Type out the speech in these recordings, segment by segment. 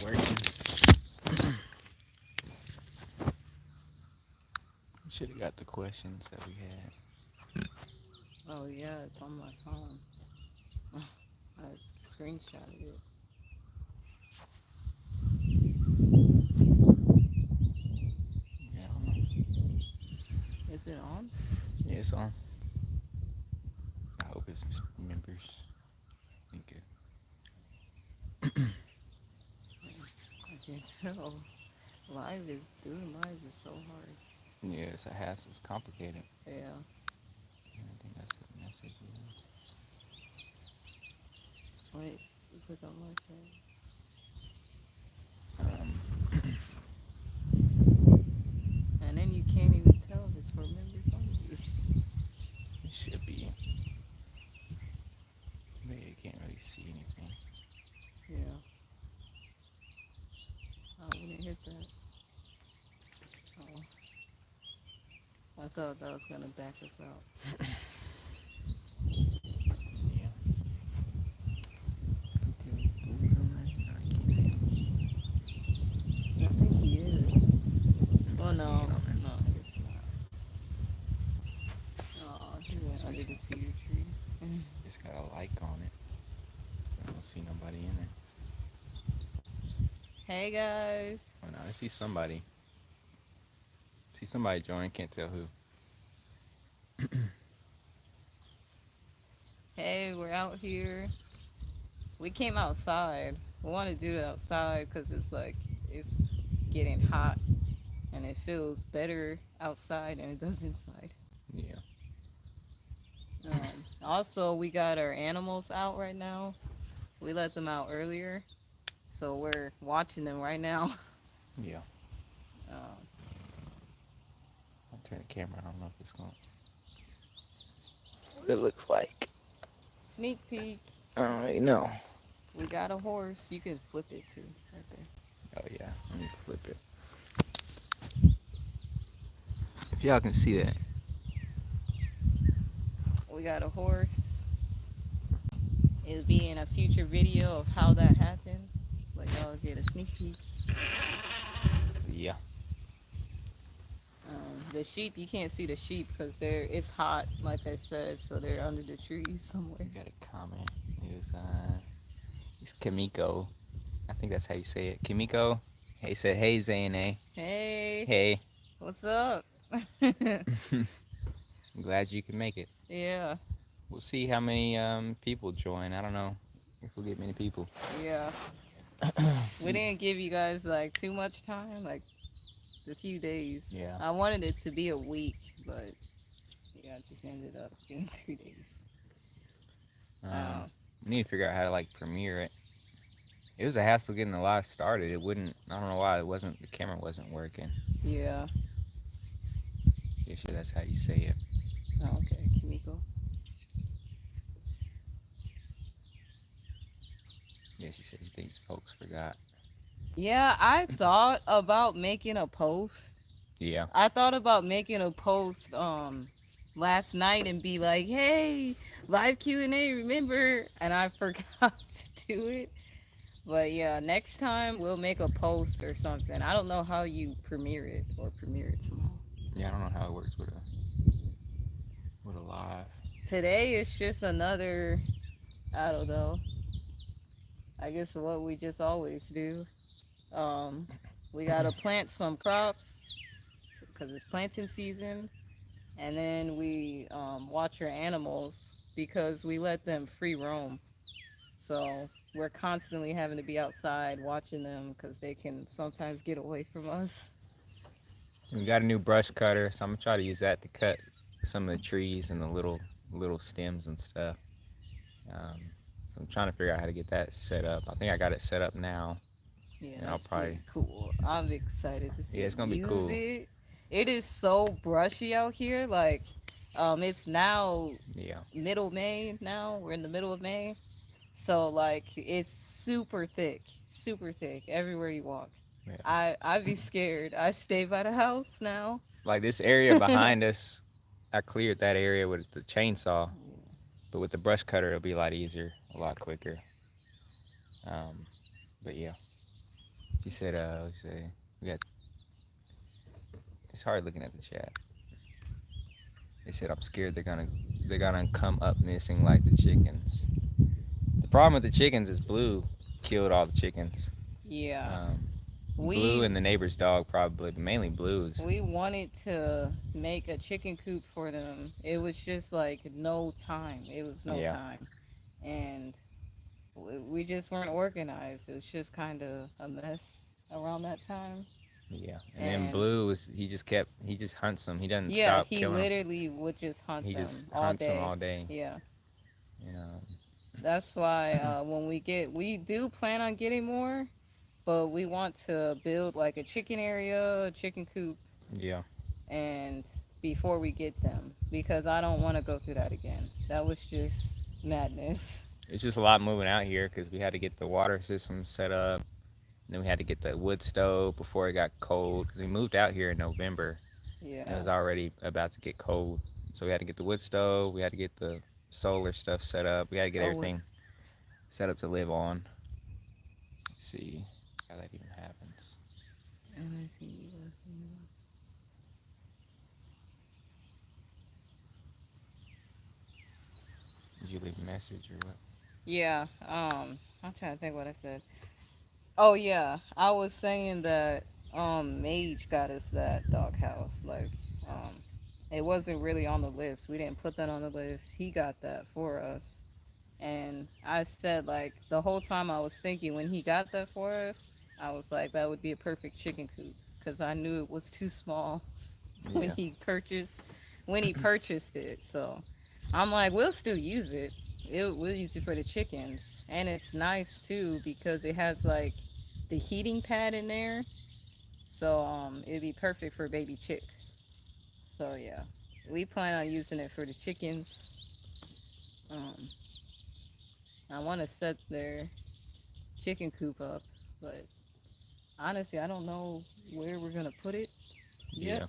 Working. Should have got the questions that we had. Oh yeah, it's on my phone. I screenshotted it. Yeah, I don't know. Is it on? Yeah, it's on. I hope it's members. Think it. I can't tell. Doing lives is so hard. Yeah, it's a hassle. It's complicated. Yeah. Yeah, I think that's the message. Wait, you click on my chat. Um, And then you can't even tell if it's for members only. it should be. But you can't really see anything. Yeah. I wouldn't hit that. Oh. I thought that was gonna back us out. Yeah. Okay, boots on there. No, you can't see them. I think he is. Well, No, he no, ain't on there. no, I guess not. Oh, he went So under the cedar tree. it's got a like on it. I don't see nobody in there. Hey guys. Oh no, I see somebody. See somebody join. Can't tell who. Hey, we're out here. We came outside. We want to do it outside because it's getting hot and it feels better outside than it does inside. Yeah. Also, we got our animals out right now. We let them out earlier, so we're watching them right now. Yeah. Um, I'll turn the camera. I don't know if it's going. What it looks like. Sneak peek. I don't really know. We got a horse. You can flip it too, right there. Oh yeah. Let me flip it. If y'all can see that. We got a horse. It'll be in a future video of how that happened. But y'all get a sneak peek. Yeah. The sheep, you can't see the sheep because it's hot, like I said, so they're under the trees somewhere. We got a comment. It's Kimiko. I think that's how you say it. Kimiko. He said, "Hey Zane. Hey, Hey. what's up? I'm glad you can make it. Yeah, We'll see how many people join. I don't know if we'll get many people. yeah. We didn't give you guys like too much time, like a few days. Yeah. I wanted it to be a week, but yeah, it just ended up being 3 days. We need to figure out how to like premiere it. It was a hassle getting the live started. It wouldn't. I don't know why it wasn't. The camera wasn't working. Yeah. Yeah, sure, that's how you say it. Oh, okay, Kimiko. Yeah, she said she thinks folks forgot. Yeah, I thought about making a post. Yeah. I thought about making a post last night and be like, "Hey, live Q&A, remember?" And I forgot to do it. But yeah, next time we'll make a post or something. I don't know how you premiere it or premiere it somehow. Yeah, I don't know how it works with a live. Today is just another, I don't know. I guess what we just always do. Um, we gotta plant some crops because it's planting season, and then we watch our animals because we let them free roam. So we're constantly having to be outside watching them because they can sometimes get away from us. We got a new brush cutter, so I'm gonna try to use that to cut some of the trees and the little stems and stuff. So I'm trying to figure out how to get that set up. I think I got it set up now. Yeah, And I'll that's probably. pretty cool. I'm excited to see Yeah, it's gonna be use cool. it. It is so brushy out here. Like, it's now Yeah. middle May. Now we're in the middle of May, so like it's super thick everywhere you walk. Yeah. I'd be scared. I stay by the house now. Like this area behind us, I cleared that area with the chainsaw, but with the brush cutter, it'll be a lot easier, a lot quicker. But yeah. She said, we got. It's hard looking at the chat. They said I'm scared they're gonna come up missing like the chickens. The problem with the chickens is Blue killed all the chickens. Yeah. Um, Blue We and the neighbor's dog probably, but mainly Blue's. we wanted to make a chicken coop for them. It was just like no time. It was no Yeah, time. And we just weren't organized. It was just kind of a mess around that time. yeah. And then And Blue was he just hunts them. He doesn't yeah, stop he killing them. literally would just hunt He just them all hunts them day. all day. Yeah. Yeah, That's why when we do plan on getting more, but we want to build like a chicken area, a chicken coop, yeah. and before we get them, because I don't want to go through that again. That was just madness. It's just a lot moving out here because we had to get the water system set up. And then we had to get the wood stove before it got cold because we moved out here in November. And it Yeah. was already about to get cold. So we had to get the wood stove. We had to get the solar stuff set up. We had to get Oh, everything set up to live on. Let's see how that even happens. let me see. Did you leave a message or what? Yeah. I'm trying to think what I said. Oh yeah, I was saying that Mage got us that doghouse. Like, um, it wasn't really on the list. We didn't put that on the list. He got that for us. And I said, like, the whole time I was thinking when he got that for us, I was like, that would be a perfect chicken coop because I knew it was too small when Yeah. he purchased it. So I'm like, we'll still use it. We'll use it for the chickens, and it's nice too because it has like the heating pad in there. So it'd be perfect for baby chicks. So yeah, we plan on using it for the chickens. Um, I want to set their chicken coop up, but honestly, I don't know where we're gonna put it yet. Yeah.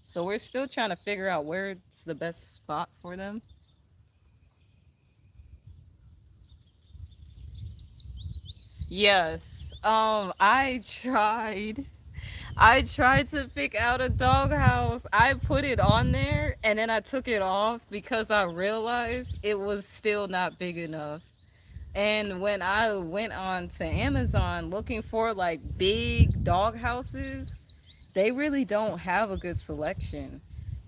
So we're still trying to figure out where's the best spot for them. Yes. I tried to pick out a doghouse. I put it on there and then I took it off because I realized it was still not big enough. And when I went on to Amazon looking for like big dog houses, they really don't have a good selection.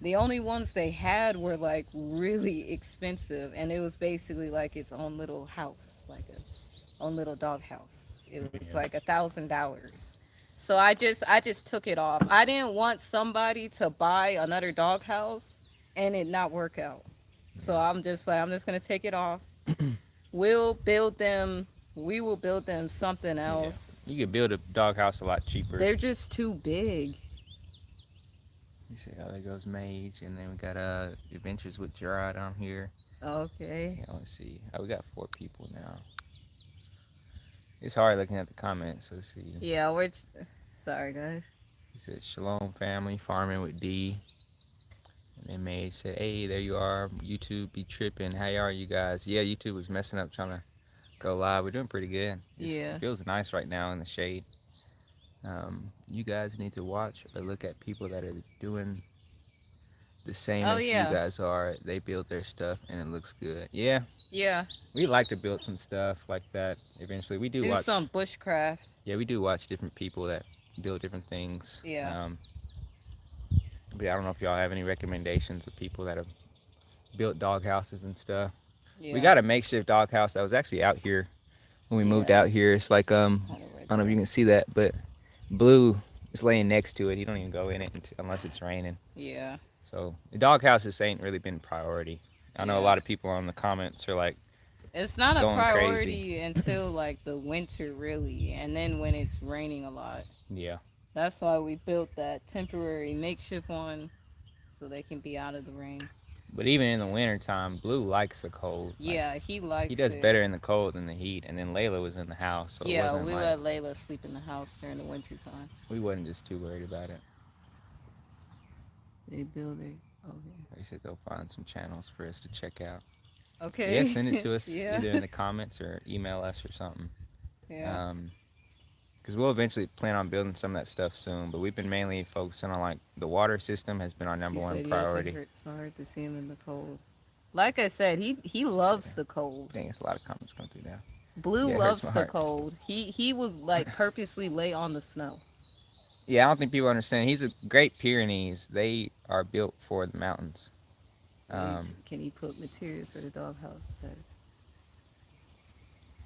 The only ones they had were like really expensive, and it was basically like its own little house, like a own little dog house. It was Yeah. like $1,000. So I just took it off. I didn't want somebody to buy another dog house and it not work out. So Yeah. I'm just like I'm just gonna take it off. We'll build them. We will build them something Yeah. else. You could build a doghouse a lot cheaper. They're just too big. You see how there goes Mage, and then we got Adventures with Gerard on here. Okay. Yeah, let's see. Oh, we got 4 people now. It's hard looking at the comments. Let's see. Yeah, sorry guys. He said, Shalom family, farming with D. And then Mage said, hey, there you are. YouTube be tripping. How are you guys? Yeah, YouTube was messing up trying to go live. We're doing pretty good. It Yeah. feels nice right now in the shade. You guys need to watch or look at people that are doing the same Oh as you yeah. guys are. They build their stuff and it looks good. Yeah, Yeah. we like to build some stuff like that eventually. We do Do watch, some bushcraft. yeah, we do watch different people that build different things. Yeah. But I don't know if y'all have any recommendations of people that have built dog houses and stuff. Yeah. We got a makeshift dog house that was actually out here when we moved Yeah. out here. It's like Kind of I right don't know if there. you can see that, but Blue is laying next to it. He don't even go in it unless it's raining. Yeah. So the dog houses ain't really been a priority. I know a Yeah. lot of people on the comments are like It's not a going crazy. priority until like the winter really, and then when it's raining a lot. Yeah, That's why we built that temporary makeshift one so they can be out of the rain. but even in the winter time, Blue likes the cold. Like, Yeah, he he likes does it. better in the cold than the heat. And then Layla was in the house, so it Yeah, wasn't we like let Layla sleep in the house during the winter time. we wasn't just too worried about it. They build it. Okay. They said they'll find some channels for us to check out. Okay. Yeah, send it to us Yeah. either in the comments or email us or something. Yeah. Um, because we'll eventually plan on building some of that stuff soon. But we've been mainly focusing on like the water system has been our She number one said yes, it priority. hurts hard to see him in the cold. Like I said, he You said loves that. the cold. Dang, it's a lot of comments coming through now. Blue Yeah, it hurts my loves the heart. cold. He was like purposely lay on the snow. Yeah, I don't think people understand. He's a Great Pyrenees. They are built for the mountains. Um, Can he put materials for the doghouse?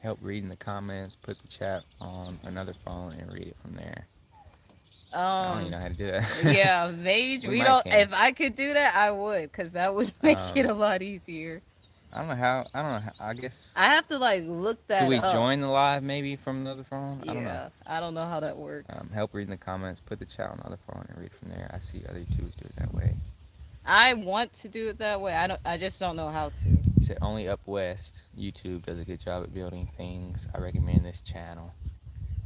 Help reading the comments. Put the chat on another phone and read it from there. I don't even Um, know how to do that. yeah, mage. We We might don't. can. If I could do that, I would, cause that would make it Um, a lot easier. I don't know how. I don't know. How, I guess I have to like look could that we up. join the live maybe from another phone? I don't know. Yeah, I don't know how that works. Help reading the comments. Put the chat on the other phone and read from there. I see other YouTubers do it that way. I want to do it that way. I don't. I just don't know how to. He said only up west. YouTube does a good job at building things. I recommend this channel.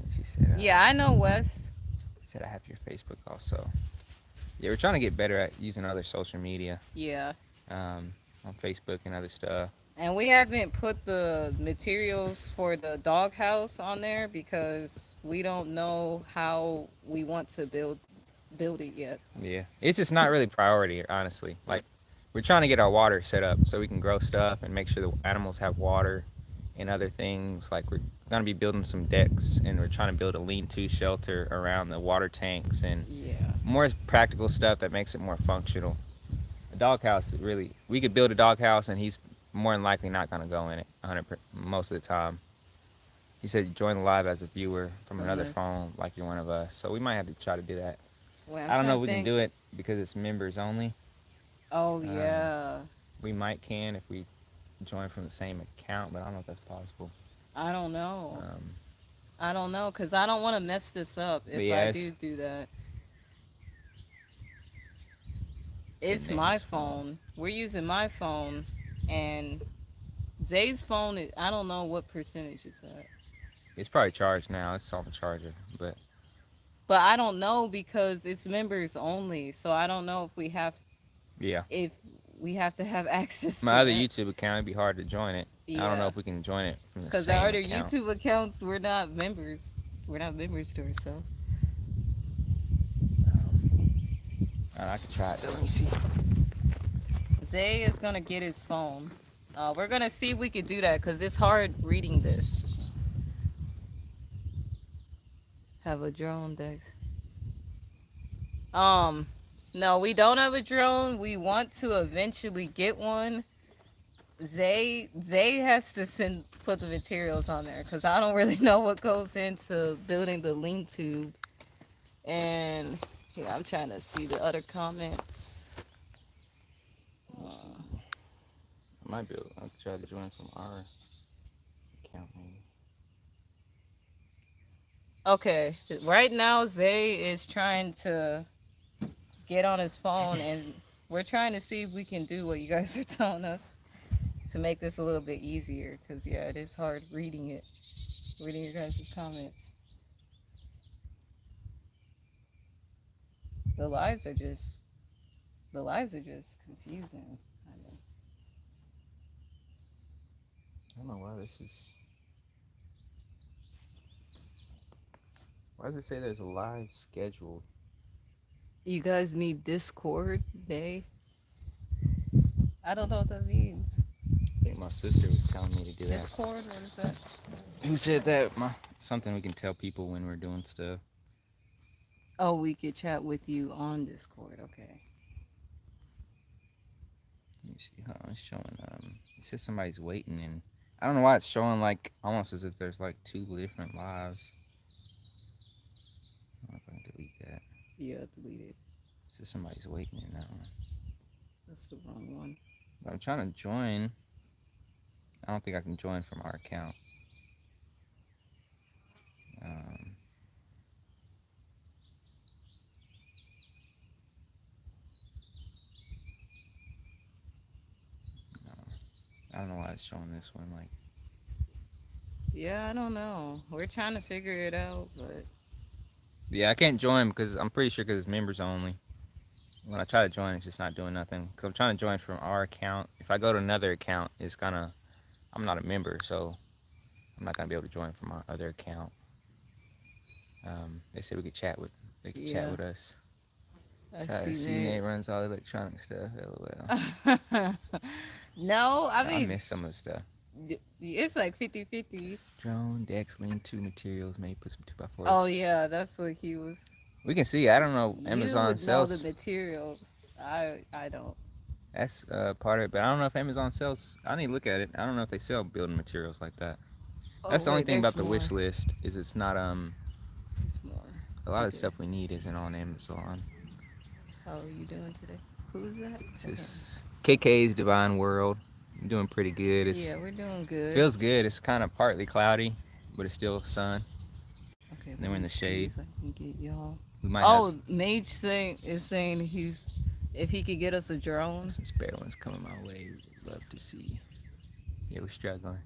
And she said. Yeah, I know Wes. She said I have your Facebook also. Yeah, we're trying to get better at using other social media, Yeah, on Facebook and other stuff. and we haven't put the materials for the doghouse on there because we don't know how we want to build it yet. Yeah, it's just not really priority, honestly. Like, we're trying to get our water set up so we can grow stuff and make sure the animals have water and other things. Like, we're gonna be building some decks and we're trying to build a lean-to shelter around the water tanks and Yeah. more practical stuff that makes it more functional. A doghouse is really, we could build a doghouse and he's more than likely not gonna go in it 100 most of the time. He said join the live as a viewer from another Mhm. phone like you're one of us. So we might have to try to do that. Wait, I'm I don't know trying if to we can think. do it because it's members only. Oh Um, yeah. we might can if we join from the same account, but I don't know if that's possible. I don't know. Um, I don't know because I don't want to mess this up but if yeah, I it's do that. the It's my next phone. phone. We're using my phone, and Zay's phone. I don't know what percentage it's at, It's probably charged now. It's on the charger, but but I don't know because it's members only. So I don't know yeah. if we have to have access My to other that. YouTube account, it'd be hard to join it. I don't know Yeah, if we can join it from the because our same other account. YouTube accounts, we're not members. We're not members to ourselves. Um, I could try it. Let me see. Zay is gonna get his phone. We're gonna see if we could do that because it's hard reading this. Have a drone, Dex. Um, no, we don't have a drone. We want to eventually get one. Zay has to put the materials on there because I don't really know what goes into building the lean tube. And yeah, I'm trying to see the other comments. Let's see. I might be able. I'll try to join from our account maybe. Okay, right now Zay is trying to get on his phone, and we're trying to see if we can do what you guys are telling us to make this a little bit easier. Cause yeah, it is hard reading it, reading your guys' comments. The lives are just, the lives are just confusing. I don't know why this is. Why does it say there's a live scheduled? You guys need Discord day. I don't know what that means. I think my sister was telling me to do that. Discord, what is that? Who said that? Something we can tell people when we're doing stuff. Oh, we could chat with you on Discord. Okay. Let me see. Huh, it's showing. It says somebody's waiting, and I don't know why it's showing like almost as if there's like two different lives. I don't know if I can delete that. Yeah, delete it. It says somebody's waiting in that one. That's the wrong one. But I'm trying to join. I don't think I can join from our account. Um, no, I don't know why it's showing this one. Like, Yeah, I don't know. We're trying to figure it out, but yeah, I can't join because I'm pretty sure because it's members only. When I try to join, it's just not doing nothing. Because I'm trying to join from our account. If I go to another account, it's gonna. I'm not a member, so I'm not gonna be able to join from our other account. They said we could chat with they could chat Yeah, with us. I So I see see Nate runs all the electronic stuff. LOL. that. No, I I mean, miss some of the stuff. it's like 50-50. Drone, decks, lean two materials. Maybe put some 2x4s. Oh yeah, that's what he was. We can see. I don't know. You Amazon would know the sells. materials. I don't. That's part of it. But I don't know if Amazon sells. I need to look at it. I don't know if they sell building materials like that. Oh That's the only wait, thing there's about the more. wish list is it's not There's more. a lot of the Okay. stuff we need isn't on Amazon. How are you doing today? Who's that? This I can't. is KK's Divine World. I'm doing pretty good. Yeah, It's we're doing good. feels good. It's kind of partly cloudy, but it's still sun. Okay, And let then we're in me the see shade. if I can get y'all. We might have Oh, Mage is saying he's if he could get us a drone. some spare ones coming my way. We'd love to see. Yeah, we're struggling.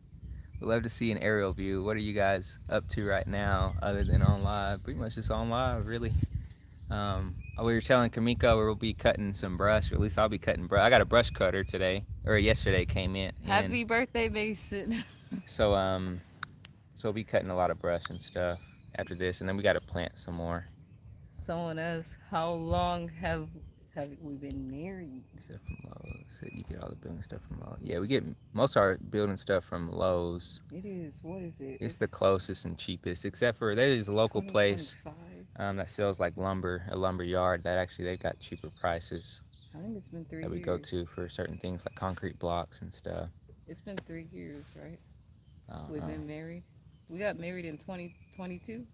We'd love to see an aerial view. What are you guys up to right now, other than on live? Pretty much just on live, really. We were telling Kamiko we'll be cutting some brush, or at least I'll be cutting brush. I got a brush cutter today, or yesterday came in, and Happy birthday, Mason. so so we'll be cutting a lot of brush and stuff after this, and then we got to plant some more. Someone asked, how long have we been married? Stuff from Lowe's. So you get all the building stuff from Lowe's. Yeah, we get most of our building stuff from Lowe's. It is. What is it? It's the closest and cheapest, except for there's a local place 2025. that sells like lumber, a lumber yard that actually they got cheaper prices I think it's been 3 that we years. go to for certain things like concrete blocks and stuff. It's been 3 years, right? I don't We've know. been married. We got married in 2022.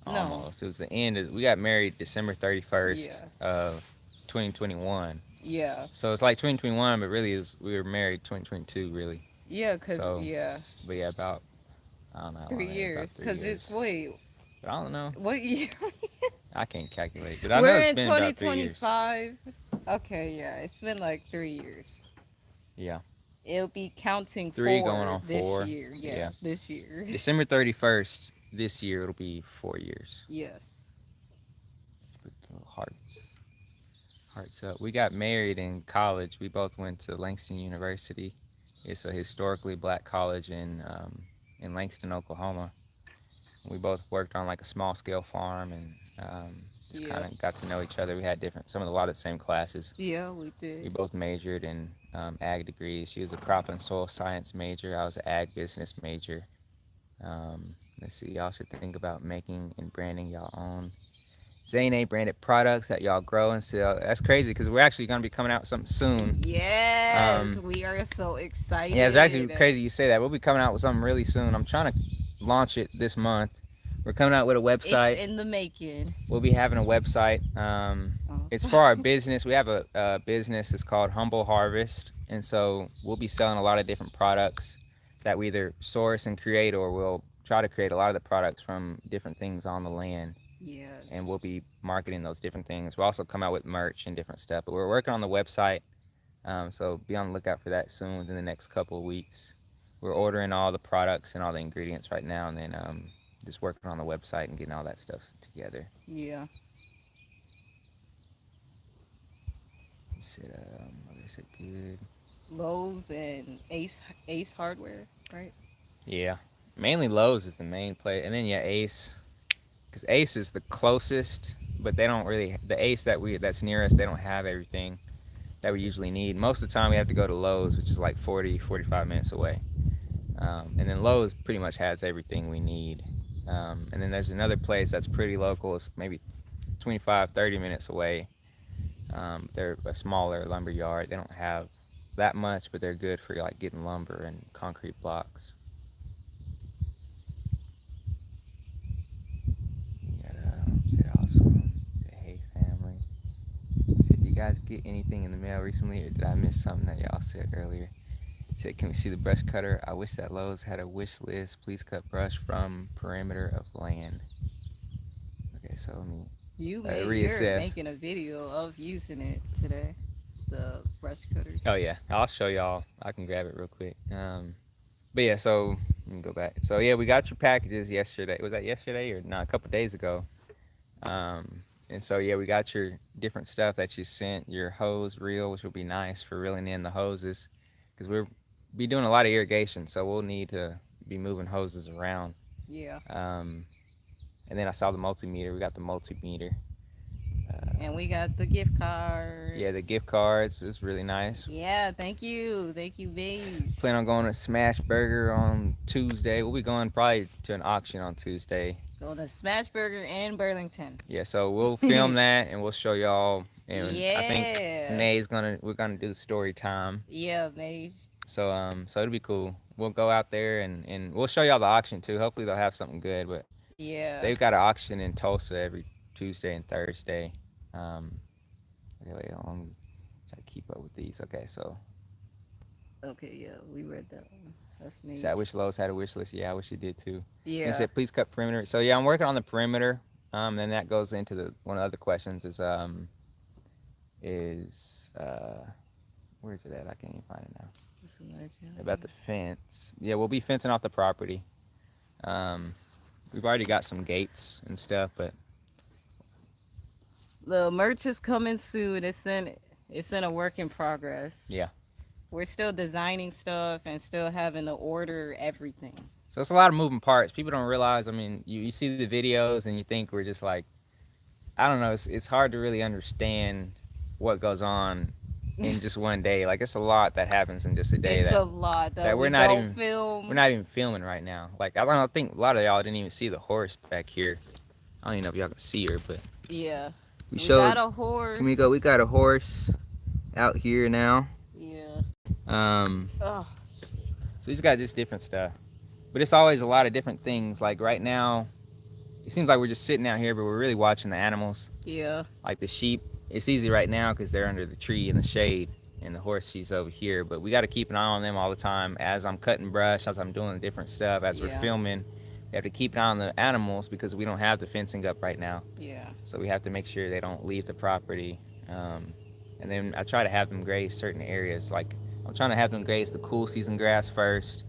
No. Almost. It was the end of, we got married December 31st Yeah. of 2021. Yeah. So it's like 2021, but really we were married 2022, really. Yeah, cause So, yeah, But yeah, about, I don't know. how long 3 it is, years. about 3 Cause years. it's wait, But I don't know. what year? I can't calculate. But I know We're it's in been about 3 years. 2025. Okay, yeah, it's been like 3 years. Yeah. It'll be counting 3 4 going on this 4. year. Yeah, Yeah. this year. December 31st this year, it'll be 4 years. Yes. Put the little hearts up. We got married in college. We both went to Langston University. It's a historically black college in Langston, Oklahoma. We both worked on like a small scale farm and just Yeah. kind of got to know each other. We had a lot of the same classes. Yeah, we We did. both majored in ag degrees. She was a crop and soil science major. I was an ag business major. Let's see, y'all should think about making and branding y'all own Zane branded products that y'all grow and sell. That's crazy because we're actually going to be coming out with something soon. Yes, we are so excited. Yeah, it's actually crazy you say that. We'll be coming out with something really soon. I'm trying to launch it this month. We're coming out with a website. It's in the making. We'll be having a website. It's for our business. We have a business. It's called Humble Harvest. And so we'll be selling a lot of different products that we either source and create, or we'll try to create a lot of the products from different things on the land. Yeah. And we'll be marketing those different things. We'll also come out with merch and different stuff. But we're working on the website. So be on the lookout for that soon within the next couple of weeks. We're ordering all the products and all the ingredients right now, and then just working on the website and getting all that stuff together. Yeah. He said, they said good. Lowe's and Ace Hardware, right? Yeah, mainly Lowe's is the main place, and then yeah, Ace, because Ace is the closest, but they don't really. The Ace that's near us, they don't have everything that we usually need. Most of the time, we have to go to Lowe's, which is like 45 minutes away, and then Lowe's pretty much has everything we need. And then there's another place that's pretty local. It's maybe 25-30 minutes away. They're a smaller lumber yard. They don't have that much, but they're good for like getting lumber and concrete blocks. Said awesome. Said hey family. Said, do you guys get anything in the mail recently, or did I miss something that y'all said earlier? Said, can we see the brush cutter? I wish that Lowe's had a wish list. Please cut brush from perimeter of land. Okay, so let me You're reassess. making a video of using it today. The brush cutter. Oh yeah, I'll show y'all. I can grab it real quick. But yeah, so let me go back. So yeah, we got your packages yesterday. Was that yesterday or not? A couple days ago. And so yeah, we got your different stuff that you sent. Your hose reel, which will be nice for reeling in the hoses, because we'll be doing a lot of irrigation, so we'll need to be moving hoses around. Yeah. And then I saw the multimeter. We got the multimeter. And we got the gift Yeah, cards. the gift cards is really nice. Yeah, thank you, Beige. Plan on going to Smash Burger on Tuesday. We'll be going probably to an auction on Tuesday. Going to Smash Burger in Burlington. Yeah, so we'll film that and we'll show y'all. And I think Yeah. we're gonna do the story time. Yeah, Beige. So it'll be cool. We'll go out there and we'll show y'all the auction too. Hopefully they'll have something good. But Yeah. they've got an auction in Tulsa every Tuesday and Thursday. Okay, wait, hold on. Try to keep up with these. Okay, so Okay, yeah, we read that one. That's me. so I wish Lowe's had a wish list. Yeah, I wish it did too. Yeah. And it said please cut perimeter. So yeah, I'm working on the perimeter. Then that goes into the one of the other questions is where's it at? I can't even find it now. About the fence. Yeah, we'll be fencing off the property. We've already got some gates and stuff, but The merch is coming soon. It's in a work in progress. yeah. We're still designing stuff and still having to order everything. So it's a lot of moving parts. People don't realize. I mean, you see the videos and you think we're just like, I don't know. It's hard to really understand what goes on in just one day. Like it's a lot that happens in just a day. It's that, a lot that we're we not don't even film. we're not even filming right now. Like I don't think a lot of y'all didn't even see the horse back here. I don't even know if y'all can see her, but Yeah. we got a horse. Can we go? We got a horse out here now. Yeah. So we just got just different stuff, but it's always a lot of different things. Like right now, it seems like we're just sitting out here, but we're really watching the animals. Yeah. Like the sheep, it's easy right now because they're under the tree in the shade, and the horse she's over here. But we got to keep an eye on them all the time as I'm cutting brush, as I'm doing the different stuff, as we're filming. We have to keep an eye on the animals because we don't have the fencing up right now. Yeah. So we have to make sure they don't leave the property. And then I try to have them graze certain areas. Like I'm trying to have them graze the cool season grass first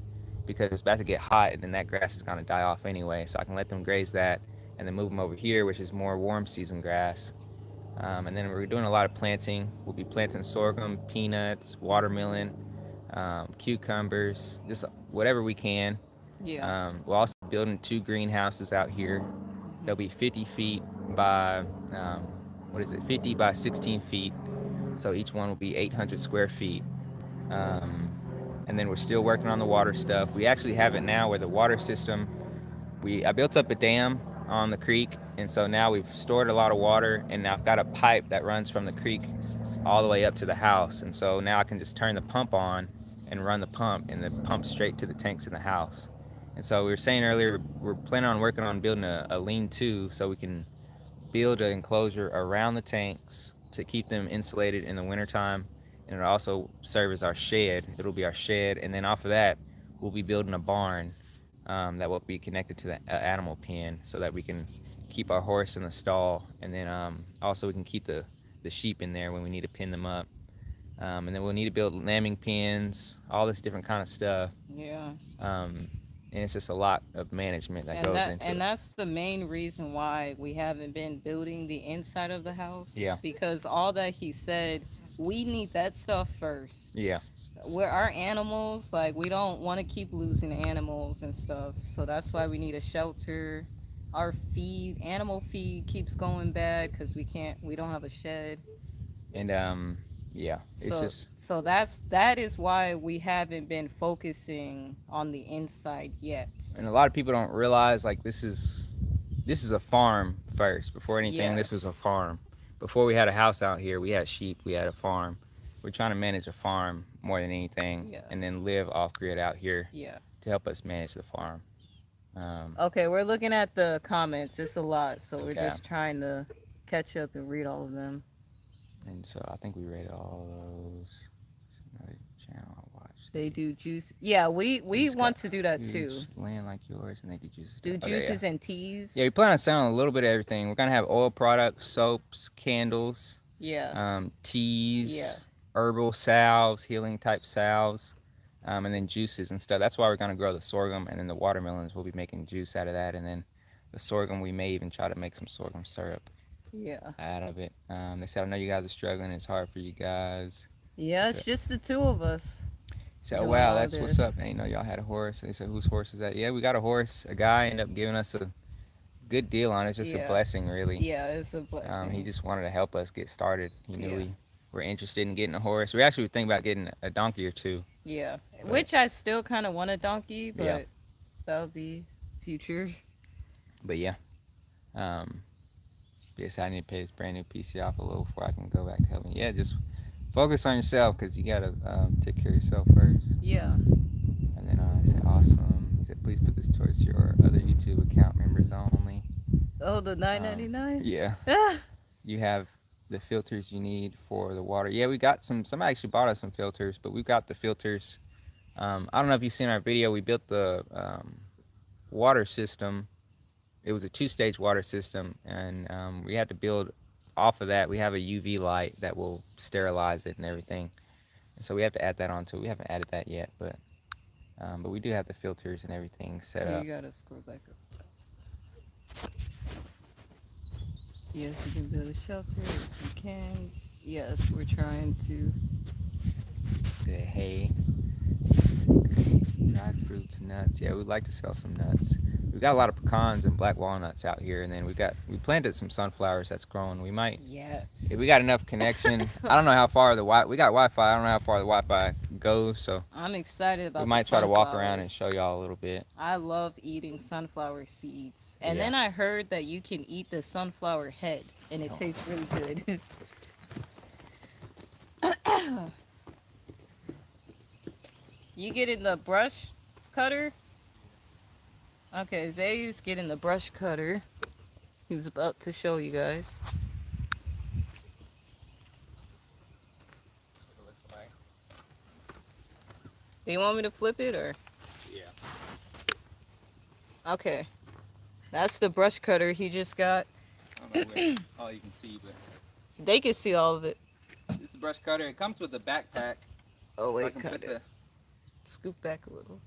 because it's about to get hot and then that grass is going to die off anyway. So I can let them graze that and then move them over here, which is more warm season grass. And then we're doing a lot of planting. We'll be planting sorghum, peanuts, watermelon, cucumbers, just whatever we can. Yeah. We're also building 2 greenhouses out here. They'll be 50 feet by, 50 by 16 feet. So each one will be 800 square feet. And then we're still working on the water stuff. We actually have it now where the water system, I built up a dam on the creek, and so now we've stored a lot of water, and I've got a pipe that runs from the creek all the way up to the house. And so now I can just turn the pump on and run the pump, and the pump straight to the tanks in the house. And so we were saying earlier, we're planning on working on building a lean-to so we can build an enclosure around the tanks to keep them insulated in the wintertime. And it'll also serve as our shed. It'll be our shed. And then off of that, we'll be building a barn that will be connected to the animal pen so that we can keep our horse in the stall. And then also we can keep the sheep in there when we need to pin them up. And then we'll need to build lambing pens, all this different kind of stuff. Yeah. And it's just a lot of management that goes into it. And that's the main reason why we haven't been building the inside of the house. Yeah. Because all that he said, we need that stuff first. Yeah. We're our animals, like we don't want to keep losing animals and stuff. So that's why we need a shelter. Our animal feed keeps going bad because we don't have a shed. And yeah, it's so that is why we haven't been focusing on the inside yet. And a lot of people don't realize like this is a farm first. Before anything, This was a farm. Before we had a house out here, we had sheep, we had a farm. We're trying to manage a farm more than anything, and then live off grid out here to help us manage the farm. Okay, we're looking at the comments. It's a lot, so we're just trying to catch up and read all of them. And so I think we read all those. It's another channel I watched. They do juice. Yeah, we want to do that too. Land like yours, and they do juices. Do juices and teas. Yeah, we plan on selling a little bit of everything. We're gonna have oil products, soaps, candles. Yeah. Teas. Yeah. Herbal salves, healing type salves, and then juices and stuff. That's why we're gonna grow the sorghum, and then the watermelons. We'll be making juice out of that, and then the sorghum. We may even try to make some sorghum syrup. Yeah. Out of it. They said, I know you guys are struggling. It's hard for you guys. Yeah, it's just the two of us. So, wow, that's what's up. And you know, y'all had a horse. They said, whose horse is that? Yeah, we got a horse. A guy ended up giving us a good deal on it. It's just a Yeah. blessing, really. Yeah, it's a He blessing. just wanted to help us get started. He knew Yeah. we were interested in getting a horse. We actually were thinking about getting a donkey or two, Yeah. but Which I still kind of want a donkey, yeah, but that'll be future. but yeah. Um, yes, I need to pay this brand new PC off a little before I can go back to helping. Yeah, just focus on yourself because you gotta take care of yourself first. Yeah. And then I said, awesome. He said, please put this towards your other YouTube account members only. Oh, the 9.99. Yeah, Ah. you have the filters you need for the water. Yeah, we got some. Somebody actually bought us some filters, but we got the filters. I don't know if you've seen our video. We built the water system. It was a two-stage water system, and we had to build off of that. We have a UV light that will sterilize it and everything, and so we have to add that onto it. We haven't added that yet, but we do have the filters and everything set Here, up. you gotta scroll back up. Yes, you can build a shelter if you can. Yes, we're trying to. The hay, dried fruits, nuts. Yeah, we'd like to sell some nuts. We've got a lot of pecans and black walnuts out here, and then we planted some sunflowers that's growing. We might, Yes. if we got enough connection. I don't know how far we got Wi-Fi. I don't know how far the Wi-Fi goes, so I'm excited about we the might try to walk around sunflowers. and show y'all a little bit. I love eating sunflower seeds. And Yeah. then I heard that you can eat the sunflower head and it tastes really good. You getting the brush cutter? Okay, Zay's getting the brush cutter. He was about to show you guys. That's what it looks like. Do you want me to flip it or? Yeah. Okay. That's the brush cutter he just got. I don't know where all you can see, but They can see all of it. this is a brush cutter. It comes with a backpack. Oh So I wait, can cut put it. Scoop back a little.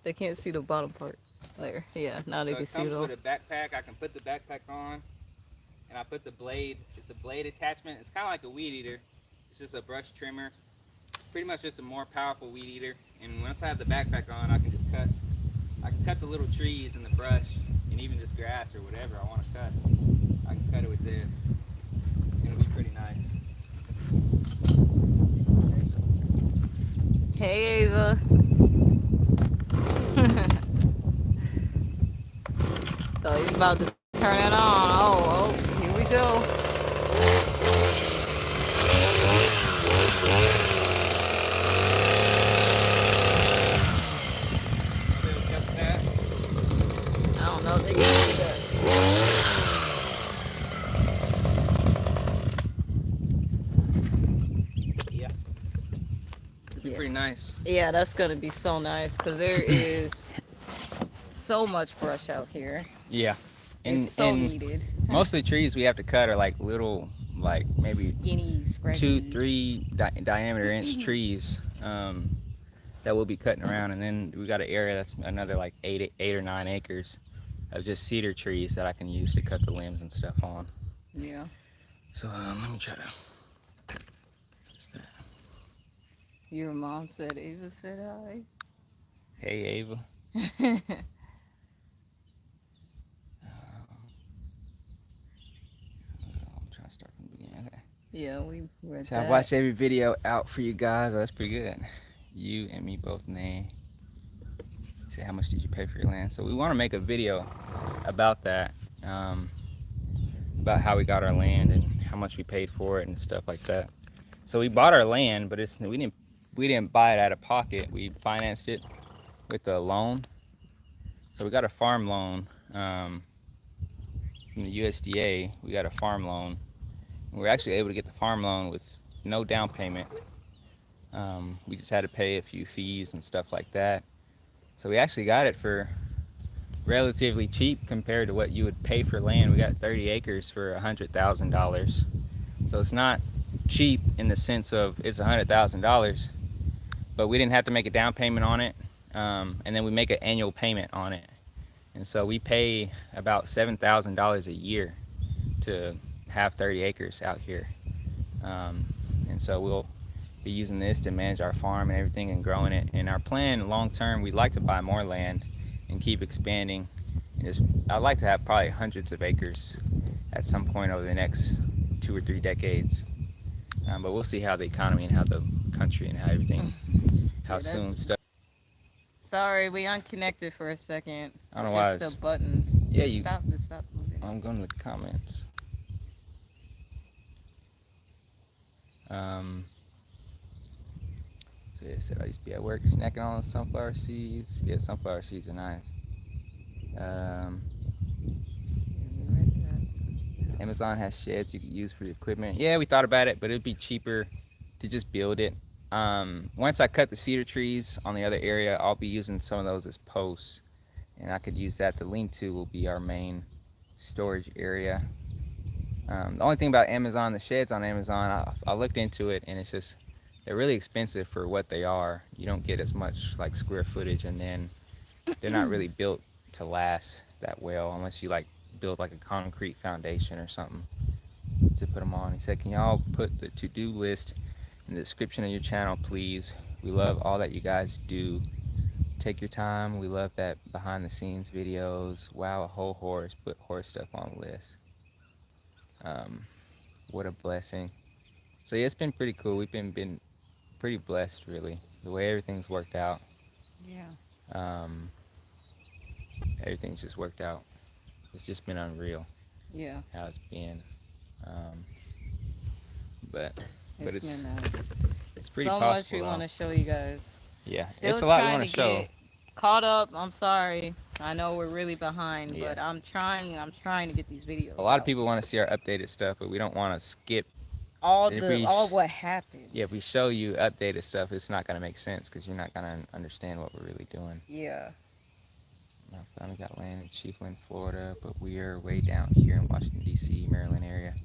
They can't see the bottom part. There. Yeah, now they So can it see it comes all. with a backpack. I can put the backpack on, and I put the blade. It's a blade attachment. It's kind of like a weed eater. It's just a brush trimmer. Pretty much just a more powerful weed eater. And once I have the backpack on, I can just cut. I can cut the little trees and the brush, and even just grass or whatever I want to cut. I can cut it with this. It'll be pretty nice. Hey Ava. So he's about to turn it on. Oh, here we go. They'll cut that. I don't know if they can see that. Yeah. It'll be Yeah. pretty nice. Yeah, that's gonna be so nice because there is so much brush out here. Yeah. It's so needed. Most of the trees we have to cut are like little, like maybe Skinny, scrappy. 2-3 diameter inch trees that we'll be cutting around, and then we got an area that's another like 8 or 9 acres of just cedar trees that I can use to cut the limbs and stuff on. Yeah. So let me try to. What's that? Your mom said Ava said hi. Hey Ava. I'm trying to start from the beginning. Okay. Yeah, we read So that. I watched every video out for you guys. Oh, that's pretty good. You and me both name. Say how much did you pay for your land? So we want to make a video about that, about how we got our land and how much we paid for it and stuff like that. So we bought our land, but we didn't buy it out of pocket. We financed it with a loan. So we got a farm loan from the USDA. We got a farm loan. We were actually able to get the farm loan with no down payment. We just had to pay a few fees and stuff like that. So we actually got it for relatively cheap compared to what you would pay for land. We got 30 acres for $100,000. So it's not cheap in the sense of it's $100,000, but we didn't have to make a down payment on it. And then we make an annual payment on it. And so we pay about $7,000 a year to have 30 acres out here. And so we'll be using this to manage our farm and everything and growing it. And our plan long term, we'd like to buy more land and keep expanding I'd like to have probably hundreds of acres at some point over the next 2 or 3 decades. But we'll see how the economy and how the country and how everything, how Yeah, soon that's. stuff. Sorry, we unconnected for a second. I don't It's know why just the it's, buttons. yeah, Just stop. Just stop moving. I'm going to the comments. Um, so yeah, said I used to be at work snacking on sunflower seeds. Yeah, sunflower seeds are nice. Um, Amazon has sheds you could use for your equipment. Yeah, we thought about it, but it'd be cheaper to just build it. Once I cut the cedar trees on the other area, I'll be using some of those as posts, and I could use that. The lean-to will be our main storage area. The only thing about Amazon, the sheds on Amazon, I looked into it, and it's just they're really expensive for what they are. You don't get as much like square footage, and then they're not really built to last that well unless you like build like a concrete foundation or something to put them on. He said, "Can y'all put the to-do list in the description of your channel, please? We love all that you guys do. Take your time. We love that behind-the-scenes videos. Wow, a whole horse. Put horse stuff on the list. What a blessing." So yeah, it's been pretty cool. We've been pretty blessed, really, the way everything's worked out. Yeah. Um, Everything's just worked out. It's just been unreal Yeah. how it's been. Um, but It's it's been nice. it's pretty So possible. much we Though. want to show you guys. Yeah, Still it's a lot we trying want to to show. get caught up. I'm sorry. I know we're really behind, Yeah. but I'm trying. I'm trying to get these videos. A lot out. of people want to see our updated stuff, but we don't want to skip. all And if the we all sh- what happened. Yeah, if we show you updated stuff, it's not gonna make sense because you're not gonna understand what we're really doing. Yeah. I finally got land in Chiefland, Florida, but we are way down here in Washington D.C., Maryland area.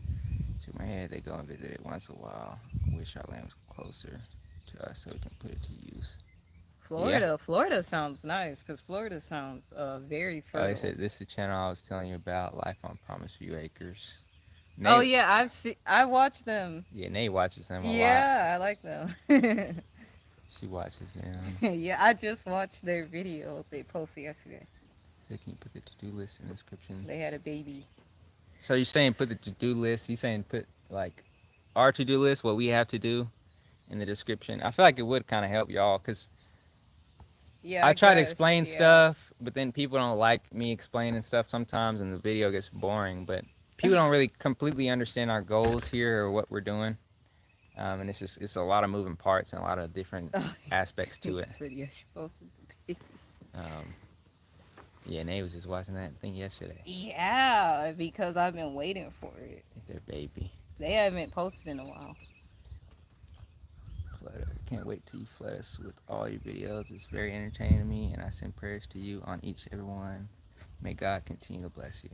Shake my head, they go and visit it once in a while. Wish our land was closer to us so we can put it to use. Florida sounds nice because Florida sounds very Oh, they fertile. said this is the channel I was telling you about, Life on Promise View Acres. Oh yeah, I watched them. Yeah, Nate watches them a lot. Yeah, I like them. She watches them. Yeah, I just watched their video they posted yesterday. So can you put the to-do list in the description? They had a baby. So you're saying put the to-do list, you saying put like our to-do list, what we have to do in the description. I feel like it would kind of help y'all because Yeah, I try to guess, explain yeah. stuff, but then people don't like me explaining stuff sometimes and the video gets boring. But people don't really completely understand our goals here or what we're doing. And it's a lot of moving parts and a lot of different aspects to it. Said yes, you're posted the baby. Yeah, Nate was just watching that thing yesterday. Yeah, because I've been waiting for it. Their baby. They haven't posted in a while. Flood us. Can't wait till you flood us with all your videos. It's very entertaining to me, and I send prayers to you on each and every one. May God continue to bless you.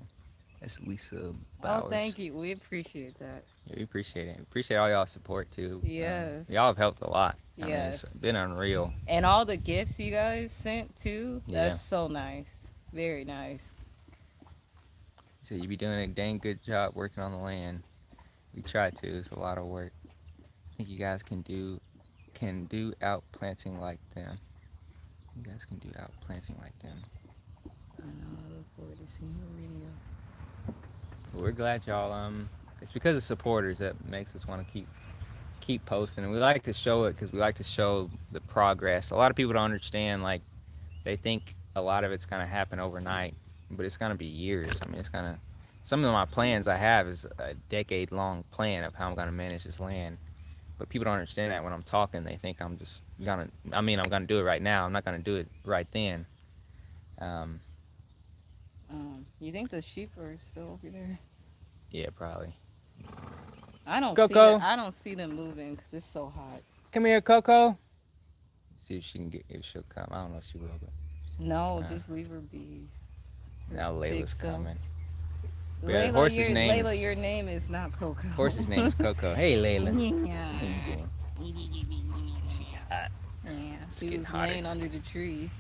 That's Lisa Bowers. Oh, thank you. We appreciate that. Yeah, we appreciate it. We appreciate all y'all's support too. Yes. Y'all have helped a lot. I mean, Yes. it's been unreal. And all the gifts you guys sent too. Yeah. That's so nice. Very nice. So you be doing a dang good job working on the land. We try to. It's a lot of work. I think you guys can do outplanting like them. You guys can do outplanting like them. I know. I look forward to seeing your video. But we're glad y'all. It's because of supporters that makes us want to keep posting, and we like to show it because we like to show the progress. A lot of people don't understand. Like, they think a lot of it's gonna happen overnight, but it's gonna be years. I mean, it's gonna. Some of my plans I have is a decade-long plan of how I'm gonna manage this land. But people don't understand that when I'm talking. They think I'm just gonna. I mean, I'm gonna do it right now. I'm not gonna do it right then. You think the sheep are still over there? Yeah, probably. I don't Coco. I don't see them moving because it's so hot. Come here, Coco. See if she can get. If she'll come. I don't know if she will, but No, just leave her be. now Layla's self. coming. Yeah, horse's name Layla, is- your name is not Coco. Horse's name is Coco. Hey, Layla. Yeah. How you doing? She hot. Yeah, It's she getting was hotter. laying under the tree.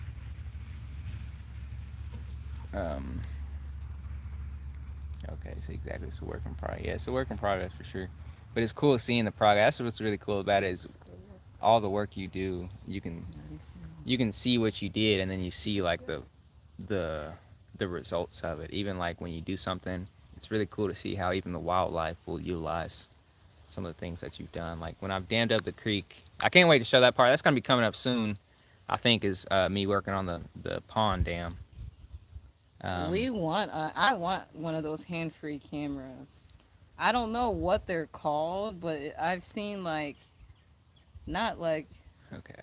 Okay, so exactly, it's a work in progress. Yeah, it's a work in progress for sure. But it's cool seeing the progress. That's what's really cool about it is all the work you do. You can see what you did, and then you see like the the results of it. Even like when you do something, it's really cool to see how even the wildlife will utilize some of the things that you've done. Like when I've dammed up the creek, I can't wait to show that part. That's gonna be coming up soon. I think is me working on the pond dam. Um, I want one of those hand-free cameras. I don't know what they're called, but I've seen like not like okay,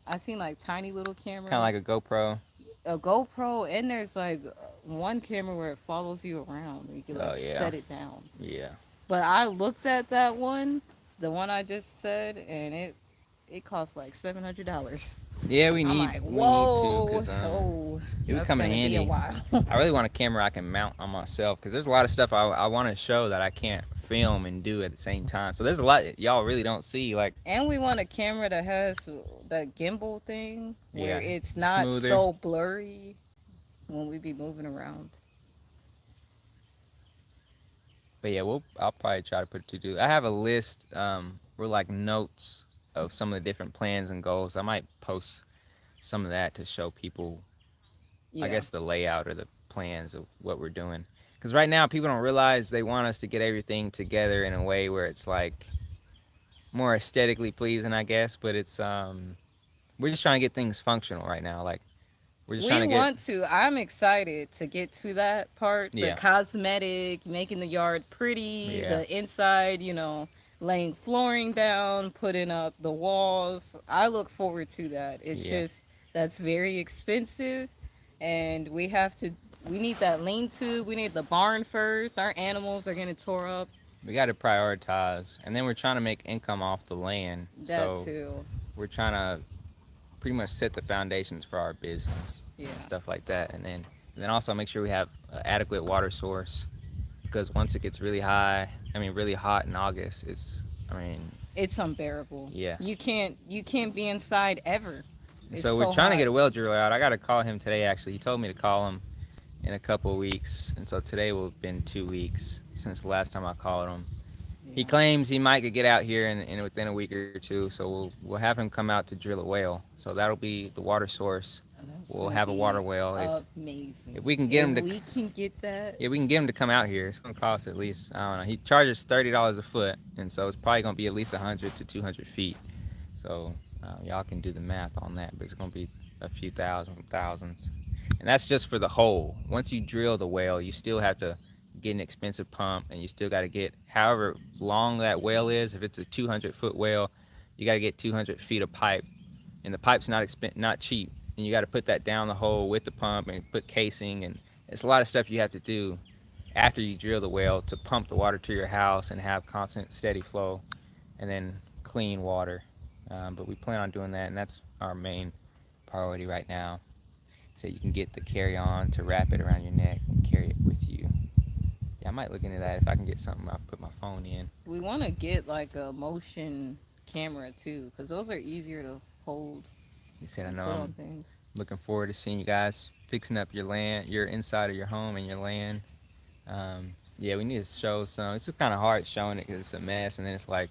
I've seen like tiny little kind of like cameras, a GoPro. a GoPro, and there's like one camera where it follows you around. You can Oh like yeah, set it down. yeah, But I looked at that one, the one I just said, and it costs like $700. yeah. We I'm need like, we need to whoa, because oh, it would that's come in gonna be a handy. while. I really want a camera I can mount on myself because there's a lot of stuff I want to show that I can't film and do at the same time. So there's a lot that y'all really don't see. Like, And we want a camera that has that gimbal thing where yeah, it's not smoother. so blurry when we be moving around. But yeah, I'll probably try to put it to do. I have a list with like notes of some of the different plans and goals. I might post some of that to show people, I Yeah. guess, the layout or the plans of what we're doing. Because right now, people don't realize they want us to get everything together in a way where it's like more aesthetically pleasing, I guess. But it's we're just trying to get things functional right now. Like we're just trying We to get, want to. I'm excited to get to that part. The yeah, cosmetic, making the yard pretty, yeah, the inside, laying flooring down, putting up the walls. I look forward to that. It's yeah. just that's very expensive and we need that lean to, we need the barn first. Our animals are getting tore up. We got to prioritize, and then we're trying to make income off the land. That So too. we're trying to pretty much set the foundations for our business Yeah. and stuff like that, and then also make sure we have an adequate water source because once it gets really high, I mean really hot in August, I mean, It's unbearable. yeah. You can't be inside ever. It's So we're so trying to hot. get a well driller out. I got to call him today. Actually, he told me to call him in a couple of weeks, and so today will have been 2 weeks since the last time I called him. He Yeah. claims he might could get out here in within a week or two, so we'll have him come out to drill a well. So that'll be the water source. That's We'll gonna have a water be well. If amazing. we can get If him to, we can get that, yeah, we can get him to come out here. It's gonna cost at least, I don't know. He charges $30 a foot, and so it's probably gonna be at least 100 to 200 feet. So y'all can do the math on that, but it's gonna be a few thousands, and that's just for the hole. Once you drill the well, you still have to get an expensive pump, and you still got to get however long that well is. If it's a 200-foot well, you got to get 200 feet of pipe, and the pipe's not cheap. And you got to put that down the hole with the pump and put casing, and it's a lot of stuff you have to do after you drill the well to pump the water to your house and have constant steady flow, and then clean water. But we plan on doing that, and that's our main priority right now. So you can get the carry on to wrap it around your neck and carry it with you. Yeah, I might look into that if I can get something. I'll put my phone in. we want to get like a motion camera too, because those are easier to hold You said I and know put on I'm things. looking forward to seeing you guys fixing up your land, your inside of your home and your land. Yeah, we need to show some. It's just kind of hard showing it because it's a mess, and then it's like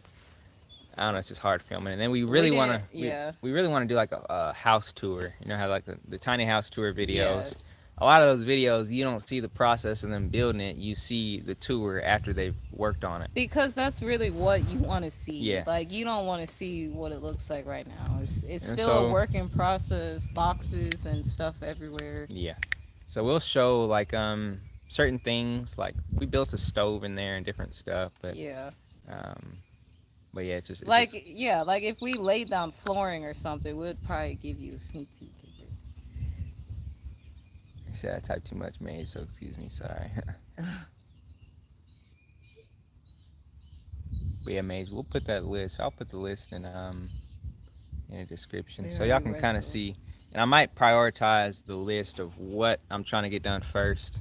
I don't know, it's just hard filming. And then we We really want didn't, to yeah, we really want to do like a house tour. You know how like the tiny house tour videos. yes. A lot of those videos you don't see the process of them building it. You see the tour after they've worked on it. Because that's really what you want to see. Yeah. Like you don't want to see what it looks like right now. It's And still a so work in process, boxes and stuff everywhere. yeah. So we'll show like certain things like we built a stove in there and different stuff, Yeah. um but yeah, it's Like just yeah, like if we laid down flooring or something, we'd probably give you a sneak peek of it. I said I typed too much, Mage, so excuse me, sorry. But yeah, Mage, we'll put that list. I'll put the list in a description so y'all Very can kind of regular. see. And I might prioritize the list of what I'm trying to get done first,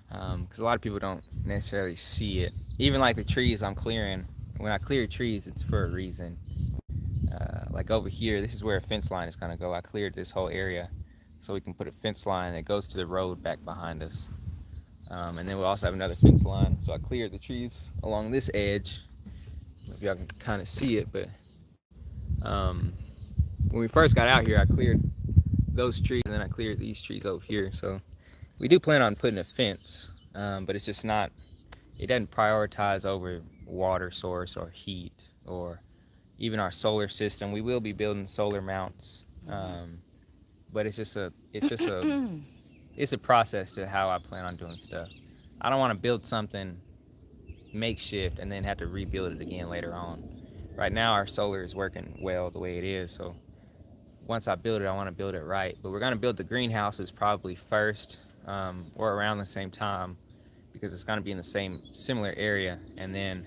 because a lot of people don't necessarily see it. Even like the trees I'm clearing. When I clear trees, it's for a reason. Like over here, this is where a fence line is gonna go. I cleared this whole area so we can put a fence line that goes to the road back behind us. And then we'll also have another fence line. So I cleared the trees along this edge. If y'all can kind of see it, but um, when we first got out here, I cleared those trees and then I cleared these trees over here. So We do plan on putting a fence, but it's just not. It doesn't prioritize over water source or heat or even our solar system. We will be building solar mounts, but it's a process to how I plan on doing stuff. I don't want to build something makeshift and then have to rebuild it again later on. Right now, our solar is working well the way it is, so once I build it, I want to build it right. But we're going to build the greenhouses probably first, or around the same time, because it's going to be in the same similar area. And then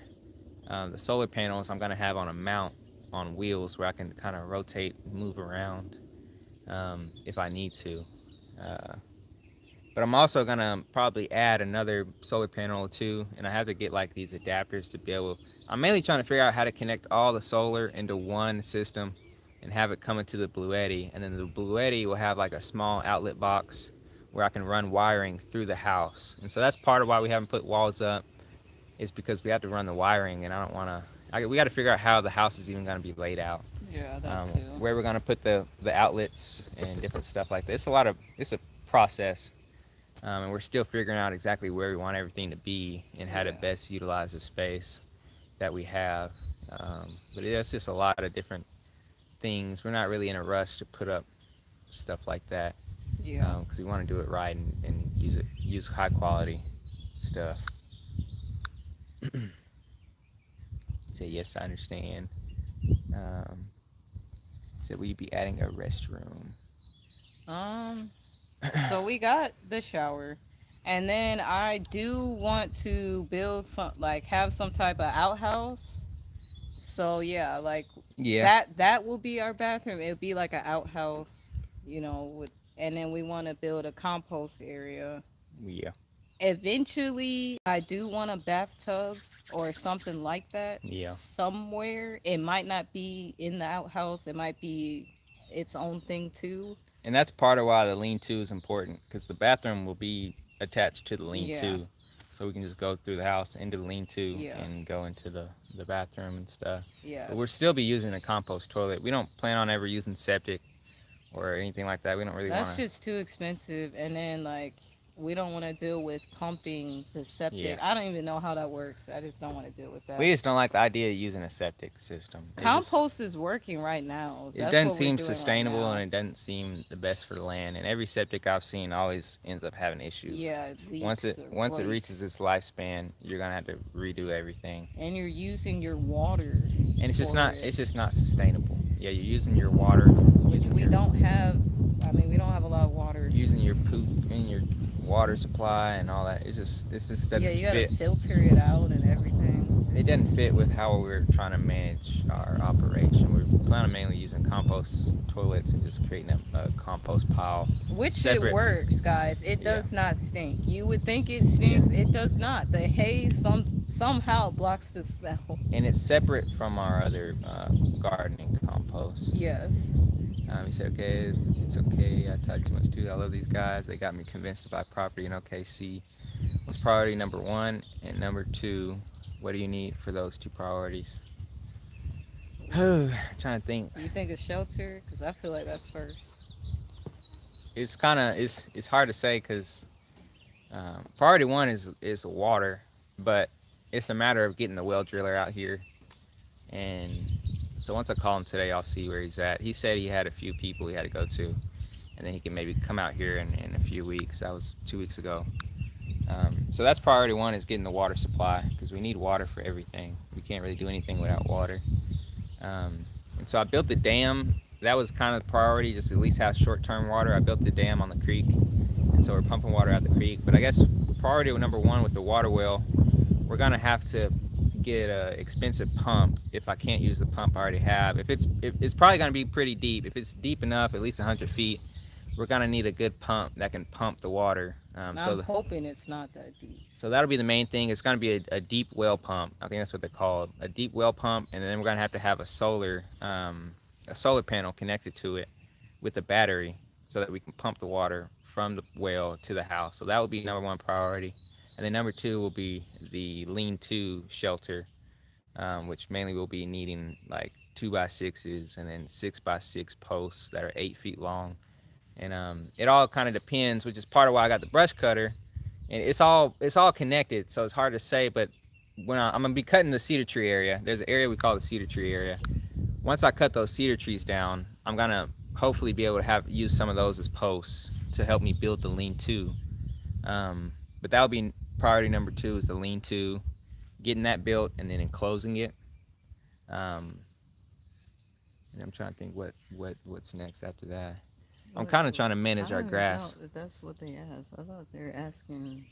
the solar panels I'm going to have on a mount on wheels where I can kind of rotate, move around if I need to. Uh, but I'm also going to probably add another solar panel or two, and I have to get like these adapters to be able. I'm mainly trying to figure out how to connect all the solar into one system and have it come into the Bluetti, and then the Bluetti will have like a small outlet box where I can run wiring through the house. And so that's part of why we haven't put walls up, is because we have to run the wiring, and I don't want to. We got to figure out how the house is even going to be laid out, Yeah, that too. where we're going to put the outlets and different stuff like that. It's a process, and we're still figuring out exactly where we want everything to be and how to Yeah. best utilize the space that we have. But it's just a lot of different things. We're not really in a rush to put up stuff like that Yeah. because we want to do it right and use high quality stuff. Say yes, I understand. Um, said will you be adding a restroom? Um, so we got the shower. And then I do want to build some, like have some type of outhouse. So yeah, like Yeah, that will be our bathroom. It'll be like an outhouse, with, and then we want to build a compost area. yeah, Eventually, I do want a bathtub or something like that yeah. somewhere. It might not be in the outhouse. It might be its own thing too. And that's part of why the lean-to is important, because the bathroom will be attached to the Yeah. lean-to, so we can just go through the house into the lean-to Yeah. and go into the bathroom and stuff. But we'll Yes. still be using a compost toilet. We don't plan on ever using septic or anything like that. We don't really That's want to. just too expensive. And then, like, we don't want to deal with pumping the Yeah, septic. I don't even know how that works. I just don't want to deal with we that. just don't like the idea of using a septic system. Compost is working right now. It That's doesn't what we're seem doing right sustainable and now. it doesn't seem the best for the land. And every septic I've seen always ends up having issues. Yeah, it leaks or Once it reaches breaks. its lifespan, you're gonna have to redo everything. And you're using your water And for it, it's just not sustainable. Yeah, you're using your water, which we don't have. I mean, we don't have a lot of water. using your poop in your water supply and all that. This just Yeah, doesn't you gotta fit. filter it out and everything. It doesn't fit with how we're trying to manage our operation. We're planning mainly using compost toilets and just creating a compost pile Which it separate. works, guys. It Yeah, does not stink. You would think it yeah. stinks. It does not. The haze somehow blocks the smell. And it's separate from our other gardening compost. Yes. He said, okay, it's okay. I talk too much too. I love these guys. They got me convinced to buy property in OKC. What's priority number one? And number two, what do you need for those two priorities? Trying to think. You think a shelter? Because I feel like that's first. It's hard to say because priority one is water, but it's a matter of getting the well driller out here. And so once I call him today, I'll see where he's at. He said he had a few people he had to go to, and then he can maybe come out here in a few weeks. That was 2 weeks ago. So that's priority one, is getting the water supply, because we need water for everything. We can't really do anything without water. And so I built the dam. That was kind of the priority, just at least have short-term water. I built the dam on the creek, and so we're pumping water out the creek. But I guess priority number one with the water well, we're gonna have to get a expensive pump if I can't use the pump I already have. If it's probably gonna be pretty deep. If it's deep enough, at least 100 feet, we're gonna need a good pump that can pump the water. I'm hoping it's not that deep. So that'll be the main thing. It's gonna be a deep well pump. I think that's what they're called, a deep well pump, and then we're gonna have a solar panel connected to it with a battery so that we can pump the water from the well to the house. So that will be number one priority. And then number two will be the lean-to shelter, which mainly will be needing like 2x6s and then 6x6 posts that are 8 feet long And it all kind of depends, which is part of why I got the brush cutter. And it's all connected, so it's hard to say. But I'm gonna be cutting the cedar tree area. There's an area we call the cedar tree area. Once I cut those cedar trees down, I'm gonna hopefully be able to have use some of those as posts to help me build the lean-to. But that would be priority number two, is the lean-to, getting that built and then enclosing it. Um, and I'm trying to think what's next after that. I'm What, kind of trying to I manage our don't grass. doubt that that's what they asked. I thought they're asking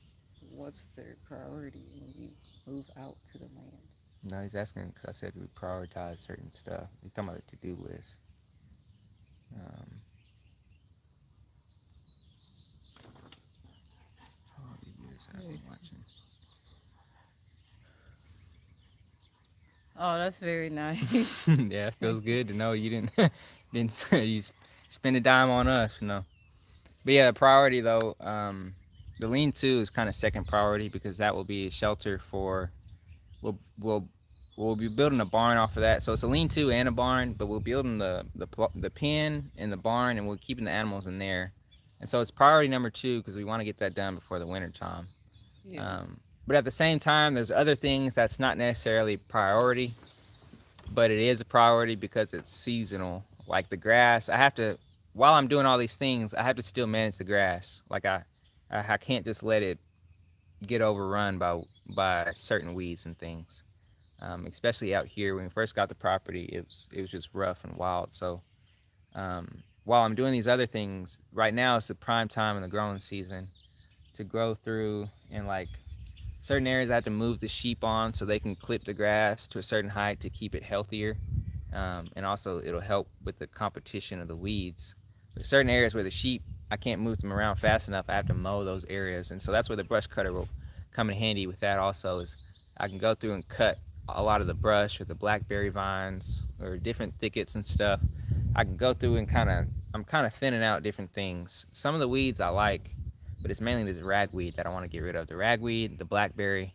what's their priority when you move out to the land. No, he's asking because I said we prioritize certain stuff. He's talking about the to-do list. Um, how many years I've been watching? Oh, that's very nice. Yeah, it feels good to know you didn't you spend a dime on us, you know. But yeah, priority though, the lean-to is kind of second priority because that will be a shelter for. We'll be building a barn off of that. So it's a lean-to and a barn, but we're building the pen and the barn, and we're keeping the animals in there. And so it's priority number two because we want to get that done before the winter time. Yeah. But at the same time, there's other things that's not necessarily priority, but it is a priority because it's seasonal. Like the grass, I have to, while I'm doing all these things, I have to still manage the grass. Like I can't just let it get overrun by certain weeds and things. Especially out here when we first got the property, it was just rough and wild. So while I'm doing these other things, right now it's the prime time in the growing season to grow through, and like certain areas I have to move the sheep on so they can clip the grass to a certain height to keep it healthier, and also it'll help with the competition of the weeds. There's certain areas where the sheep, I can't move them around fast enough. I have to mow those areas, and so that's where the brush cutter will come in handy with that. Also, is I can go through and cut a lot of the brush or the blackberry vines or different thickets and stuff. I can go through and I'm kind of thinning out different things. Some of the weeds I like, but it's mainly this ragweed that I want to get rid of. The ragweed, the blackberry,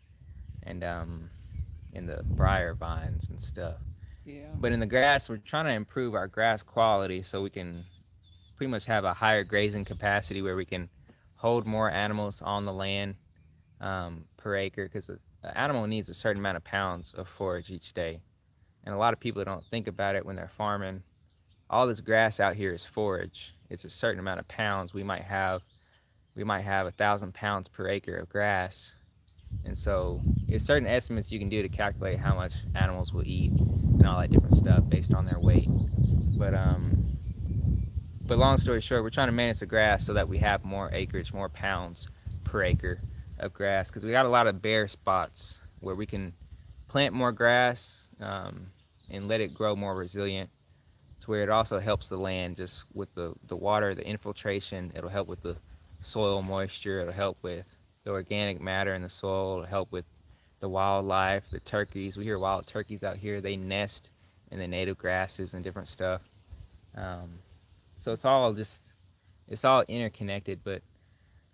and the briar vines and stuff. Yeah. But in the grass, we're trying to improve our grass quality so we can pretty much have a higher grazing capacity where we can hold more animals on the land per acre, because an animal needs a certain amount of pounds of forage each day. And a lot of people don't think about it when they're farming. All this grass out here is forage. It's a certain amount of pounds. We might have 1,000 pounds per acre of grass. And so there's certain estimates you can do to calculate how much animals will eat and all that different stuff based on their weight. But but long story short, we're trying to manage the grass so that we have more acreage, more pounds per acre of grass, because we got a lot of bare spots where we can plant more grass, and let it grow more resilient, to where it also helps the land just with the water, the infiltration. It'll help with the soil moisture. It'll help with the organic matter in the soil. It'll help with the wildlife, the turkeys. We hear wild turkeys out here. They nest in the native grasses and different stuff. Um, so it's all interconnected. But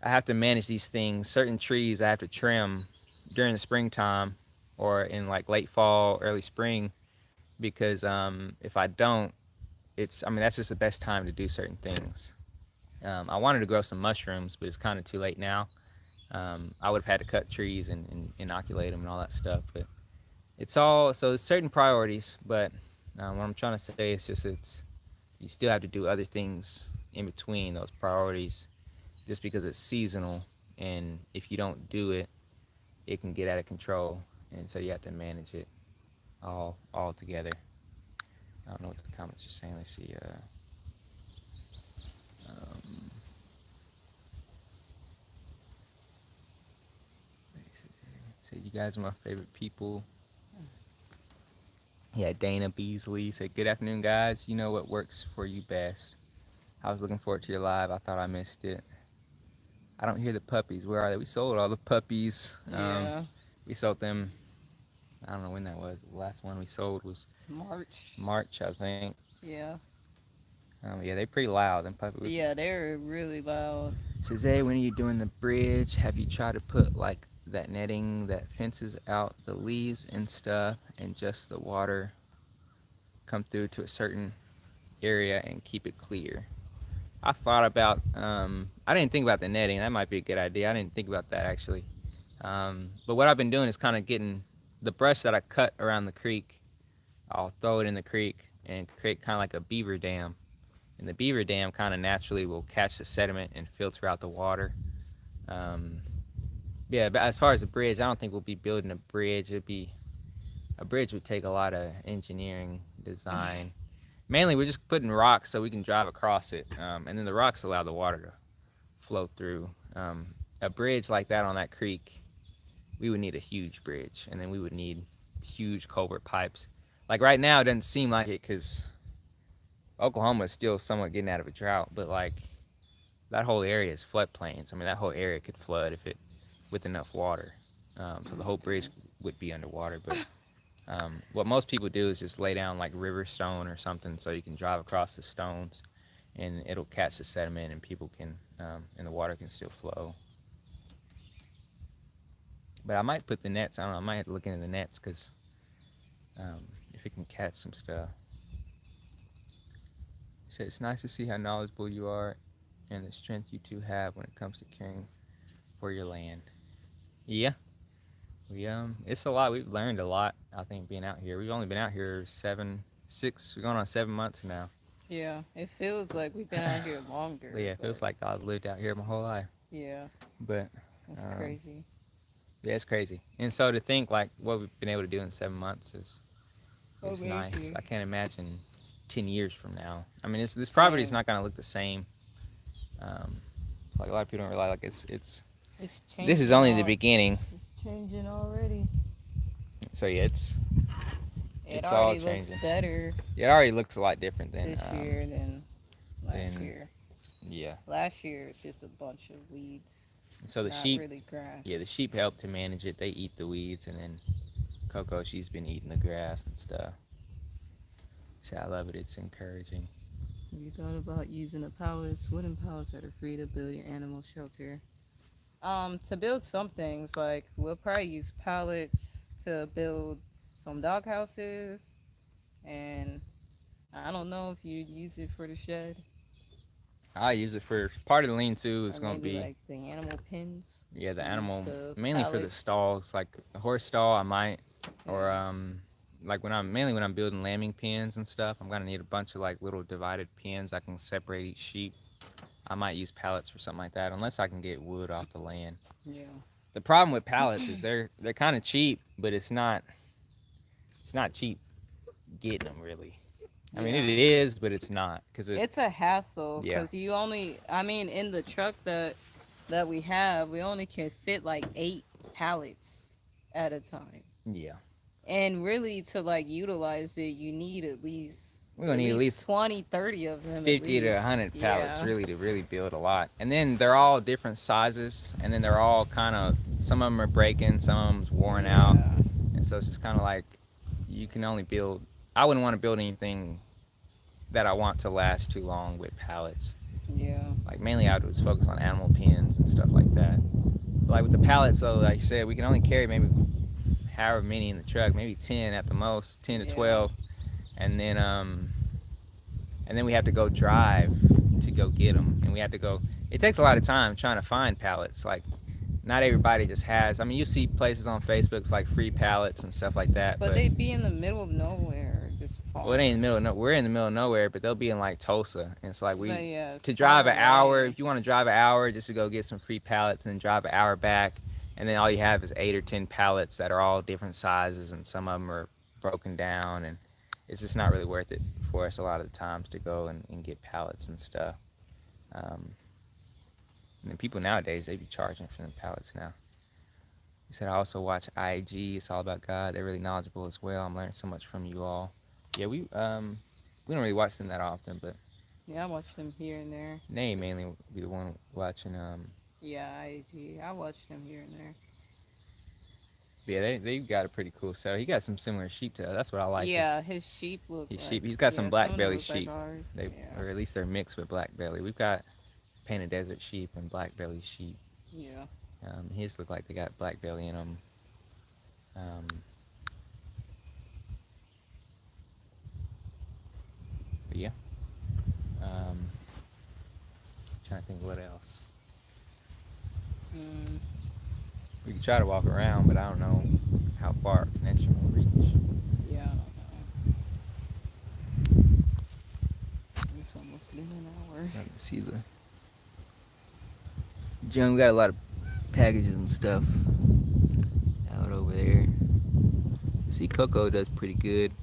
I have to manage these things. Certain trees I have to trim during the springtime or in like late fall, early spring, because if I don't, that's just the best time to do certain things. I wanted to grow some mushrooms, but it's kind of too late now. I would have had to cut trees and inoculate them and all that stuff. But it's certain priorities. But what I'm trying to say is just you still have to do other things in between those priorities, just because it's seasonal. And if you don't do it, it can get out of control. And so you have to manage it all together. I don't know what the comments are saying. Let's see. Um, Say you guys are my favorite people. Yeah, Dana Beasley said, "Good afternoon, guys. You know what works for you best. I was looking forward to your live. I thought I missed it. I don't hear the puppies. Where are they? We sold all the puppies. Yeah. We sold them. I don't know when that was. The last one we sold was March. March, I think. Yeah. Yeah, they're pretty loud. Them puppies. Yeah, they're really loud. Says, hey, when are you doing the bridge? Have you tried to put like that netting that fences out the leaves and stuff, and just the water come through to a certain area and keep it clear? I thought about. I didn't think about the netting. That might be a good idea. I didn't think about that actually. But what I've been doing is kind of getting the brush that I cut around the creek. I'll throw it in the creek and create kind of like a beaver dam. And the beaver dam kind of naturally will catch the sediment and filter out the water. Um, yeah, but as far as a bridge, I don't think we'll be building a bridge. A bridge would take a lot of engineering design. Mainly, we're just putting rocks so we can drive across it, and then the rocks allow the water to flow through. A bridge like that on that creek, we would need a huge bridge, and then we would need huge culvert pipes. Like right now, it doesn't seem like it because Oklahoma is still somewhat getting out of a drought, but like that whole area is floodplains. I mean, that whole area could flood if it with enough water. So the whole bridge would be underwater. But what most people do is just lay down like river stone or something so you can drive across the stones, and it'll catch the sediment, and people can and the water can still flow. But I might put the nets. I don't know. I might look into the nets because if it can catch some stuff. He said it's nice to see how knowledgeable you are and the strength you two have when it comes to caring for your land. Yeah, it's a lot. We've learned a lot. I think being out here. We've only been out here 6. We're going on 7 months now. Yeah, it feels like we've been out here longer. But yeah, it feels like I've lived out here my whole life. Yeah. But that's crazy. Yeah, it's crazy. And so to think like what we've been able to do in 7 months is nice. I can't imagine 10 years from now. I mean, this property is not going to look the same. Like a lot of people don't realize, like it's changing. This is only the beginning. It's changing already. So yeah, it's all changing. Looks better. Yeah, it already looks a lot different than this year than last year. Yeah. Last year it's just a bunch of weeds. So the sheep, really grass. Yeah, the sheep help to manage it. They eat the weeds, and then Coco, she's been eating the grass and stuff. So I love it. It's encouraging. Have you thought about using the pallets, wooden pallets that are free to build your animal shelter? To build some things, like we'll probably use pallets to build some dog houses, and I don't know if you'd use it for the shed. I use it for part of the lean-to is going to be like the animal pens. Yeah, the animal, mainly pallets. For the stalls, like a horse stall I might, or like when I'm building lambing pens and stuff, I'm gonna need a bunch of like little divided pens I can separate each sheep. I might use pallets for something like that, unless I can get wood off the land. Yeah. The problem with pallets is they're kind of cheap, but it's not cheap getting them really. I mean, it is, but it's not because it's a hassle. Because you only, in the truck that we have, we only can fit like 8 pallets at a time. Yeah. And really, to like utilize it, you need at least we're gonna need at least 20, 30 of them. 50 to 100 pallets really to build a lot. And then they're all different sizes, and then they're all kind of, some of them are breaking, some of them's worn out, and so it's just kind of like you can only build. I wouldn't want to build anything that I want to last too long with pallets. Yeah. Like mainly I would just focus on animal pens and stuff like that. But like with the pallets though, like I said, we can only carry maybe however many in the truck, maybe 10 at the most, 10 to 12. And then we have to go drive to go get them. And we have to go, it takes a lot of time trying to find pallets. Like not everybody just has, you see places on Facebook, it's like free pallets and stuff like that. But they be in the middle of nowhere. Well, it ain't in the middle of nowhere. We're in the middle of nowhere, but they'll be in like Tulsa. And it's like to drive an hour, if you want to drive an hour just to go get some free pallets and then drive an hour back, and then all you have is 8 or 10 pallets that are all different sizes, and some of them are broken down, and it's just not really worth it for us a lot of the times to go and get pallets and stuff. And then people nowadays, they be charging for them pallets now. He said, I also watch IG, It's All About God. They're really knowledgeable as well. I'm learning so much from you all. Yeah, we don't really watch them that often, but yeah, I watch them here and there. Nay mainly be the one watching. Yeah, IG. I watch them here and there. Yeah, they've got a pretty cool setup. He got some similar sheep to us. That's what I like. Yeah, his sheep look. He's got some black belly sheep. Like or at least they're mixed with black belly. We've got painted desert sheep and black belly sheep. Yeah. His look like they got black belly in them. But yeah. Trying to think what else. Mm, We could try to walk around, but I don't know how far our connection will reach. yeah, I don't know. It's almost been an hour. Let me see the John. We got a lot of packages and stuff out over there. You see, Coco does pretty good.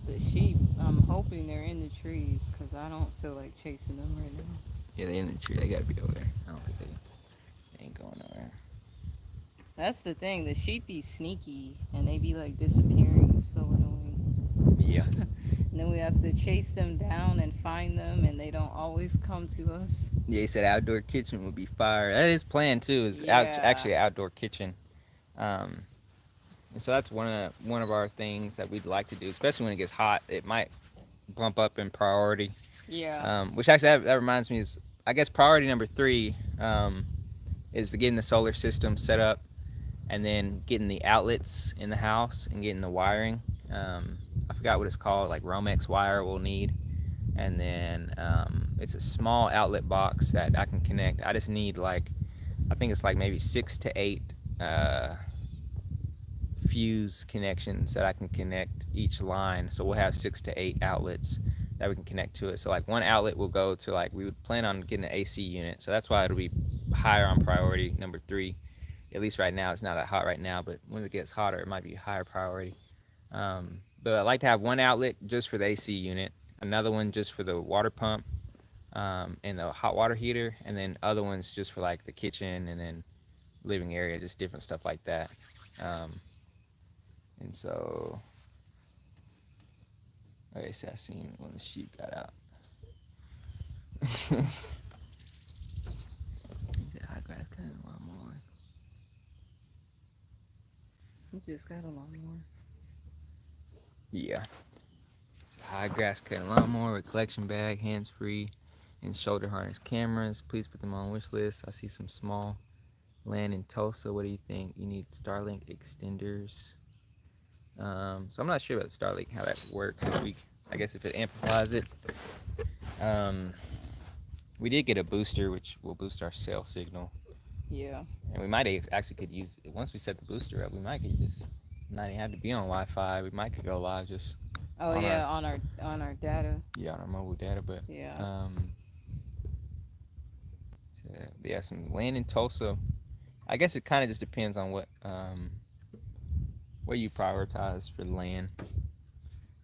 The sheep, I'm hoping they're in the trees because I don't feel like chasing them right now. Yeah, they in the tree. They gotta be over there. I don't think they ain't going nowhere. That's the thing. The sheep be sneaky and they be like disappearing. It's so annoying. Yeah. And then we have to chase them down and find them, and they don't always come to us. Yeah, he said outdoor kitchen would be fire. That is planned too. Is Yeah. actually an outdoor kitchen. And so that's one of our things that we'd like to do, especially when it gets hot. It might bump up in priority. Yeah. Which actually that reminds me is I guess priority number 3 is getting the solar system set up, and then getting the outlets in the house and getting the wiring. I forgot what it's called, like Romex wire we'll need, and then it's a small outlet box that I can connect. I just need like I think it's like maybe 6 to 8 fuse connections that I can connect each line. So we'll have 6 to 8 outlets that we can connect to it. So like one outlet will go to like we would plan on getting an AC unit. So that's why it'll be higher on priority number 3. At least right now, it's not that hot right now, but when it gets hotter, it might be higher priority. But I like to have one outlet just for the AC unit, another one just for the water pump and the hot water heater, and then other ones just for like the kitchen and then living area, just different stuff like that. And so, okay, so I seen when the sheep got out. He said high grass cutting a lot more. We just got a lawnmower. Yeah. It's a high grass cutting lawnmower with collection bag, hands free, and shoulder harness cameras. Please put them on wish list. I see some small land in Tulsa. What do you think? You need Starlink extenders. So I'm not sure about Starlink, how that works. I guess if it amplifies it. We did get a booster, which will boost our cell signal. Yeah. And we might actually could use once we set the booster up. We might could just not even have to be on Wi-Fi. We might could go live just. Oh yeah, on our data. Yeah, on our mobile data, but Yeah. Yeah, some land in Tulsa. I guess it kind of just depends on what you prioritize for the land.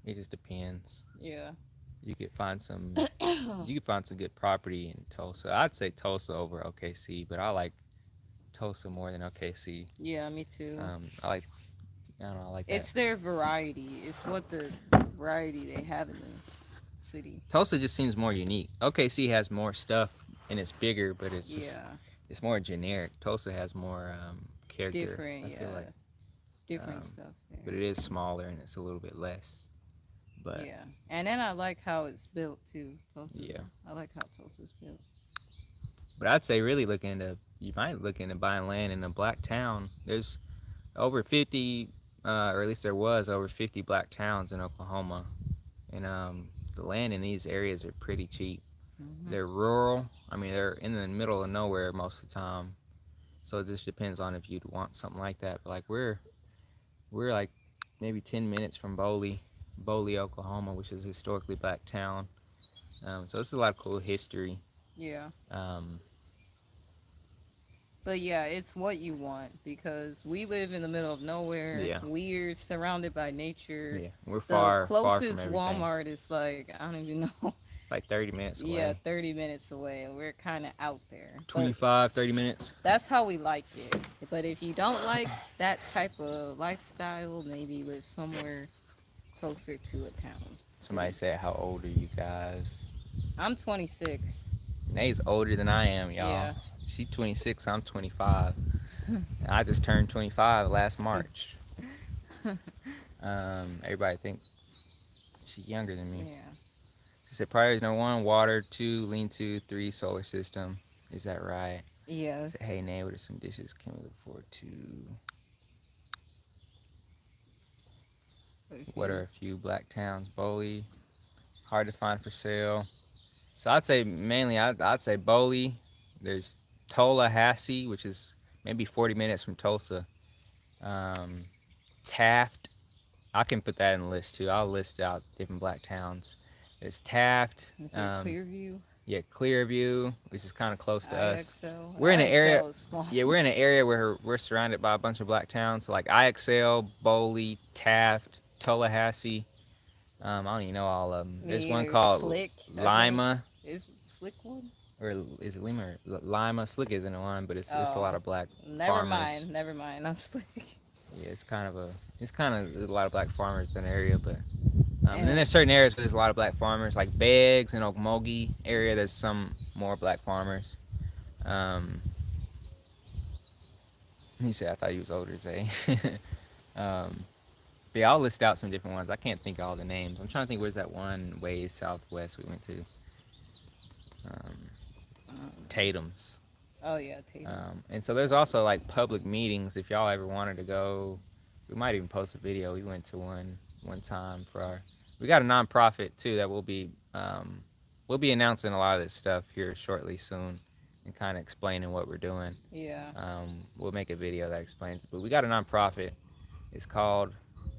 It just depends. Yeah. You could find some good property in Tulsa. I'd say Tulsa over OKC, but I like Tulsa more than OKC. Yeah, me too. I don't know, I like that. It's their variety. It's what the variety they have in the city. Tulsa just seems more unique. OKC has more stuff and it's bigger, but it's just it's more generic. Tulsa has more character. Different, I feel like. It's different stuff there. But it is smaller and it's a little bit less. But yeah, and then I like how it's built too. Tulsa. Yeah. I like how Tulsa's built. But I'd say really you might look into buying land in a black town. There's over 50, or at least there was over 50 black towns in Oklahoma. And the land in these areas are pretty cheap. Mm-hmm. They're rural. I mean, they're in the middle of nowhere most of the time. So it just depends on if you'd want something like that. But like we're like maybe 10 minutes from Boley, Oklahoma, which is a historically black town. So it's a lot of cool history. Yeah. But yeah, it's what you want because we live in the middle of nowhere. Yeah. We're surrounded by nature. Yeah, we're far. The closest far from Walmart is like I don't even know. Like 30 minutes away. Yeah, 30 minutes away, and we're kind of out there. 25, 30 minutes. That's how we like it. But if you don't like that type of lifestyle, maybe live somewhere closer to a town. Somebody said, how old are you guys? I'm 26. Nate's older than I am, y'all. Yeah. She's 26, I'm 25. I just turned 25 last March. Everybody think she's younger than me. Yeah. She said priorities number 1, water, 2, lean-to, 3, solar system. Is that right? Yes. Said, hey, Nate, what are some dishes can we look forward to? What are a few black towns? Boley, hard to find for sale. So I'd say mainly I'd say Boley. There's Tallahassee, which is maybe 40 minutes from Tulsa. Um, Taft. I can put that in the list too. I'll list out different black towns. There's Taft. Is there Clearview? Yeah, Clearview, which is kind of close to us. IXL. We're in an area. IXL is small. Yeah, we're in an area where we're surrounded by a bunch of black towns, so like IXL, Boley, Taft, Tallahassee. I don't even know all of them. There's one called Slick. Lima. Is Slick one? Or is it Lima or Lima? Slick isn't one, but it's a lot of black Never farmers. mind. Not Slick. Yeah, it's kind of a lot of black farmers in the area, but and then there's certain areas where there's a lot of black farmers, like Beggs and Okmulgee area. There's some more black farmers. He said I thought he was older, Zay. But yeah, I'll list out some different ones. I can't think of all the names. I'm trying to think where's that one way southwest we went to. Tatum's. Oh yeah, Tatum. And so there's also like public meetings. If y'all ever wanted to go, we might even post a video. We went to one time for our. We got a nonprofit too that we'll be announcing a lot of this stuff here shortly soon, and kind of explaining what we're doing. Yeah. We'll make a video that explains it. But we got a nonprofit. It's called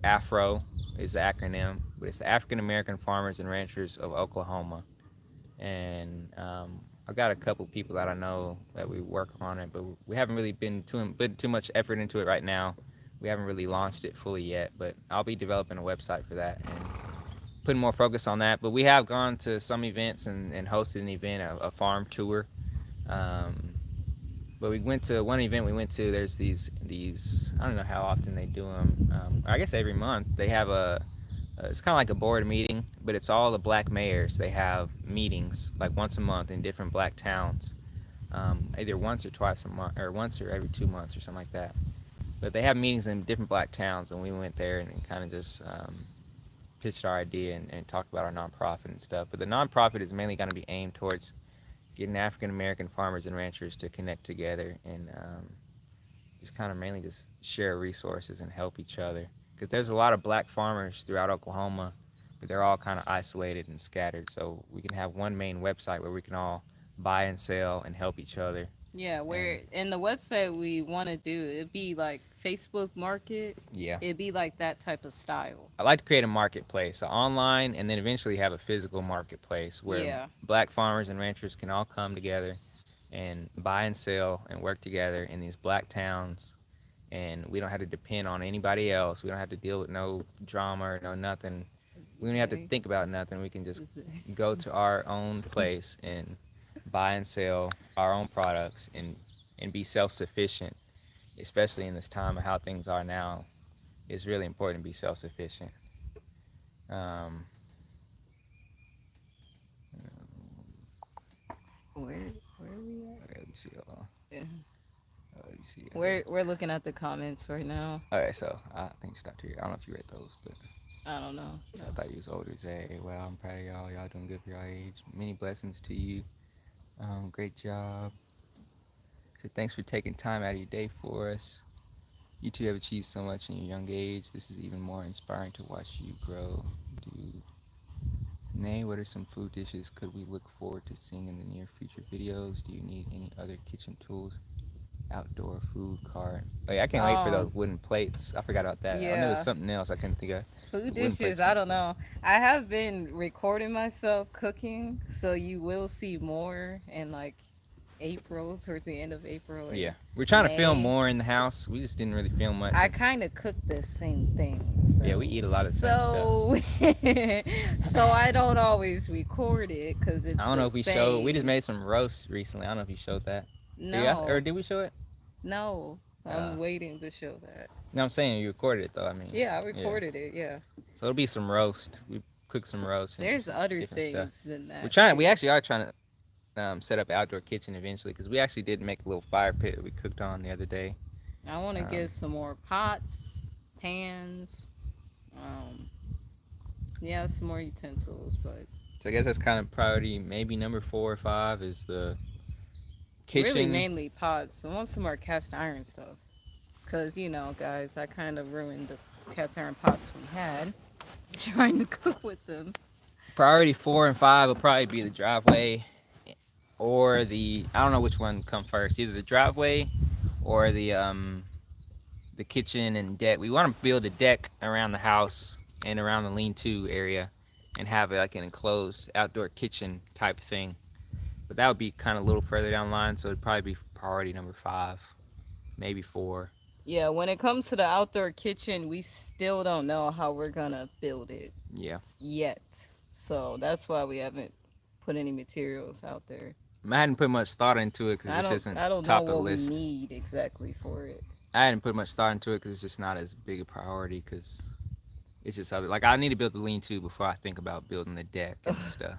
AFRO is the acronym, but it's the African American Farmers and Ranchers of Oklahoma. And I've got a couple people that I know that we work on it, but we haven't really put too much effort into it right now. We haven't really launched it fully yet, but I'll be developing a website for that and putting more focus on that. But we have gone to some events and hosted an event, a farm tour. But we went to one event we went to. There's these I don't know how often they do them. I guess every month they have it's kind of like a board meeting, but it's all the black mayors. They have meetings like once a month in different black towns, either once or twice a month, or once or every 2 months or something like that. But they have meetings in different black towns, and we went there and kind of just pitched our idea and talked about our nonprofit and stuff. But the nonprofit is mainly going to be aimed towards getting African American farmers and ranchers to connect together and just kind of mainly just share resources and help each other. Because there's a lot of black farmers throughout Oklahoma, but they're all kind of isolated and scattered. So we can have one main website where we can all buy and sell and help each other. Yeah, where in the website we want to do, it'd be like Facebook Market. Yeah. It'd be like that type of style. I like to create a marketplace, so online, and then eventually have a physical marketplace where black farmers and ranchers can all come together and buy and sell and work together in these black towns. And we don't have to depend on anybody else. We don't have to deal with no drama or no nothing. We don't have to think about nothing. We can just go to our own place and buy and sell our own products and be self-sufficient, especially in this time of how things are now. It's really important to be self-sufficient. Where are we at? Okay, let me see. Yeah. Let me see. We're looking at the comments right now. Okay, so I think you stopped here. I don't know if you read those, but I don't know. So I thought you was older. Say, well, I'm proud of y'all. Y'all doing good for your age. Many blessings to you. Great job. So thanks for taking time out of your day for us. You two have achieved so much in your young age. This is even more inspiring to watch you grow, dude. Nay, what are some food dishes could we look forward to seeing in the near future videos? Do you need any other kitchen tools? Outdoor food cart. Oh yeah, I can't wait for those wooden plates. I forgot about that. Yeah. I knew it was something else I couldn't think of. Food dishes, I don't know. I have been recording myself cooking, so you will see more in like April, towards the end of April. Yeah, we're trying to film more in the house. We just didn't really film much. I kind of cook the same things, though. Yeah, we eat a lot of the same stuff. So I don't always record it because it's I don't know if we showed. We just made some roast recently. I don't know if you showed that. No. Or did we show it? No. I'm waiting to show that. No, I'm saying you recorded it though. I mean. Yeah, I recorded it. Yeah. So it'll be some roast. We cook some roast. There's other things than that. We're trying. We actually are trying to set up an outdoor kitchen eventually because we actually did make a little fire pit that we cooked on the other day. I want to get some more pots, pans. Yeah, some more utensils, but. So I guess that's kind of priority. Maybe number 4 or 5 is the kitchen. Really, mainly pots. I want some more cast iron stuff. Because, you know, guys, I kind of ruined the cast iron pots we had trying to cook with them. Priority 4 and 5 will probably be the driveway or I don't know which one come first, either the driveway or the kitchen and deck. We want to build a deck around the house and around the lean-to area and have like an enclosed outdoor kitchen type thing. But that would be kind of a little further down the line, so it'd probably be priority number 5, maybe 4. Yeah, when it comes to the outdoor kitchen, we still don't know how we're gonna build it Yeah. yet. So that's why we haven't put any materials out there. I hadn't put much thought into it because I this don't isn't I don't know top of the what we list. need exactly for it. I hadn't put much thought into it because it's just not as big a priority because it's just other, like I need to build the lean-to before I think about building the deck and stuff.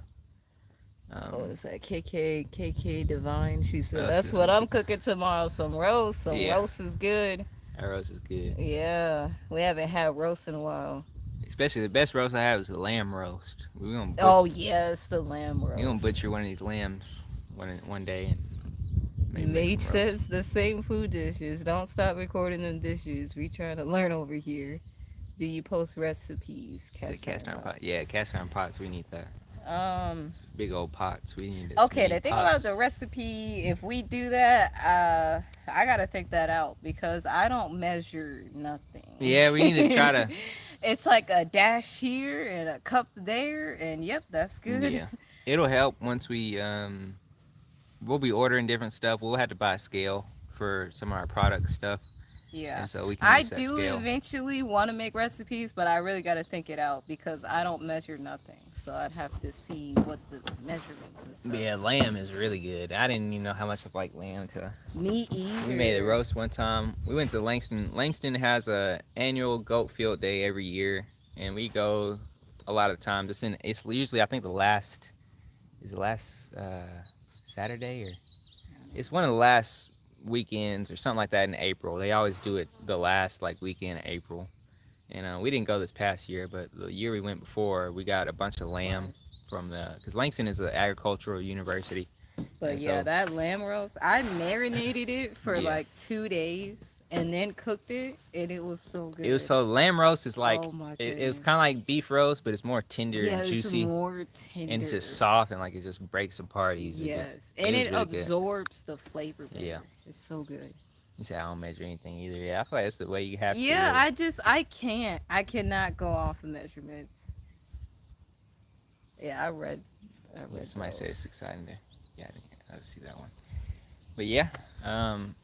Oh, is that KK Divine? She said, Oh, that's she's what like- I'm cooking tomorrow. Some roast. Some Yeah. roast is good. That roast is good. Yeah, we haven't had roast in a while. Especially the best roast I have is the lamb roast. We're gonna Oh, yes, the lamb roast. we're gonna butcher one of these lambs one day. And maybe make Mage some roast. says the same food dishes. Don't stop recording them dishes. We trying to learn over here. Do you post recipes? The cast iron pot. Yeah, cast iron pots. We need that. Big old pots. We need this. Okay, many the thing pots. about the recipe, if we do that, I gotta think that out because I don't measure nothing. Yeah, we need to try to. It's like a dash here and a cup there, and yep, that's good. Yeah, it'll help once we'll be ordering different stuff. We'll have to buy a scale for some of our product stuff. Yeah. And so we can I use that do scale. eventually want to make recipes, but I really got to think it out because I don't measure nothing. So I'd have to see what the measurements and stuff. Yeah, lamb is really good. I didn't even know how much I like lamb until Me either. we made a roast one time. We went to Langston. Langston has a annual goat field day every year, and we go a lot of times. It's usually I think the last Saturday or it's one of the last weekends or something like that in April. They always do it the last like weekend in April. And we didn't go this past year, but the year we went before, we got a bunch of lamb from because Langston is an agricultural university. But and yeah, so- that lamb roast, I marinated it for Yeah. like 2 days and then cooked it, and it was so good. It was so lamb roast is like Oh my it was goodness. kind of like beef roast, but it's more tender yeah, and it's juicy, more tender. and it's just soft and like it just breaks apart easy. but Yes, and was it really good. absorbs the flavor better. Yeah. It's so good. You say I don't measure anything either. Yeah, I feel like that's the way you have to. Yeah, really. I cannot go off of measurements. Yeah, I read Somebody said it's those. exciting there. Yeah, I see that one. But yeah,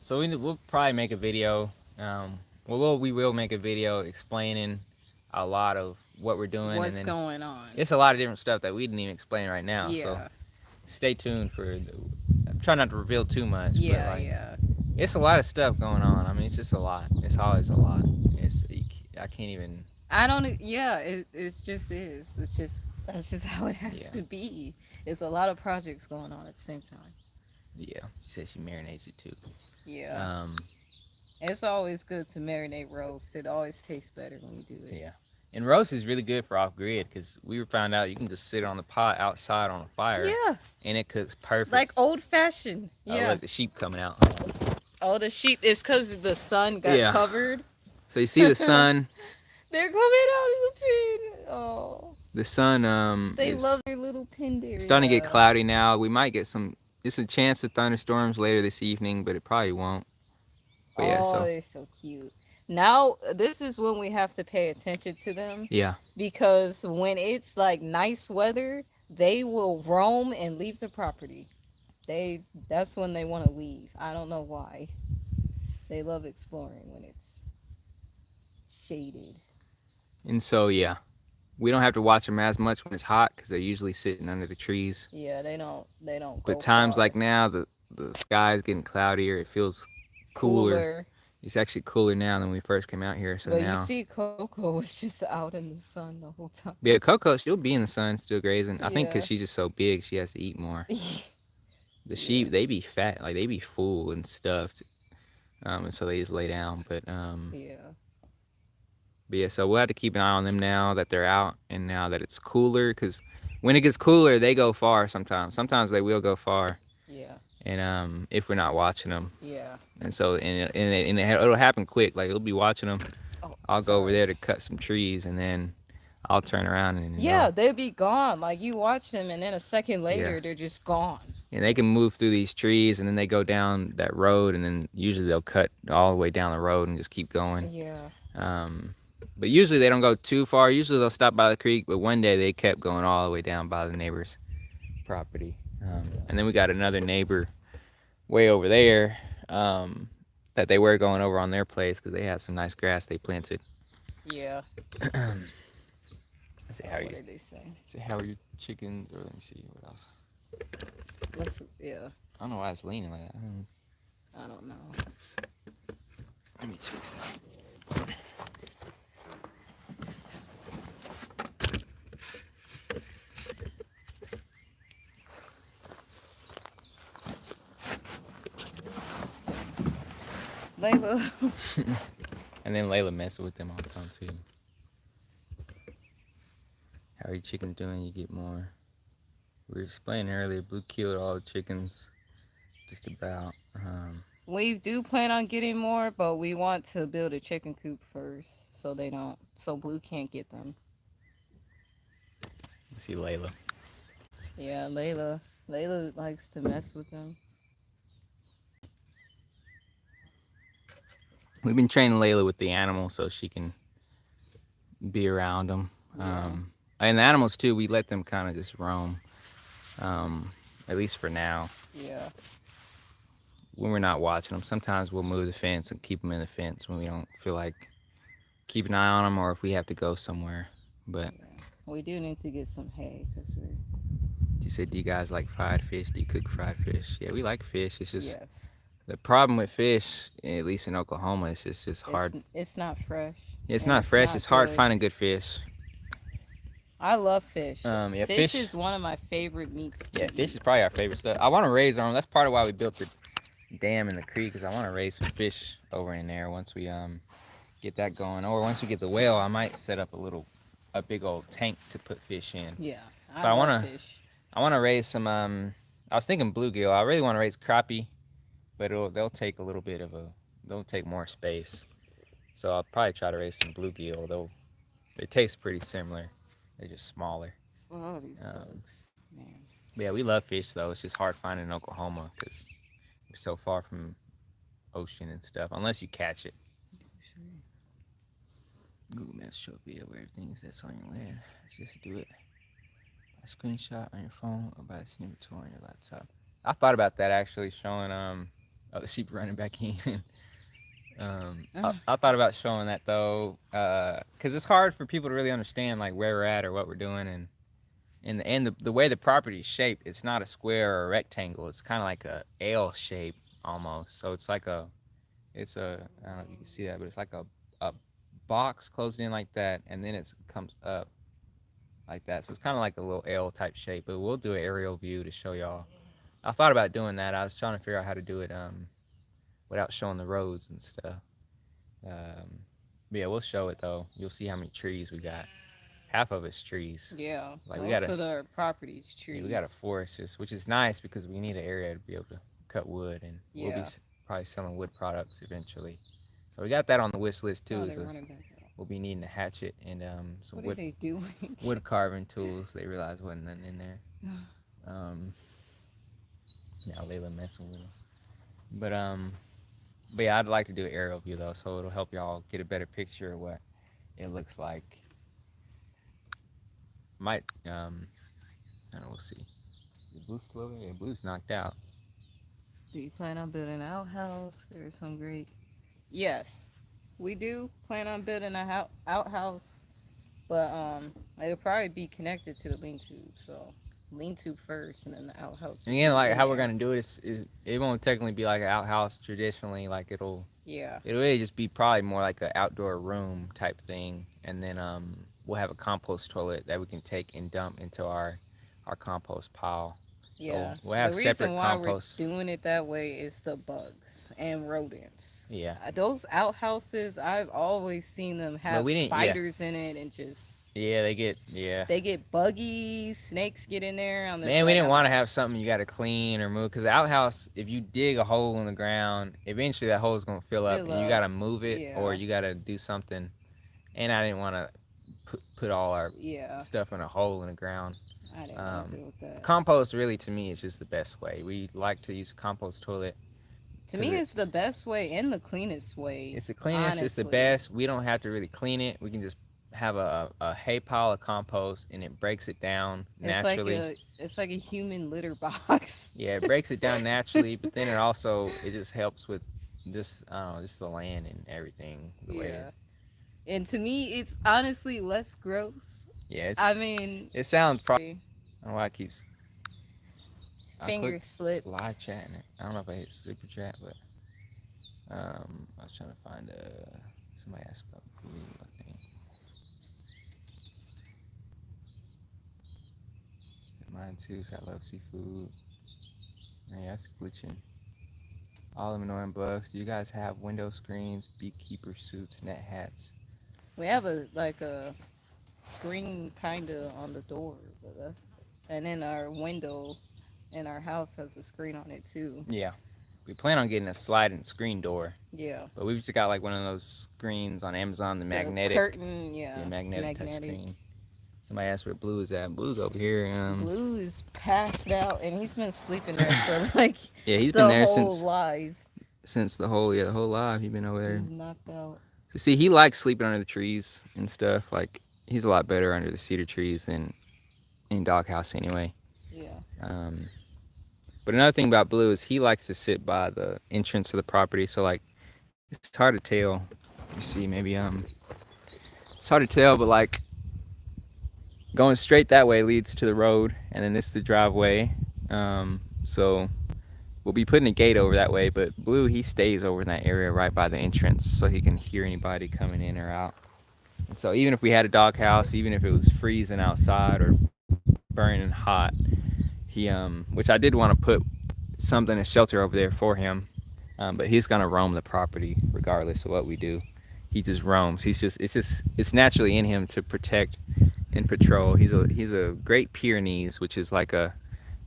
so we'll probably make a video. We will make a video explaining a lot of what we're doing. What's and then going on? it's a lot of different stuff that we didn't even explain right now. Yeah, So stay tuned I'm trying not to reveal too much. yeah, but like, yeah. it's a lot of stuff going on. I mean, it's just a lot. It's always a lot. I can't even. I don't. Yeah, it just is. It's just that's just how it has Yeah. to be. It's a lot of projects going on at the same time. Yeah, she said she marinates it too. Yeah, it's always good to marinate roast. It always tastes better when you do it. Yeah. And roast is really good for off grid because we found out you can just sit on the pot outside on a fire Yeah, and it cooks perfect. like old fashioned. Oh, Yeah. look, the sheep coming out. Oh, the sheep is because the sun got Yeah. covered. So you see the sun. They're coming out of the pen. Oh, The sun they is love their little pen area. starting to get cloudy now. We might get it's a chance of thunderstorms later this evening, but it probably won't. But yeah, Oh, so they're so cute. Now, this is when we have to pay attention to them yeah. because when it's like nice weather, they will roam and leave the property. That's when they want to leave. I don't know why. They love exploring when it's shaded. And so yeah, we don't have to watch them as much when it's hot because they're usually sitting under the trees. Yeah, they don't go But times far. like now, the sky is getting cloudier. It feels cooler. It's actually cooler now than when we first came out here. So But now, you see, Coco was just out in the sun the whole time. yeah, Coco, she'll be in the sun still grazing. I think Yeah. because she's just so big, she has to eat more. The sheep, they be fat, like they be full and stuffed, and so they just lay down. But yeah, so we'll have to keep an eye on them now that they're out and now that it's cooler. Because when it gets cooler, they go far sometimes. Sometimes they will go far, yeah, and if we're not watching them. yeah. And so, it'll happen quick. Like, we'll be watching them. Oh, I'll go over sorry. there to cut some trees, and then I'll turn around and Yeah, they'll be gone. Like you watch them, and then a second yeah. later, they're just gone. And they can move through these trees, and then they go down that road, and then usually they'll cut all the way down the road and just keep going. Yeah. Um, but usually they don't go too far. Usually they'll stop by the creek, but one day they kept going all the way down by the neighbor's property. And then we got another neighbor way over there that they were going over on their place because they had some nice grass they planted. Yeah. Let's see, how What you? did they say? See, how are your chickens? Or let me see what else. Yeah. I don't know why it's leaning like that. I don't know. Let me fix this. Layla. And then Layla messing with them all the time too. How are your chickens doing? You get more. We were explaining earlier, Blue killed all the chickens, just about. We do plan on getting more, but we want to build a chicken coop first, so Blue can't get them. Let's see Layla. Yeah, Layla likes to mess with them. We've been training Layla with the animals so she can be around them. Yeah. And the animals too, we let them kind of just roam, at least for now. Yeah. When we're not watching them, sometimes we'll move the fence and keep them in the fence when we don't feel like keep an eye on them or if we have to go somewhere. But Yeah. We do need to get some hay because we're. she said, "Do you guys like fried fish? Do you cook fried fish?" Yeah, we like fish. It's just Yes. the problem with fish, at least in Oklahoma, is just hard. It's not fresh. It's and not fresh. It's hard good. finding good fish. I love fish. Yeah, fish is one of my favorite meats. Yeah, fish is probably our favorite stuff. I want to raise our own. That's part of why we built the dam in the creek, because I want to raise some fish over in there once we get that going. Or once we get the well, I might set up a big old tank to put fish in. Yeah, I love fish. I want to raise some. I was thinking bluegill. I really want to raise crappie, but they'll take a little bit of they'll take more space. So I'll probably try to raise some bluegill. Though they taste pretty similar. They're just smaller. Oh, these bugs, man. Yeah, we love fish though. It's just hard finding in Oklahoma because we're so far from ocean and stuff. Unless you catch it. Google Maps show a video where everything is that's on your land. Let's just do it. A screenshot on your phone or by a snippet tool on your laptop. I thought about that actually, showing the sheep running back in. I thought about showing that though, because it's hard for people to really understand like where we're at or what we're doing, and in the end, the way the property is shaped, it's not a square or a rectangle. It's kind of like a L shape almost. So it's like it's a, I don't know if you can see that, but it's like a box closed in like that, and then it comes up like that. So it's kind of like a little L type shape, but we'll do an aerial view to show y'all. I thought about doing that. I was trying to figure out how to do it without showing the roads and stuff. But yeah, we'll show it though. You'll see how many trees we got. Half of it's trees. Yeah, like most of the property's trees. Yeah, we got a forest, which is nice because we need an area to be able to cut wood, and we'll be probably selling wood products eventually. So we got that on the wish list too. We'll be needing a hatchet and some what are they doing? wood carving tools. They realized wasn't nothing in there. Now Layla messing with them. But yeah, I'd like to do an aerial view though, so it'll help y'all get a better picture of what it looks like. Might I don't know, we'll see. Is Blue still over? Yeah, Blue's knocked out. Do you plan on building an outhouse? There's some great. Yes, we do plan on building a outhouse, but it'll probably be connected to the lean-to. So lean-to first, and then the outhouse. And again, like how we're gonna do it is it won't technically be like an outhouse traditionally. Like it'll really just be probably more like an outdoor room type thing, and then we'll have a compost toilet that we can take and dump into our compost pile. Yeah, so we'll have the separate reason why compost. We're doing it that way is the bugs and rodents. Yeah, those outhouses, I've always seen them have spiders in it and just. Yeah, they get buggy, snakes get in there. Man, we didn't want to have something you got to clean or move, because the outhouse, if you dig a hole in the ground, eventually that hole is going to fill up and you got to move it or you got to do something. And I didn't want to put all our Yeah, stuff in a hole in the ground. I didn't want to deal with that. Compost really to me is just the best way. We like to use a compost toilet To because me, it's the best way and the cleanest way, it's the cleanest, it's the honestly. best. We don't have to really clean it. We can just have a hay pile of compost and it breaks it down naturally. It's like a human litter box. Yeah, it breaks it down naturally, but then it just helps with just I don't know, just the land and everything the way it. Yeah. And to me, it's honestly less gross. Yeah, I mean, it sounds probably. I don't know why it keeps. I finger clicked slipped. live chat in it. I don't know if I hit super chat, but I was trying to find somebody asked about blue. I think mine too. So I love seafood. Yeah, that's glitching. All them annoying bugs. Do you guys have window screens, beekeeper suits, net hats? We have a screen kind of on the door, but and then our window in our house has a screen on it too. Yeah, we plan on getting a sliding screen door, Yeah. but we've just got like one of those screens on Amazon, the The magnetic, curtain, yeah, yeah, magnetic touch magnetic. screen. Somebody asked where Blue is at. Blue's over here. Blue is passed out, and he's been sleeping there for like Yeah, he's been the there whole life. since the whole life. He's been over there. He's knocked out. So see, he likes sleeping under the trees and stuff. Like he's a lot better under the cedar trees than in doghouse anyway. Yeah. Um, but another thing about Blue is he likes to sit by the entrance of the property. So like it's hard to tell. You see, maybe it's hard to tell, but like going straight that way leads to the road, and then this is the driveway. So we'll be putting a gate over that way, but Blue, he stays over in that area right by the entrance so he can hear anybody coming in or out. And so even if we had a doghouse, even if it was freezing outside or burning hot, he which I did want to put something, a shelter over there for him, but he's gonna roam the property regardless of what we do. He just roams. It's naturally in him to protect and patrol. He's a Great Pyrenees, which is like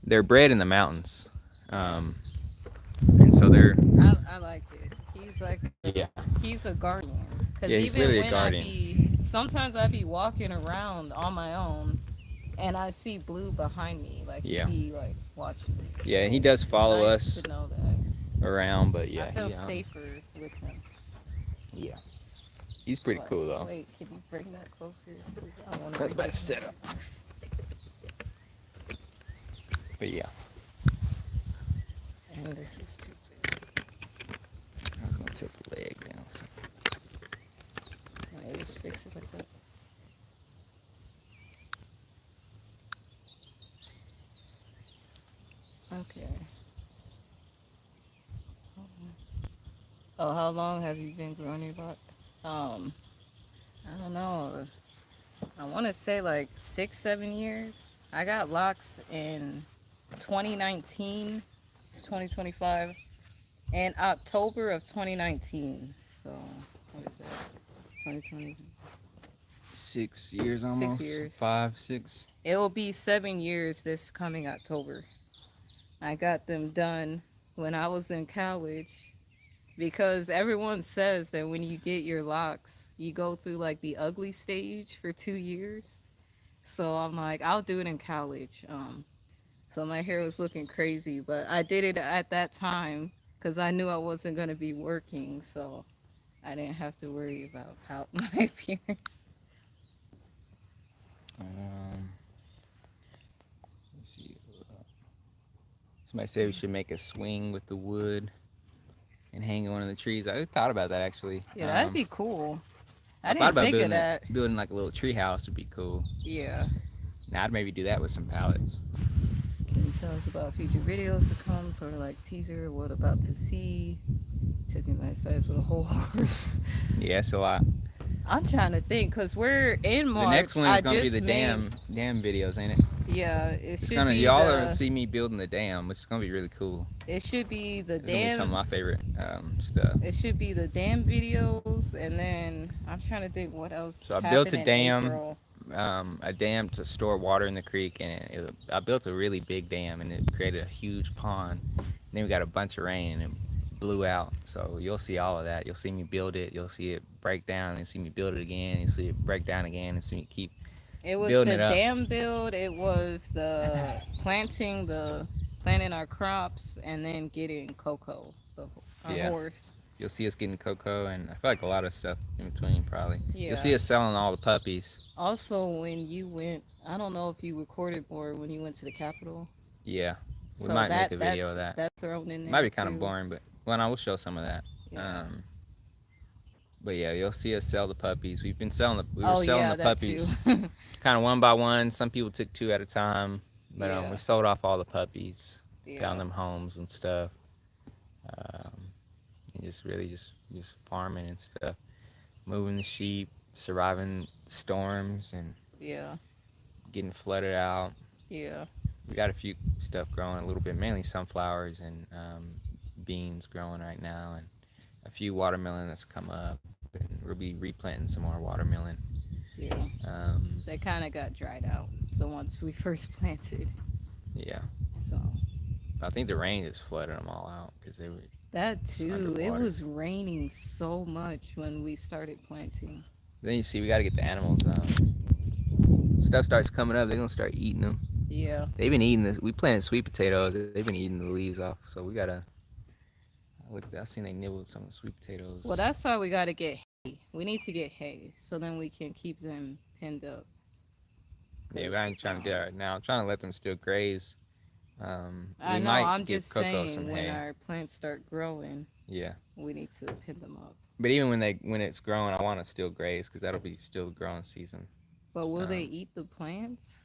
they're bred in the mountains, and so they're I like it. He's like yeah he's a guardian. Cause yeah he's even literally a when guardian. sometimes I be walking around on my own, and I see Blue behind me, like Yeah. he be like watching me. Yeah, So he does it's follow nice us to know that. around, but yeah, I feel safer with him. yeah, he's pretty Like, cool though. wait, can you bring that closer? 'Cause I wanna That's be about to set up. But yeah, And this is too. I was gonna tip the leg down. So. Right, just fix it like that. Okay. Oh, how long have you been growing your lot? I don't know. I want to say like 6, 7 years. I got locks in 2019. It's 2025. And October of 2019. So, what is that? 2020. 6 years almost. 6 years. 5, 6. It will be 7 years this coming October. I got them done when I was in college because everyone says that when you get your locks, you go through like the ugly stage for 2 years. So I'm like, I'll do it in college. So my hair was looking crazy, but I did it at that time because I knew I wasn't going to be working. So I didn't have to worry about how my appearance. Let's see. Somebody said we should make a swing with the wood and hang it on one of the trees. I thought about that actually. Yeah, that'd be cool. I thought didn't about think of that. building like a little tree house would be cool. Yeah. Now I'd maybe do that with some pallets. Can you tell us about future videos to come? Sort of like teaser, what about to see? Took me by size with a whole horse. Yeah, it's a lot. I'm trying to think because we're in March. The next one is gonna be just the dam videos, ain't it? Yeah, it It's should gonna be y'all are see me building the dam, which is gonna be really cool. It should be the It's gonna be some of dam. my favorite stuff. It should be the dam videos, and then I'm trying to think what else. So I built happened a in dam. April. A dam to store water in the creek, and I built a really big dam, and it created a huge pond. And then we got a bunch of rain, and it blew out. So you'll see all of that. You'll see me build it. You'll see it break down and see me build it again. You'll see it break down again and see me keep It was building the it up. dam build. It was the planting our crops, and then getting Coco, our Yeah. horse. You'll see us getting cocoa and I feel like a lot of stuff in between probably. You'll see Yeah. us selling all the puppies. Also, when you went, I don't know if you recorded more when you went to the Capitol. Yeah. We So might make a video of that's that. that's thrown in Might there be kind of too. boring, but well, no, we'll show some of that. Yeah. Um, but yeah, you'll see us sell the puppies. We were Oh selling yeah, the that too. puppies kind of one by one. Some people took two at a time, but we Yeah. sold off all the puppies, found Yeah. them homes and stuff, um, and just really just farming and stuff, moving the sheep, surviving storms and Yeah. getting flooded out. Yeah. We got a few stuff growing a little bit, mainly sunflowers and beans growing right now, and a few watermelon that's come up, and we'll be replanting some more watermelon. Yeah. Um, They kind of got dried out, the ones we first planted. yeah, So I think the rain just flooded them all out because they were that just too. It underwater. was raining so much when we started planting. Then you see we got to get the animals. Stuff starts coming up, they're gonna start eating them. Yeah. They've been eating this. We planted sweet potatoes. They've been eating the leaves off. So we gotta. I seen they nibbled some sweet potatoes. Well, that's why we got to get hay. We need to get hay so then we can keep them pinned up. Yeah, but Cause I ain't trying to do that right now. I'm trying to let them still graze. I We know. might I'm give just Coco some saying when hay. our plants start growing, Yeah, we need to pin them up. but even when it's growing, I want to still graze because that'll be still growing season. But will they Um, eat the plants?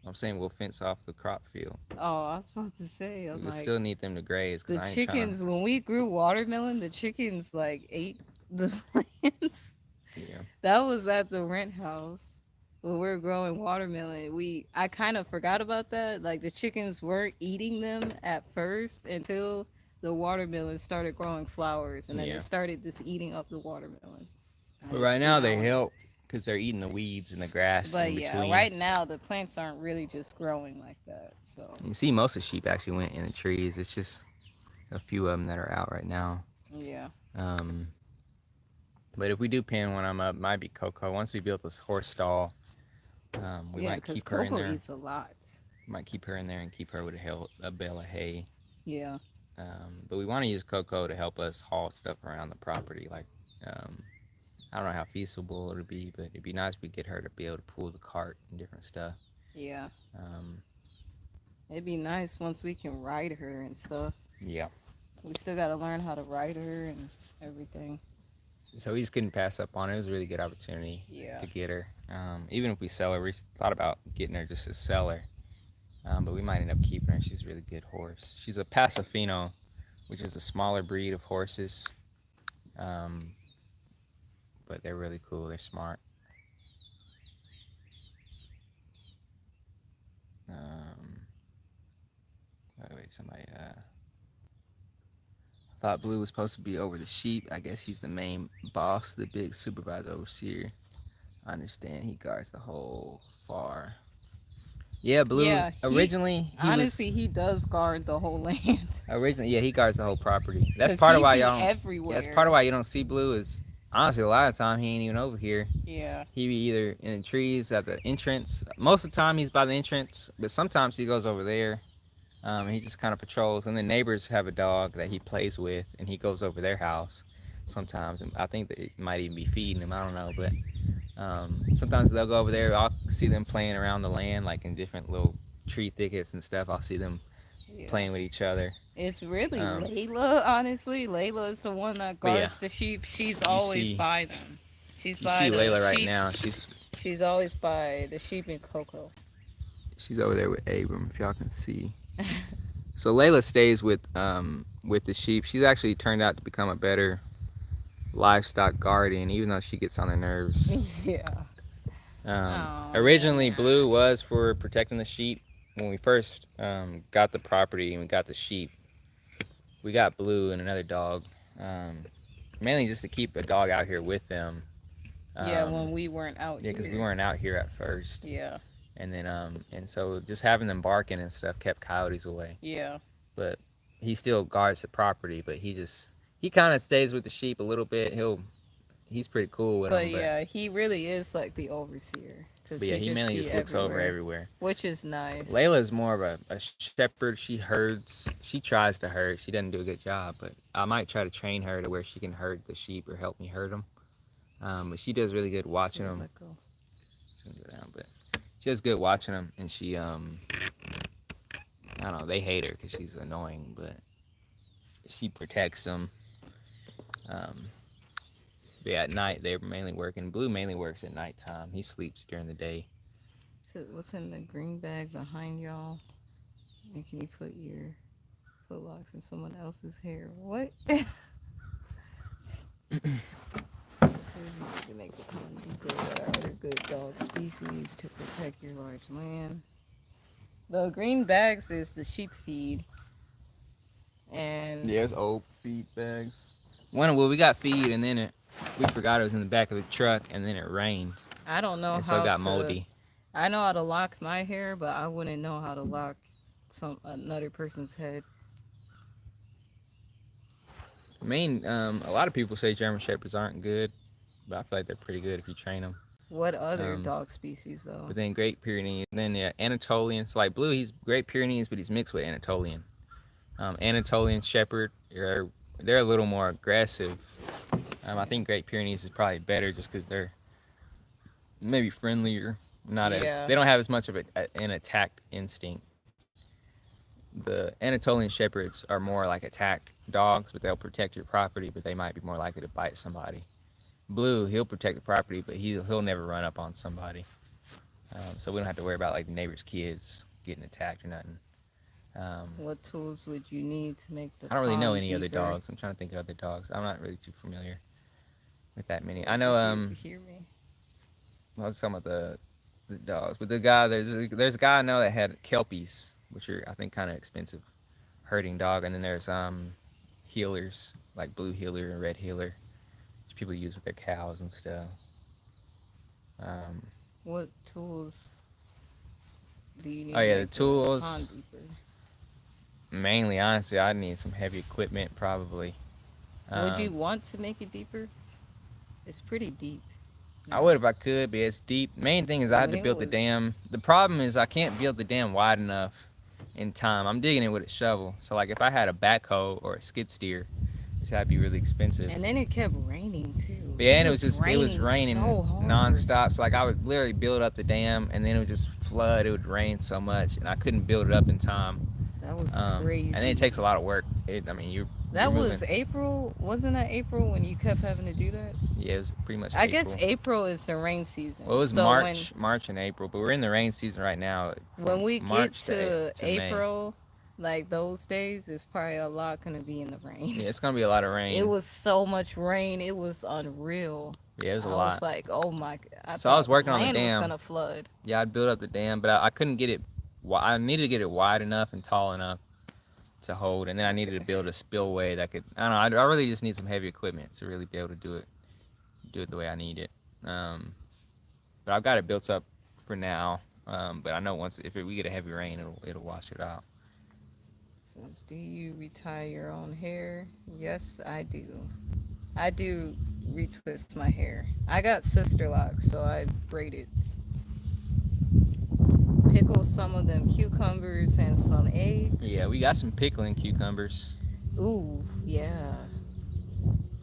I'm saying we'll fence off the crop field. Oh, I was about to say, We I'm will like, still need them to graze because the I ain't trying to. chickens, when we grew watermelon, the chickens like ate the plants. Yeah, That was at the rent house when we were growing watermelon. I kind of forgot about that. Like the chickens weren't eating them at first until the watermelon started growing flowers, and then they yeah. started just eating up the watermelon. I But just right threw now that they one out. help because they're eating the weeds and the grass But in yeah, between. right now the plants aren't really just growing like that. So You see, most of the sheep actually went in the trees. It's just a few of them that are out right now. yeah, Um, but if we do pin one of them up, it might be Coco. Once we build this horse stall, we yeah, might because keep her in Coco there. eats a lot. Might keep her in there and keep her with a bale of hay. Yeah, But we want to use Coco to help us haul stuff around the property. Like, um, I don't know how feasible it'll be, but it'd be nice if we get her to be able to pull the cart and different stuff. yeah. Um, It'd be nice once we can ride her and stuff. yeah. We still got to learn how to ride her and everything. So we just couldn't pass up on it. It was a really good opportunity Yeah. to get her. Even if we sell her, we thought about getting her just to sell her. But we might end up keeping her. She's a really good horse. She's a Pasofino, which is a smaller breed of horses. Um, but they're really cool. They're smart. Um, wait, somebody. Thought Blue was supposed to be over the sheep. I guess he's the main boss, the big supervisor overseer. I understand he guards the whole far. Yeah, Blue. Yeah, Originally, he was honestly he does guard the whole land originally. Yeah, he guards the whole property. That's because part of he why be y'all. Yeah, that's part of everywhere. why you don't see Blue. Is honestly a lot of time he ain't even over here. Yeah, He be either in the trees at the entrance. Most of the time he's by the entrance, but sometimes he goes over there. He just kind of patrols, and the neighbors have a dog that he plays with, and he goes over their house sometimes. And I think that it might even be feeding him. I don't know, but sometimes they'll go over there. I'll see them playing around the land, like in different little tree thickets and stuff. I'll see them yeah. playing with each other. It's really Um, Layla, honestly. Layla is the one that but yeah, guards the sheep. She's you always see by them. She's you by see the Layla right sheep. now. She's She's always by the sheep and Coco. over there with Abram. If y'all can see. So Layla stays with the sheep. She's actually turned out to become a better livestock guardian, even though she gets on their nerves. Yeah. Oh Originally, Blue man. was for protecting the sheep. When we first got the property and we got the sheep, we got Blue and another dog, um, mainly just to keep a dog out here with them. Yeah, Um, when we weren't out yeah, because we here. weren't out here at first, Yeah. and then and so just having them barking and stuff kept coyotes away. Yeah. But he still guards the property, but he kind of stays with the sheep a little bit. He's pretty cool with But them, yeah, he really is like the overseer because but yeah, he he just mainly be just looks over everywhere, everywhere. which is nice. Layla's more of a shepherd. She herds. She tries to herd. She doesn't do a good job, but I might try to train her to where she can herd the sheep or help me herd them. But she does really good watching Yeah, them. let go. She's gonna go down, but she does good watching them, and she I don't know. They hate her because she's annoying, but she protects them. Um, but yeah, at night they're mainly working. Blue mainly works at nighttime. He sleeps during the day. So what's in the green bag behind y'all? And can you put your foot locks in someone else's hair? What? To make the pond deeper. What are other good dog species to protect your large land? The green bags is the sheep feed, and Yeah, it's old feed bags. Well, we got feed, and then we forgot it was in the back of the truck, and then it rained, I don't know and so it how got to. moldy. I know how to lock my hair, but I wouldn't know how to lock another person's head. A lot of people say German Shepherds aren't good, but I feel like they're pretty good if you train them. What other Um, dog species though? but then Great Pyrenees, then yeah, Anatolians. Like Blue, he's Great Pyrenees, but he's mixed with Anatolian. Anatolian Shepherd, they're a little more aggressive. I think Great Pyrenees is probably better just because they're maybe friendlier. Not as Yeah, they don't have as much of an attack instinct. The Anatolian Shepherds are more like attack dogs, but they'll protect your property, but they might be more likely to bite somebody. Blue, he'll protect the property, but he'll never run up on somebody. So we don't have to worry about like the neighbor's kids getting attacked or nothing. what tools would you need to make the I don't really know pond any other deeper? dogs. I'm trying to think of other dogs. I'm not really too familiar with that many. I Did know. you hear me? I was talking about the dogs, but the guy there's a guy I know that had kelpies, which are I think kind of expensive herding dog, and then there's healers like blue healer and red healer, which people use with their cows and stuff. Um, What tools do you need oh to yeah, the make the tools. pond deeper? Mainly, honestly, I need some heavy equipment probably. Would you Um, want to make it deeper? It's pretty deep. I would if I could, but it's deep. Main thing is I had When to it build the was, dam. The problem is I can't build the dam wide enough in time. I'm digging it with a shovel. So like if I had a backhoe or a skid steer, which that'd be really expensive. and then it kept raining too. But yeah, It and was it was raining raining so hard. nonstop. So like I would literally build up the dam and then it would just flood. It would rain so much and I couldn't build it up in time. That was And then it crazy. takes a lot of work. I mean you're That moving. was April. Wasn't that April when you kept having to do that? Yeah, it was pretty much I guess April. April is the rain season. Well, it was So March and April, but we're in the rain season right now. when From we get March to to May. April, like those days, it's probably a lot gonna be in the rain. Yeah, it's gonna be a lot of rain. It was so much rain. It was unreal. Yeah, it was a I was lot. like, oh my! I So I was thought the working on the land was dam. gonna flood. Yeah, I'd build up the dam, but I couldn't get it. I needed to get it wide enough and tall enough to hold, and then I needed to build a spillway that could. I don't know. I really just need some heavy equipment to really be able to do it the way I need it. But I've got it built up for now. But I know we get a heavy rain, it'll wash it out. Says, do you retie your own hair? Yes, I do. I do retwist my hair. I got sister locks, so I braid it. Pickle some of them cucumbers and some eggs. Yeah, we got some pickling cucumbers. Ooh, yeah.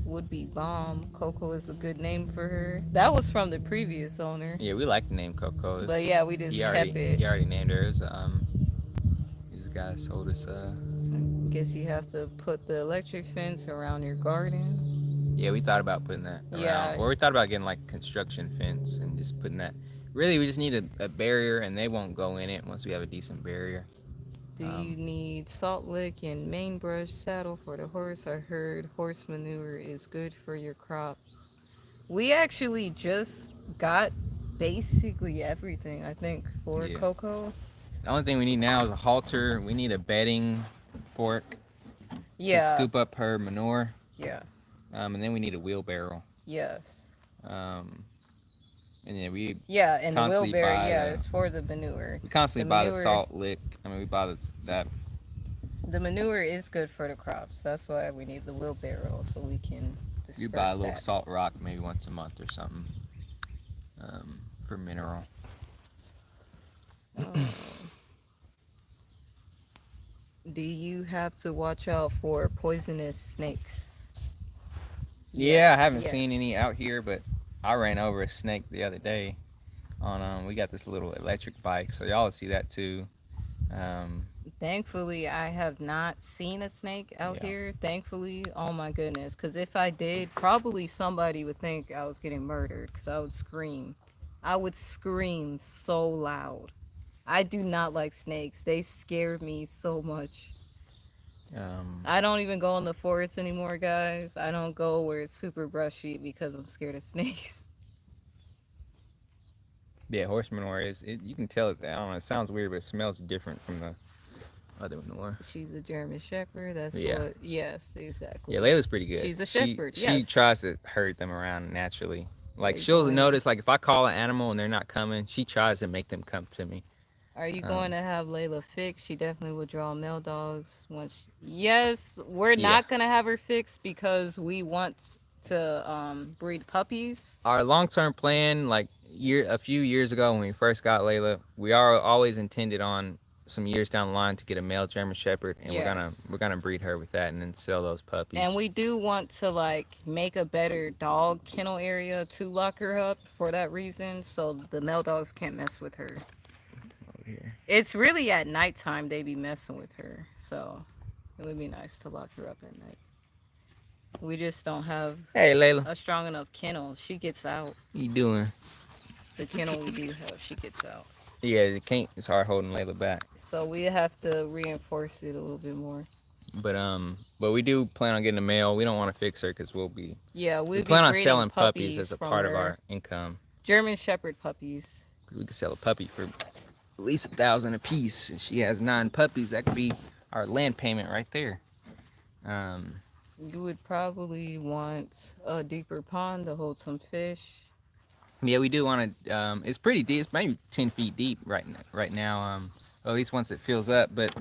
Would be bomb. Coco is a good name for her. That was from the previous owner. Yeah, we like the name Coco. But yeah, we just kept it. He already named her. These guys told us. I guess you have to put the electric fence around your garden. Yeah, we thought about putting that around. Yeah. Or we thought about getting like a construction fence and just putting that. Really, we just need a barrier, and they won't go in it once we have a decent barrier. Do you need salt lick and main brush saddle for the horse? I heard horse manure is good for your crops. We actually just got basically everything, I think, for Yeah. Coco. The only thing we need now is a halter. We need a bedding fork to Yeah. scoop up her manure. Yeah. And then we need a wheelbarrow. Yes. And yeah, we Yeah, and the constantly wheelbarrow, buy yeah, it's for the manure. we constantly The buy the manure- salt lick. I mean, we buy that The manure is good for the crops. That's why we need the wheelbarrow so we can You buy a disperse little that. salt rock maybe once a month or something for mineral. Um, do you have to watch out for poisonous snakes? Yeah, I Yes, haven't seen any yes. out here, but I ran over a snake the other day on we got this little electric bike, so y'all will see that too. Um, Thankfully, I have not seen a snake out yeah. here. Thankfully, oh my goodness. Because if I did, probably somebody would think I was getting murdered because I would scream. I would scream so loud. I do not like snakes. They scare me so much. Um, I don't even go in the forest anymore, guys. I don't go where it's super brushy because I'm scared of snakes. yeah, horse manure you can tell it. I don't know. It sounds weird, but it smells different from the other manure. She's a German Shepherd. That's Yeah. what. Yes, Yeah, exactly. Layla's pretty good. She's a She shepherd. she Yes. tries to herd them around naturally. Are Like you she'll going? notice, like if I call an animal and they're not coming, she tries to make them come to me. Are you going Um, to have Layla fixed? She definitely will draw male dogs. Once. Yes, we're yeah. not gonna have her fixed because we want to breed puppies. Our long-term plan, like a few years ago when we first got Layla, we are always intended on some years down the line to get a male German Shepherd, and we're gonna Yes. we're gonna breed her with that and then sell those And puppies. we do want to like make a better dog kennel area to lock her up for that reason, so the male dogs can't mess with her. Over here. It's really at nighttime they be messing with her, so it would be nice to lock her up at night. We just don't have Hey, Layla, a strong enough kennel. She gets out. you doing? The kennel we do have, she gets out. Yeah, it can't. It's hard holding Layla back. So we have to reinforce it a little bit more. But we do plan on getting a male. We don't want to fix her because Yeah, we we'll be plan on breeding selling puppies puppies as a from part of her. our income. German Shepherd puppies. 'Cause we could sell a puppy for at least 1,000 a piece. If she has 9 puppies, that could be our land payment right there. Um, You would probably want a deeper pond to hold some fish. yeah, we do want to. It's pretty deep. It's maybe 10 feet deep right now. Well, at least once it fills up. But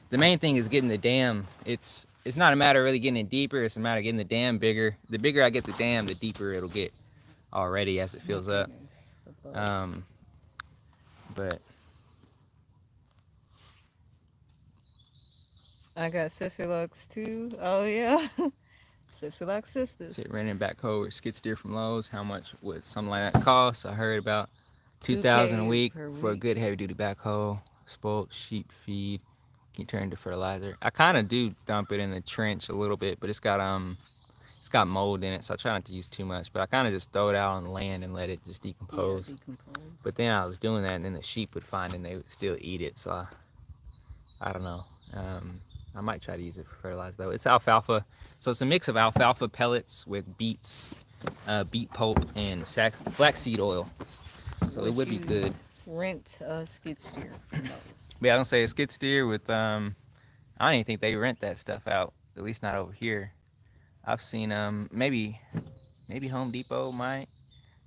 the main thing is getting the dam. It's not a matter of really getting it deeper. It's a matter of getting the dam bigger. The bigger I get the dam, the deeper it'll get already as it My fills up. goodness, the bugs. Um, but I got sister lugs too. Oh yeah, sister lugs sisters. sit renting backhoe or skid steer from Lowe's. How much would something like that cost? I heard about 2,000 a 2K week per for a week. good heavy duty backhoe. Spoiled sheep feed. Can turn into fertilizer. I kind of do dump it in the trench a little bit, but it's got mold in it, so I try not to use too much. But I kind of just throw it out on the land and let it just Yeah, decompose. decompose. But then I was doing that, and then the sheep would find it and they would still eat it. So I don't know. I might try to use it for fertilizer though. It's alfalfa, so it's a mix of alfalfa pellets with beet pulp, and flaxseed oil. So it would be You good. rent a skid steer from those? But yeah, I don't say a skid steer with I don't even think they rent that stuff out. At least not over here. I've seen maybe Home Depot might.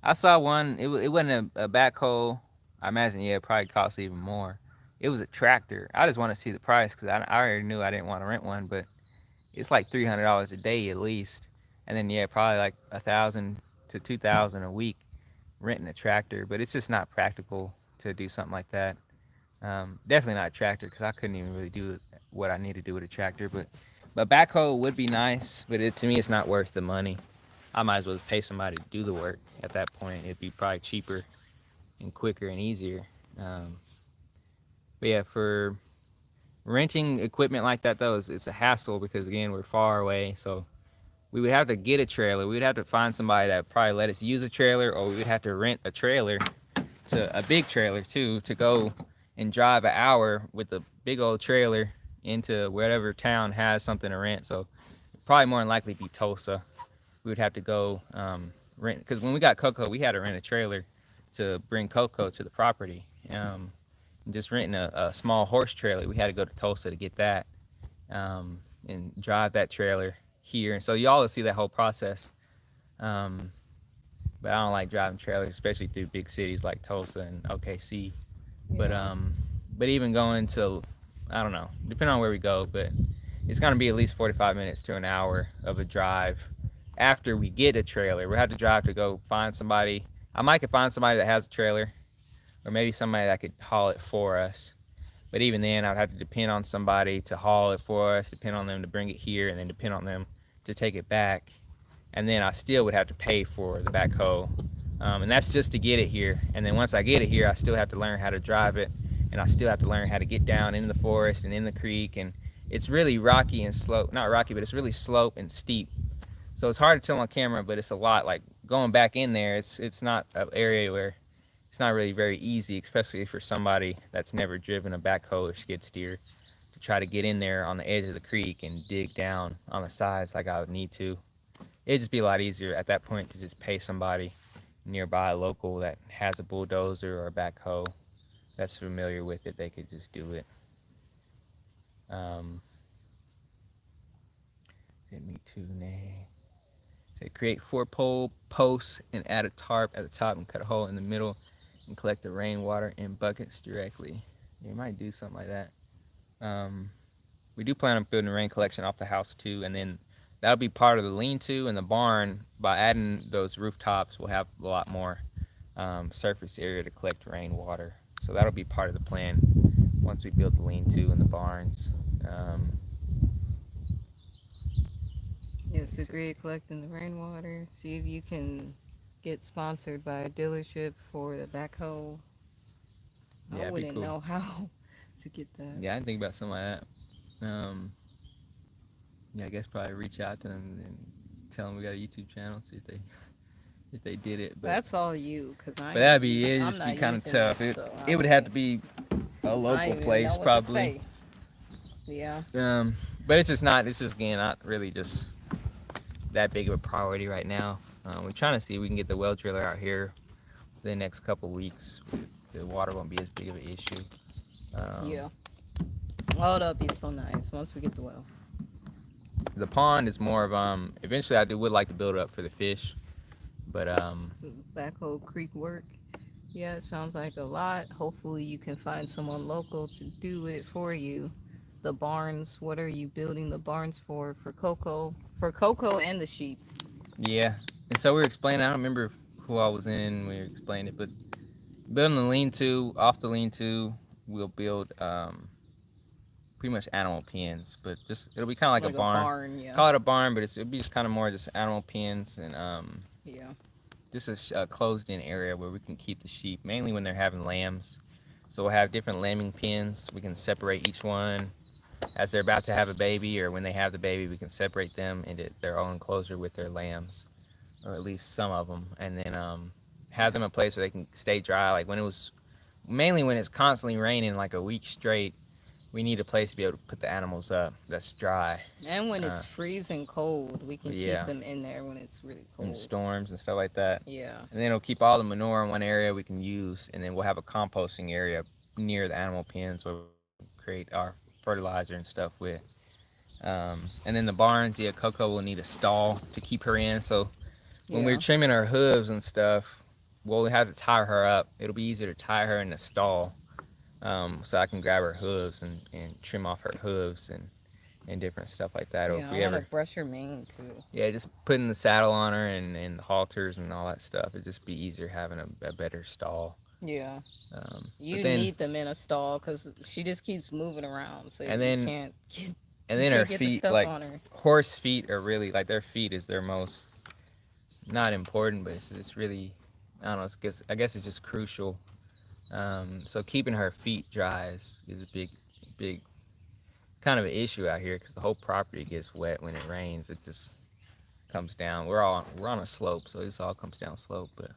I saw one. It wasn't a backhoe. I imagine it probably costs even more. It was a tractor. I just want to see the price because I already knew I didn't want to rent one, but it's like $300 a day at least, and then yeah, probably like 1,000 to 2,000 a week renting a tractor. But it's just not practical to do something like that. Definitely not a tractor because I couldn't even really do what I need to do with a tractor. But backhoe would be nice, but to me it's not worth the money. I might as well just pay somebody to do the work. At that point, it'd be probably cheaper and quicker and easier. Um, but yeah, for renting equipment like that though, it's a hassle because again we're far away. So we would have to get a trailer. We would have to find somebody that would probably let us use a trailer, or we would have to rent a trailer, to a big trailer too, to go and drive an hour with a big old trailer into whatever town has something to rent. So probably more than likely be Tulsa. We would have to go rent, because when we got Coco, we had to rent a trailer to bring Coco to the property. Just renting a small horse trailer, we had to go to Tulsa to get that, and drive that trailer here. And so y'all will see that whole process. Um, but I don't like driving trailers, especially through big cities like Tulsa and OKC. Yeah. But even going to I don't know, depending on where we go, but it's gonna be at least 45 minutes to an hour of a drive. After we get a trailer, we have to drive to go find somebody. I might could find somebody that has a trailer, or maybe somebody that could haul it for us. But even then, I'd have to depend on somebody to haul it for us, depend on them to bring it here, and then depend on them to take it back. And then I still would have to pay for the backhoe. And that's just to get it here. And then once I get it here, I still have to learn how to drive it. And I still have to learn how to get down in the forest and in the creek. And it's really rocky and slope. Not rocky, but it's really slope and steep. So it's hard to tell on camera, but it's a lot. Like going back in there, it's not an area where it's not really very easy, especially for somebody that's never driven a backhoe or skid steer, to try to get in there on the edge of the creek and dig down on the sides like I would need to. It'd just be a lot easier at that point to just pay somebody nearby, local, that has a bulldozer or a backhoe that's familiar with it. They could just do it. Send me to nay. Say create 4-pole posts and add a tarp at the top and cut a hole in the middle and collect the rainwater in buckets directly. You might do something like that. We do plan on building a rain collection off the house too, and then that'll be part of the lean-to and the barn. By adding those rooftops, we'll have a lot more surface area to collect rainwater. So that'll be part of the plan once we build the lean-to and the barns. Yes, agree. Collecting the rainwater. See if you can get sponsored by a dealership for the backhoe. Yeah, I it'd be wouldn't cool. know how to get that. Yeah, I didn't think about something like that. Yeah, I guess probably reach out to them and tell them we got a YouTube channel, see if they did it. But That's all you, cause I but ain't that'd be it'd I'm just be not kind of using tough. it, so It would have to be a I local don't even place know what to probably. say. Yeah. But it's just not. It's just again not really just that big of a priority right now. We're trying to see if we can get the well driller out here for the next couple weeks. The water won't be as big of an issue. Yeah. Oh, that'll be so nice once we get the well. The pond is more of eventually would like to build it up for the fish, but Backhoe creek work. Yeah, it sounds like a lot. Hopefully, you can find someone local to do it for you. The barns. What are you building the barns for? For Coco. For Coco and the sheep. yeah. And so we were explaining. I don't remember who I was in. We were explaining it, but building the lean-to, off the lean-to, we'll build pretty much animal pens, but just it'll be kind of like Like a a barn. barn, yeah. Call it a barn, but it'll be just kind of more just animal pens and Yeah. just a closed-in area where we can keep the sheep, mainly when they're having lambs. So we'll have different lambing pens. We can separate each one as they're about to have a baby, or when they have the baby, we can separate them into their own enclosure with their lambs, or at least some of them, and then have them a place where they can stay dry. Like mainly when it's constantly raining like a week straight, we need a place to be able to put the animals up that's dry. And when it's freezing cold, we can Yeah. keep them in there when it's really In cold. storms and stuff like that. Yeah. And then it'll keep all the manure in one area we can use, and then we'll have a composting area near the animal pens where we create our fertilizer and stuff with. And then the barns, yeah, Coco will need a stall to keep her in. So when we're trimming her hooves and stuff, we'll have to tie her up. It'll be easier to tie her in the stall, so I can grab her hooves and trim off her hooves and different stuff like that. Or Yeah, if I we want to ever, brush her mane too. yeah, just putting the saddle on her and the halters and all that stuff. It'd just be easier having a better stall. Yeah. You But then, need them in a stall because she just keeps moving around, so And you then- can't get, and you then her can't get the feet, stuff like on her. horse feet, are really like their feet is their most not important, but it's really, I don't know. I guess it's just crucial. So keeping her feet dry is a big kind of an issue out here because the whole property gets wet when it rains. It just comes down. We're on a slope, so this all comes down slope, but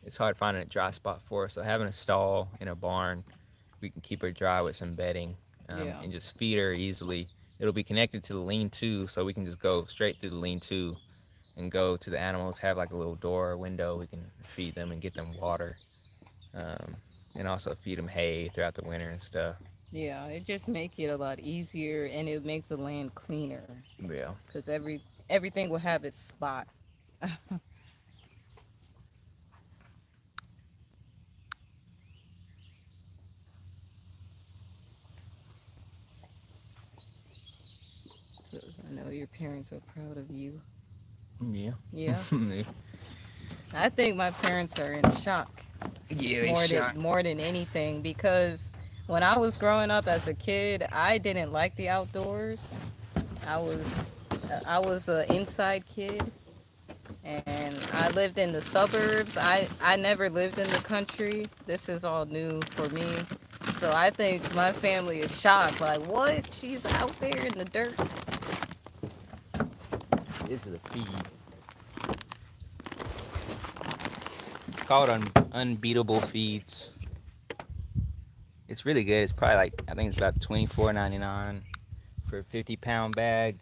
it's hard finding a dry spot for her. So having a stall in a barn, we can keep her dry with some bedding, and just feed her easily. It'll be connected to the lean-to, so we can just go straight through the lean-to and go to the animals. Have like a little door or window. We can feed them and get them water, and also feed them hay throughout the winter and stuff. Yeah, it just make it a lot easier, and it make the land cleaner Yeah. because everything will have its spot. I know your parents are proud of you. Yeah. Yeah. Yeah, I think my parents are in shock they shot. more than anything because when I was growing up as a kid, I didn't like the outdoors. I was I was a inside kid and I lived in the suburbs. I never lived in the country. This is all new for me. So I think my family is shocked like, "What? She's out there in the dirt?" This is a feed. It's called Unbeatable Feeds. It's really good. It's probably like, I think it's about $24.99 for a 50-pound bag.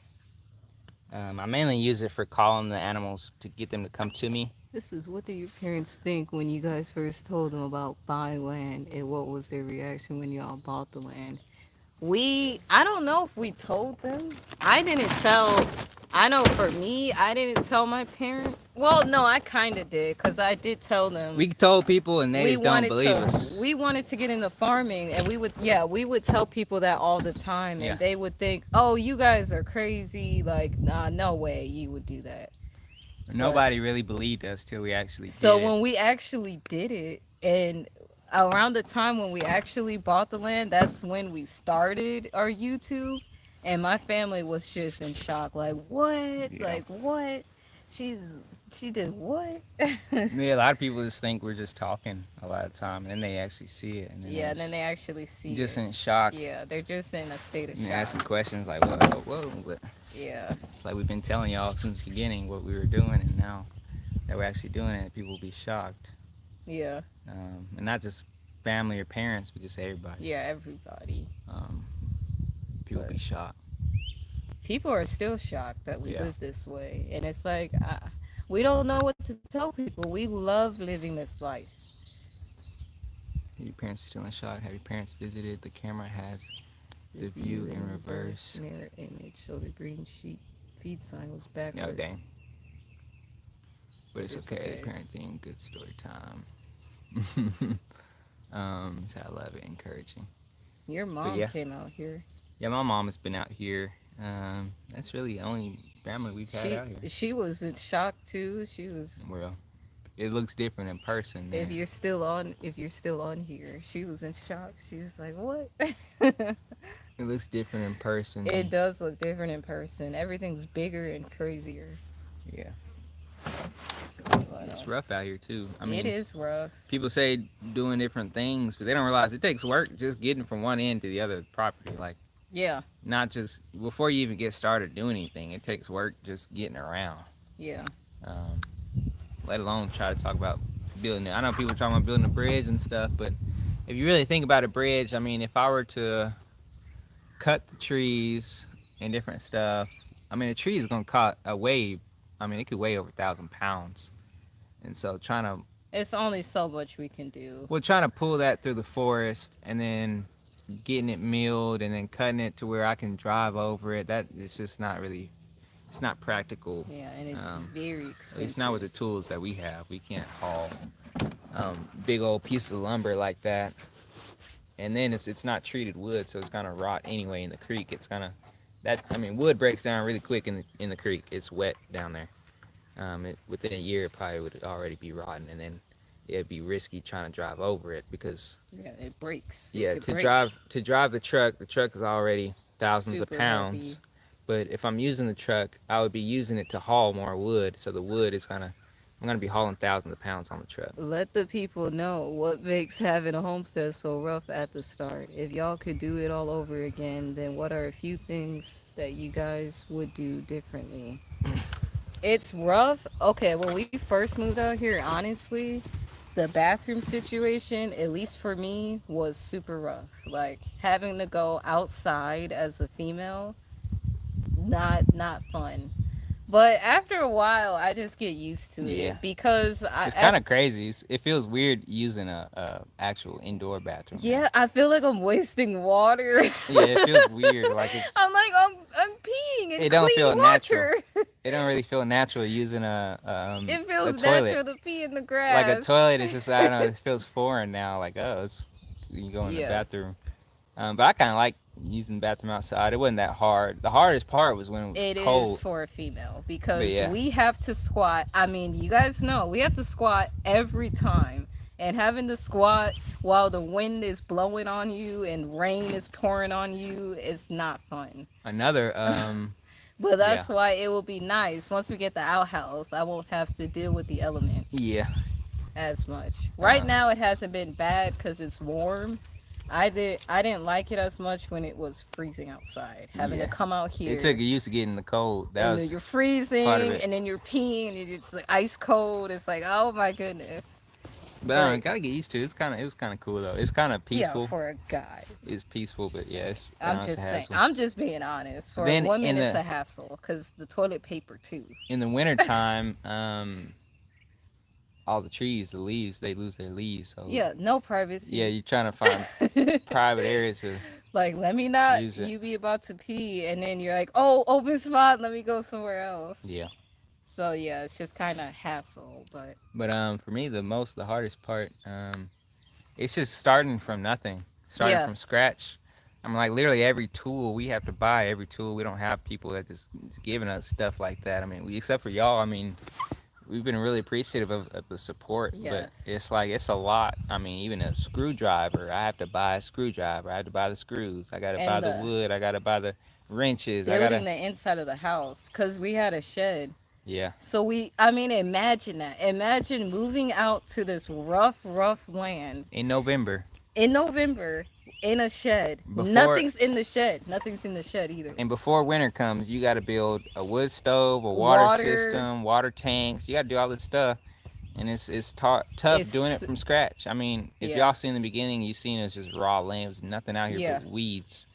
I mainly use it for calling the animals to get them to come to me. This is what do your parents think when you guys first told them about buying land and what was their reaction when y'all bought the land? I don't know if we told them. I didn't tell. I know for me, I didn't tell my parents. Well, no, I kind of did because I did tell them We told people and they just don't believe us. we wanted to get into farming and we would tell people that all the time and Yeah. they would think, "Oh, you guys are crazy. Like, nah, no way you would do that." Nobody really believed us till we actually So did it. when we actually did it, and around the time when we actually bought the land, that's when we started our YouTube. And my family was just in shock, like, what? Yeah. Like, what? She did what? Yeah, a lot of people just think we're just talking a lot of time, and then they actually see it, and then Yeah, and then they actually see just it. in shock. Yeah, they're just in a state of And shock. asking questions like, whoa. But Yeah, it's like we've been telling y'all since the beginning what we were doing, and now that we're actually doing it, people will be shocked. yeah, And not just family or parents, but just everybody. yeah, everybody. People will But be shocked. people are still shocked that we Yeah. live this way. And it's like, we don't know what to tell people. We love living this life. Your parents are still in shock. Have your parents visited? The camera has the view in reverse. Mirror image. So the green sheet feed sign was backwards. No, dang. But it's It's okay. okay. Parenting, good story time. So I love it, encouraging. Your mom yeah. came out here. Yeah, my mom has been out here. That's really the only family we've had out here. She was in shock too. She was. Well, it looks different in person. If you're still on here, she was in shock. She was like, "What?" It looks different in person. It does look different in person. Everything's bigger and crazier. Yeah. But, It's rough out here too. I mean, it is rough. people say doing different things, but they don't realize it takes work just getting from one end to the other property. Like, Yeah, not just before you even get started doing anything, it takes work just getting around. yeah, Let alone try to talk about building it. I know people talking about building a bridge and stuff, but if you really think about a bridge, I mean, if I were to cut the trees and different stuff, I mean, a tree is gonna cost a weigh. I mean, it could weigh over 1,000 pounds, and so it's only so much we can do. trying to pull that through the forest and then getting it milled and then cutting it to where I can drive over it. That it's just not really. It's not practical. Yeah, and it's very expensive. At least not with the tools that we have. We can't haul big old piece of lumber like that. And then it's not treated wood, so it's gonna rot anyway in the creek. It's gonna wood breaks down really quick in the creek. It's wet down there. Within a year, it probably would already be rotten, and then it'd be risky trying to drive over it because Yeah, it breaks. to drive the truck is already thousands of Super pounds. heavy. But if I'm using the truck, I would be using it to haul more wood. So the wood is I'm gonna be hauling thousands of pounds on the truck. Let the people know what makes having a homestead so rough at the start. If y'all could do it all over again, then what are a few things that you guys would do differently? It's rough. Okay, when we first moved out here, honestly, the bathroom situation, at least for me, was super rough. Like having to go outside as a female, not fun. But after a while, I just get used to Yeah. it because It's kind of crazy. It feels weird using a actual indoor bathroom. yeah, I feel like I'm wasting water. Yeah, it feels weird. Like I'm like I'm peeing in it don't clean feel water. natural. It don't really feel natural using It feels a toilet. natural to pee in the grass. Like a toilet is just, I don't know, it feels foreign now. Like, oh, you go in the Yes. bathroom. But I kind of like using the bathroom outside. It wasn't that hard. The hardest part was when it was It is cold. for a female But because yeah, we have to squat. I mean, you guys know we have to squat every time. And having to squat while the wind is blowing on you and rain is pouring on you is not fun. another But yeah, that's why it will be nice once we get the outhouse. I won't have to deal with the elements yeah. as much. Right Um, now, it hasn't been bad because it's warm. I didn't like it as much when it was freezing outside. Having to yeah. come out It took here a used to getting the cold. That and then was you're part of freezing it. and then you're peeing and it's like ice cold. It's like, oh my goodness. But But gotta get used to it. It was kind of cool though. It's kind of yeah, peaceful. for a guy. It's peaceful, but yeah, I'm it's a just saying. hassle. I'm just being honest. For a Then woman, it's a hassle because the toilet paper too. in the winter time, all the trees, the leaves, they lose their leaves. So Yeah, no yeah, privacy. you're trying to find private areas to Like, let me not. use it. You be about to pee, and then you're like, oh, open spot. Let me go somewhere else. Yeah. So yeah, it's just kind of hassle, but But for me, the hardest part, it's just starting from nothing, starting yeah, from scratch. I'm like literally every tool we have to buy every tool. We don't have people that just giving us stuff like that. I mean, except for y'all. I mean, we've been really appreciative of the support, but yes, it's like it's a lot. I mean, even a screwdriver, I have to buy a screwdriver. I have to buy the screws. I gotta buy and the wood. I gotta buy the wrenches. I building gotta the inside of the house because we had a shed. yeah. So I mean, imagine that. Imagine moving out to this rough land In November, in November in a shed. before Nothing's in the shed. Nothing's in the shed either. and before winter comes, you got to build a wood stove, a water Water system, water tanks. You got to do all this stuff, and tough doing it is from scratch. I mean, if yeah, y'all seen the beginning, you seen it's just raw land. There's nothing out here yeah, but weeds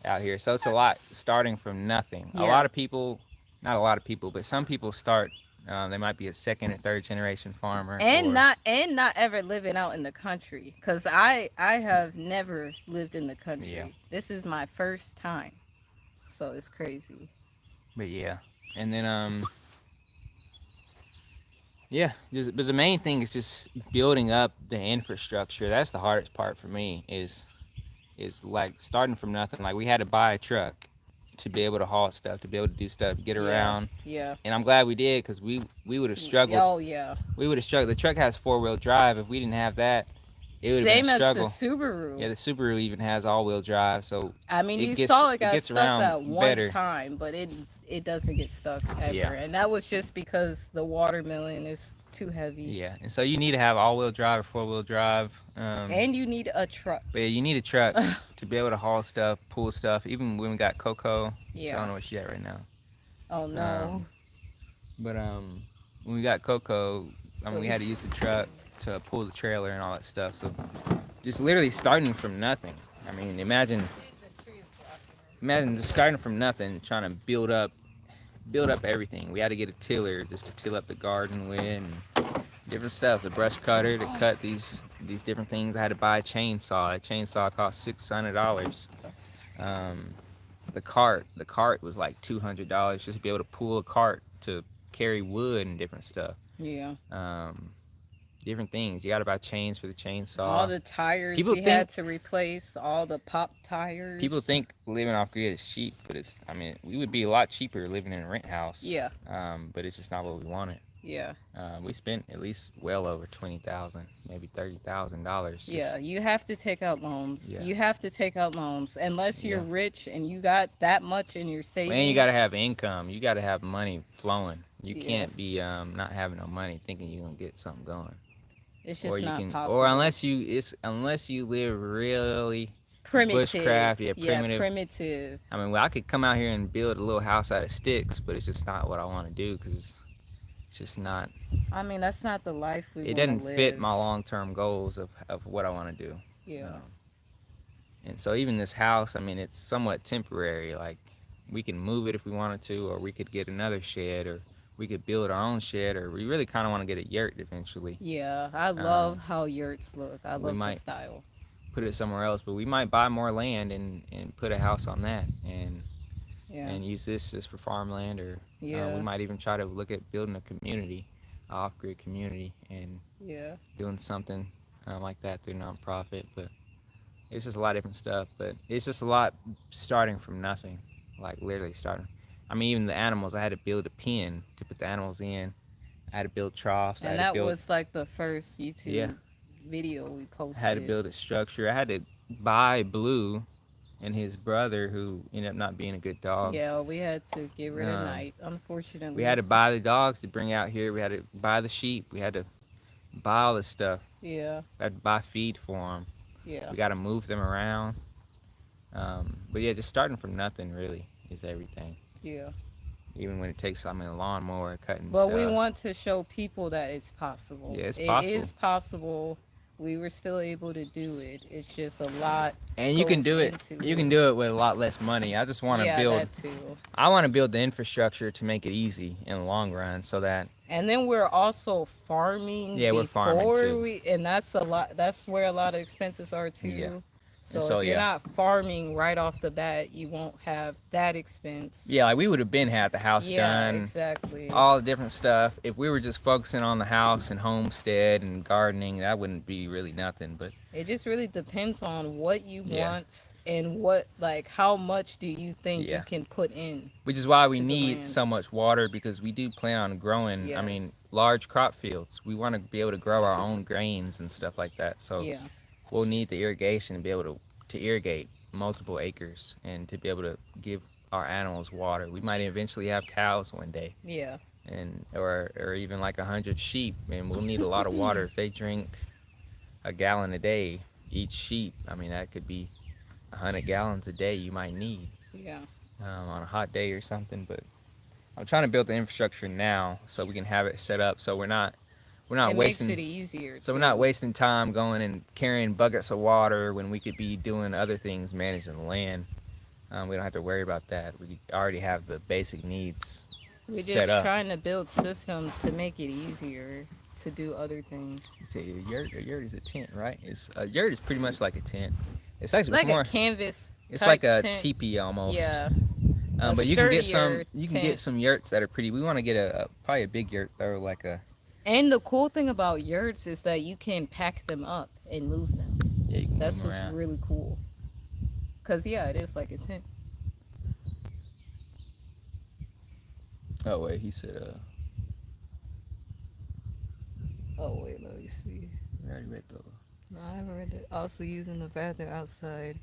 out here. So it's a lot starting from nothing. A yeah. lot of people, not a lot of people, but some people start. They might be a second or third generation farmer, or And not ever living out in the country because I have never lived in the yeah, country. This is my first time, so it's crazy. but yeah, and then yeah, just but the main thing is just building up the infrastructure. That's the hardest part for me is like starting from nothing. Like we had to buy a truck to be able to haul stuff, to be able to do stuff, get Yeah, around. yeah. And I'm glad we did because we would have struggled. Oh yeah. We would have struggled. The truck has 4-wheel drive. If we didn't have that, it would have been a Same as the struggle. Subaru. Yeah, the Subaru even has all-wheel drive, so I mean, you gets saw it it got gets stuck that around one better. time, but it doesn't get stuck ever, Yeah. and that was just because the watermelon is too heavy, Yeah, and so you need to have all-wheel drive or 4-wheel drive. and you need a truck. But yeah, you need a truck to be able to haul stuff, pull stuff. Even when we got Coco, so I don't Yeah. know where she at right now. Oh no. Um, but when we got Coco, I mean, we had to Please. use the truck to pull the trailer and all that stuff. So just literally starting from nothing. I mean, imagine just starting from nothing, trying to build up everything. We had to get a tiller just to till up the garden with and different stuff. The brush cutter to cut these different things. I had to buy a chainsaw. A chainsaw cost $600. Um, the cart was like $200 just to be able to pull a cart to carry wood and different stuff. Yeah. Um, different things. You got to buy chains for the All chainsaw. the tires People we think had to replace, all the pop tires. people think living off grid is cheap, but it's. I mean, we would be a lot cheaper living in a rent house. Yeah. But it's just not what we wanted. Yeah. We spent at least well over $20,000, maybe $30,000. Yeah, you have to take out loans. Yeah. You have to take out loans unless you're Yeah. rich and you got that much in your savings. And you got to have income. You got to have money flowing. You Yeah. can't be not having no money thinking you're gonna get something going. It's Or just you not can, possible. or unless you live really Primitive. bushcraft, Yeah, primitive. primitive. I mean, well, I could come out here and build a little house out of sticks, but it's just not what I want to do because it's just not. I mean, that's not the life we It want to doesn't live. fit my long-term goals of what I want to do. Yeah. And so even this house, I mean, it's somewhat temporary. Like we can move it if we wanted to, or we could get another shed, or we could build our own shed, or we really kind of want to get a yurt eventually. Yeah, I love how yurts look. I We love the might style. put it somewhere else, but we might buy more land and put a house on that Yeah. and use this just for farmland, or Yeah. we might even try to look at building a community, a off-grid community, and Yeah. doing something like that through nonprofit. But It's just a lot of different stuff, but it's just a lot starting from nothing, like literally starting. I mean, even the animals, I had to build a pen to put the animals in. I had to build troughs. I And had to that build, was like the first yeah, YouTube video we I had to posted. build a structure. I had to buy Blue and his brother, who ended up not being a good dog. Yeah, we had to get rid of Um, Night, we had unfortunately. to buy the dogs to bring out here. We had to buy the sheep. We had to buy all this stuff. Yeah, We had to buy feed for them. yeah, We got to move them around. But yeah, just starting from nothing really is everything. yeah. Even when it takes, I mean, a lawnmower, cutting But we stuff. want to show people that it's possible. Yeah, it's It possible. is possible. We were still able to do it. It's just a lot And you can goes do it. into You can it. do it with a lot less money. I just want to Yeah, build. that too. I want to build the infrastructure to make it easy in the long run, so that And then we're also farming yeah, we're farming before too. we, and that's a lot. That's where a lot of expenses are Yeah, too. and So so if you're yeah, not farming right off the bat, you won't have that expense. yeah. Like we would have been had the house Yeah, done, exactly. all the different stuff. If we were just focusing on the house and homestead and gardening, that wouldn't be really nothing. But It just really depends on what you yeah, want and what, like, how much do you think you yeah. can put in Which is why we to the need land. so much water, because we do plan on growing, I mean, Yes. large crop fields. We want to be able to grow our own grains and stuff like that. So Yeah. we'll need the irrigation to be able to irrigate multiple acres and to be able to give our animals water. We might eventually have cows one day, Yeah. and or even like 100 sheep, and we'll need a lot of water. If they drink a gallon a day, each sheep, I mean, that could be 100 gallons a day you might need Yeah. on a hot day or something. But I'm trying to build the infrastructure now so we can have it set up so we're not It makes wasting it easier so we're not too. wasting time going and carrying buckets of water when we could be doing other things, managing the land. We don't have to worry about that. We already have the basic needs We're set just up. trying to build systems to make it easier to do other things. You say a yurt is a tent, right? It's a yurt is pretty much like a tent. It's actually it's Like a more. canvas It's like type a tent. teepee almost. Yeah. A But you can get sturdier tent. some yurts that are pretty. We want to get probably a big yurt though, like a And the cool thing about yurts is that you can pack them up and move them. yeah, you can move That's them what's around. really cool. Cause yeah, it is like a tent. Oh wait, he said Oh wait, let me see. we already read the. No, I haven't read it. Also using the bathroom outside.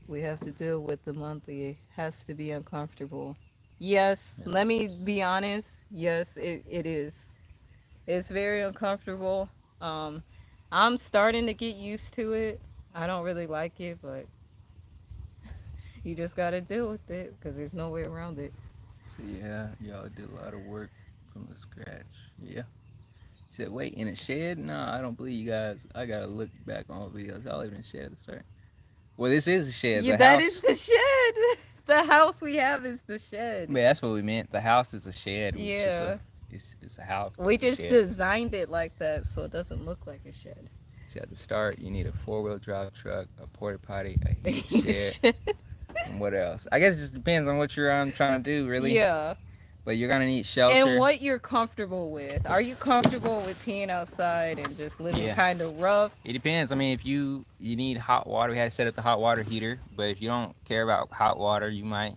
We have to deal with the monthly. It has to be uncomfortable. Yes, Yeah. let me be honest. Yes, it is. It's very uncomfortable. Um, I'm starting to get used to it. I don't really like it, but you just gotta deal with it because there's no way around it. So yeah, y'all did a lot of work from the scratch. Yeah. He said, wait, in a shed? No, I don't believe you guys. I gotta look back on videos. Y'all live in a shed at the start. Well, this is a shed. Yeah, The that is house. the shed. The house we have is the shed. Yeah, that's what we meant. The house is a shed. It's just Yeah. it's a house, but We it's a just shed. designed it like that so it doesn't look like a shed. See, at the start, you need a 4-wheel drive truck, a porta potty, a heat shed, Shed. and what else? I guess it just depends on what you're trying to do, really. Yeah. But you're gonna need shelter. And what you're comfortable with. Are you comfortable with peeing outside and just living Yeah. kind of rough? It depends. I mean, if you need hot water, we had to set up the hot water heater. But if you don't care about hot water, you might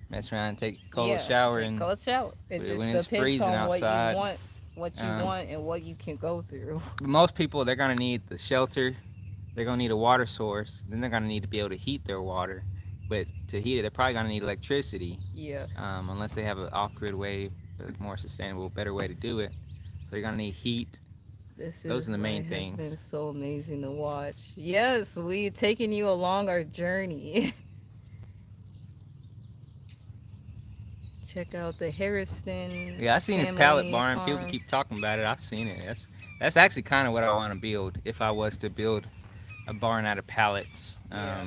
mess around and take a cold Yeah, shower. take And cold shower. It when just it's depends freezing on outside, what you um, want, and what you can go through. most people, they're gonna need the shelter. They're gonna need a water source. Then they're gonna need to be able to heat their water. But to heat it, they're probably gonna need electricity, Yes. unless they have an off-grid way, a more sustainable, better way to do it. So you're gonna need heat. This Those are the main has things. been so amazing to watch. Yes, we taking you along our journey. Check out the Harrison. Yeah, I seen his family pallet barn. People farms. keep talking about it. I've seen it. That's actually kind of what I want to build. If I was to build a barn out of pallets, Yeah.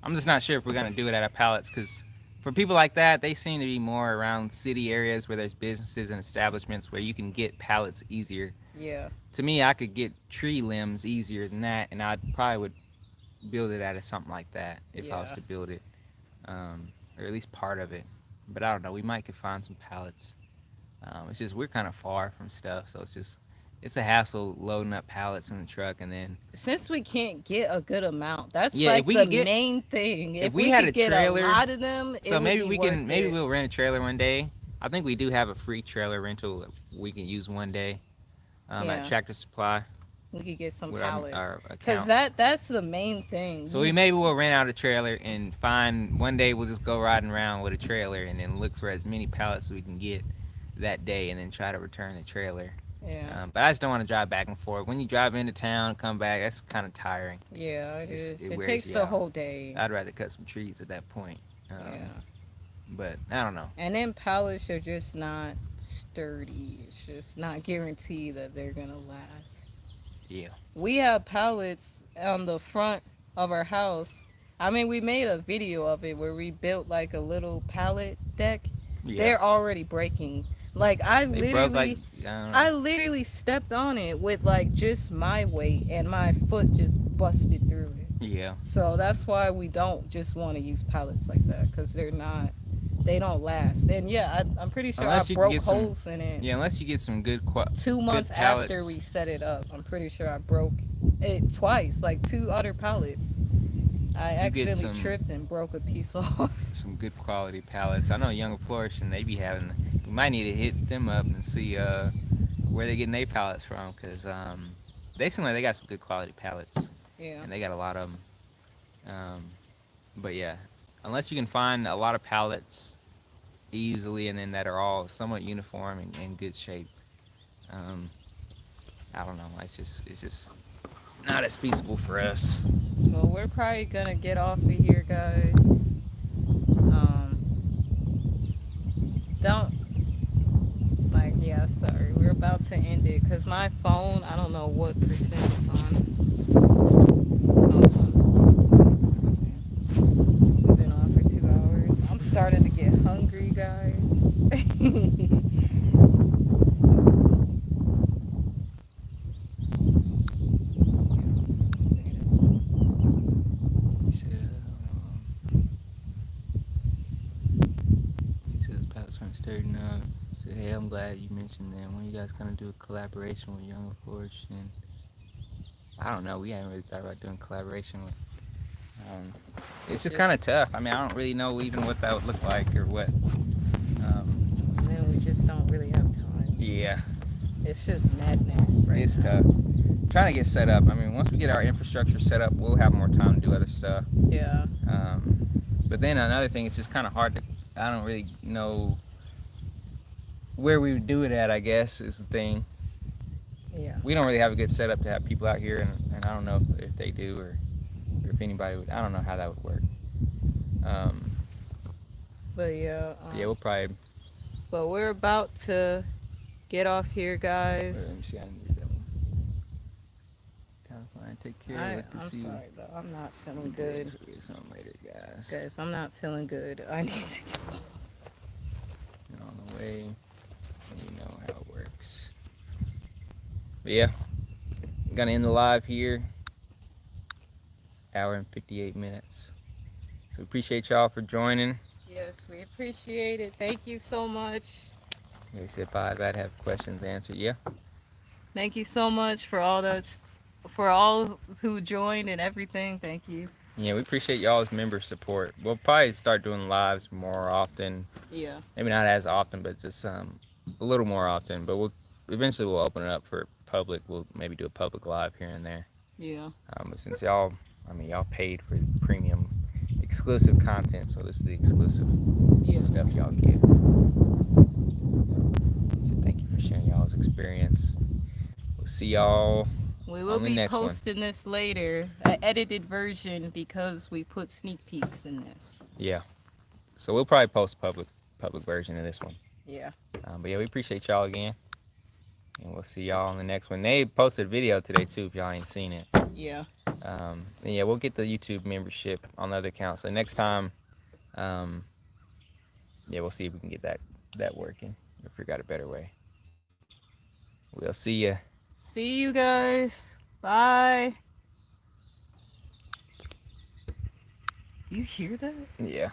I'm just not sure if we're gonna do it out of pallets because for people like that, they seem to be more around city areas where there's businesses and establishments where you can get pallets easier. Yeah. To me, I could get tree limbs easier than that, and I probably would build it out of something like that if I was Yeah. to build it, or at least part of it. But I don't know. We might could find some pallets. It's just we're kind of far from stuff, so it's just it's a hassle loading up pallets in the truck, and then Since we can't get a good amount, that's yeah, if like we the could get main thing. if If we we had a could get a trailer, lot of them, it so would maybe be we worth can maybe it. we'll rent a trailer one day. I think we do have a free trailer rental that we can use one day at Yeah, Tractor Supply we could get some with pallets. our Cause account. that's the main thing. So we maybe we'll rent out a trailer and find one day we'll just go riding around with a trailer and then look for as many pallets as we can get that day and then try to return the trailer. Yeah. But I just don't want to drive back and forth. When you drive into town, come back, that's kind of tiring. Yeah, it is. It It wears takes you the out. whole day. I'd rather cut some trees at that point. Yeah. But I don't know. And then pallets are just not sturdy. It's just not guaranteed that they're gonna last. Yeah. We have pallets on the front of our house. I mean, we made a video of it where we built like a little pallet deck. Yeah. They're already breaking. Like They broke like I don't I know. literally stepped on it with like just my weight and my foot just busted through it. Yeah. So that's why we don't just want to use pallets like that because they don't last. And yeah, I'm pretty sure Unless I you can broke get some- holes in it Yeah, unless you get some good 2 months good after pallets. we set it up. I'm pretty sure I broke it twice, like 2 other pallets. I accidentally tripped and broke a piece off. Some good quality pallets. I know Young and Flourish and they be having. We might need to hit them up and see where they getting their pallets from because they seem like they got some good quality pallets Yeah. and they got a lot of them. But yeah, unless you can find a lot of pallets easily and then that are all somewhat uniform and in good shape, um, I don't know. It's just not as feasible for us. Well, we're probably gonna get off of here, guys. Don't like, yeah, sorry. We're about to end it because my phone, I don't know what percent it's on. Oh, it's on 100%. We've been on for 2 hours. I'm starting to get hungry, guys. He says pallets aren't sturdy enough. He said, hey, I'm glad you mentioned them. When you guys gonna do a collaboration with Young and Flourish? And I don't know. We haven't really thought about doing collaboration with. It's just kind of tough. I mean, I don't really know even what that would look like or what. And then we just don't really have time. Yeah, It's just madness, right? it's now. tough. Trying to get set up. I mean, once we get our infrastructure set up, we'll have more time to do other stuff. Yeah. But then another thing, it's just kind of hard to. I don't really know where we would do it at. I guess is the thing. Yeah. We don't really have a good setup to have people out here, and I don't know if they do or if anybody would. I don't know how that would work. But yeah. Yeah, we'll probably. But we're about to get off here, Let guys. me see. I can do that one. Kind of fine. Take care. I'm sorry, though. I'm not feeling good. We'll get something later, guys. Guys, I'm not feeling good. I need to get You're on the way. You know how it works. But yeah, gonna end the live here. Hour and 58 minutes. So appreciate y'all for joining. Yes, we appreciate it. Thank you so much. Like I said, bye. I'd have questions answered. Yeah. Thank you so much for all who joined and everything. Thank you. Yeah, we appreciate y'all's member support. We'll probably start doing lives more often. Yeah. Maybe not as often, but just a little more often. But we'll open it up for public. We'll maybe do a public live here and there. Yeah. But since y'all paid for premium exclusive content, so this is the exclusive stuff y'all get. So thank you for sharing y'all's experience. We'll see y'all. We will on the be next one. posting this later, an edited version, because we put sneak peeks in this. Yeah. So we'll probably post public version of this one. Yeah. But yeah, we appreciate y'all again. And we'll see y'all on the next one. They posted a video today too if y'all ain't seen it. Yeah. And yeah, we'll get the YouTube membership on the other account. So next time, yeah, we'll see if we can get that working. If we got a better way. We'll see ya. See you guys. Bye. Do you hear that? Yeah.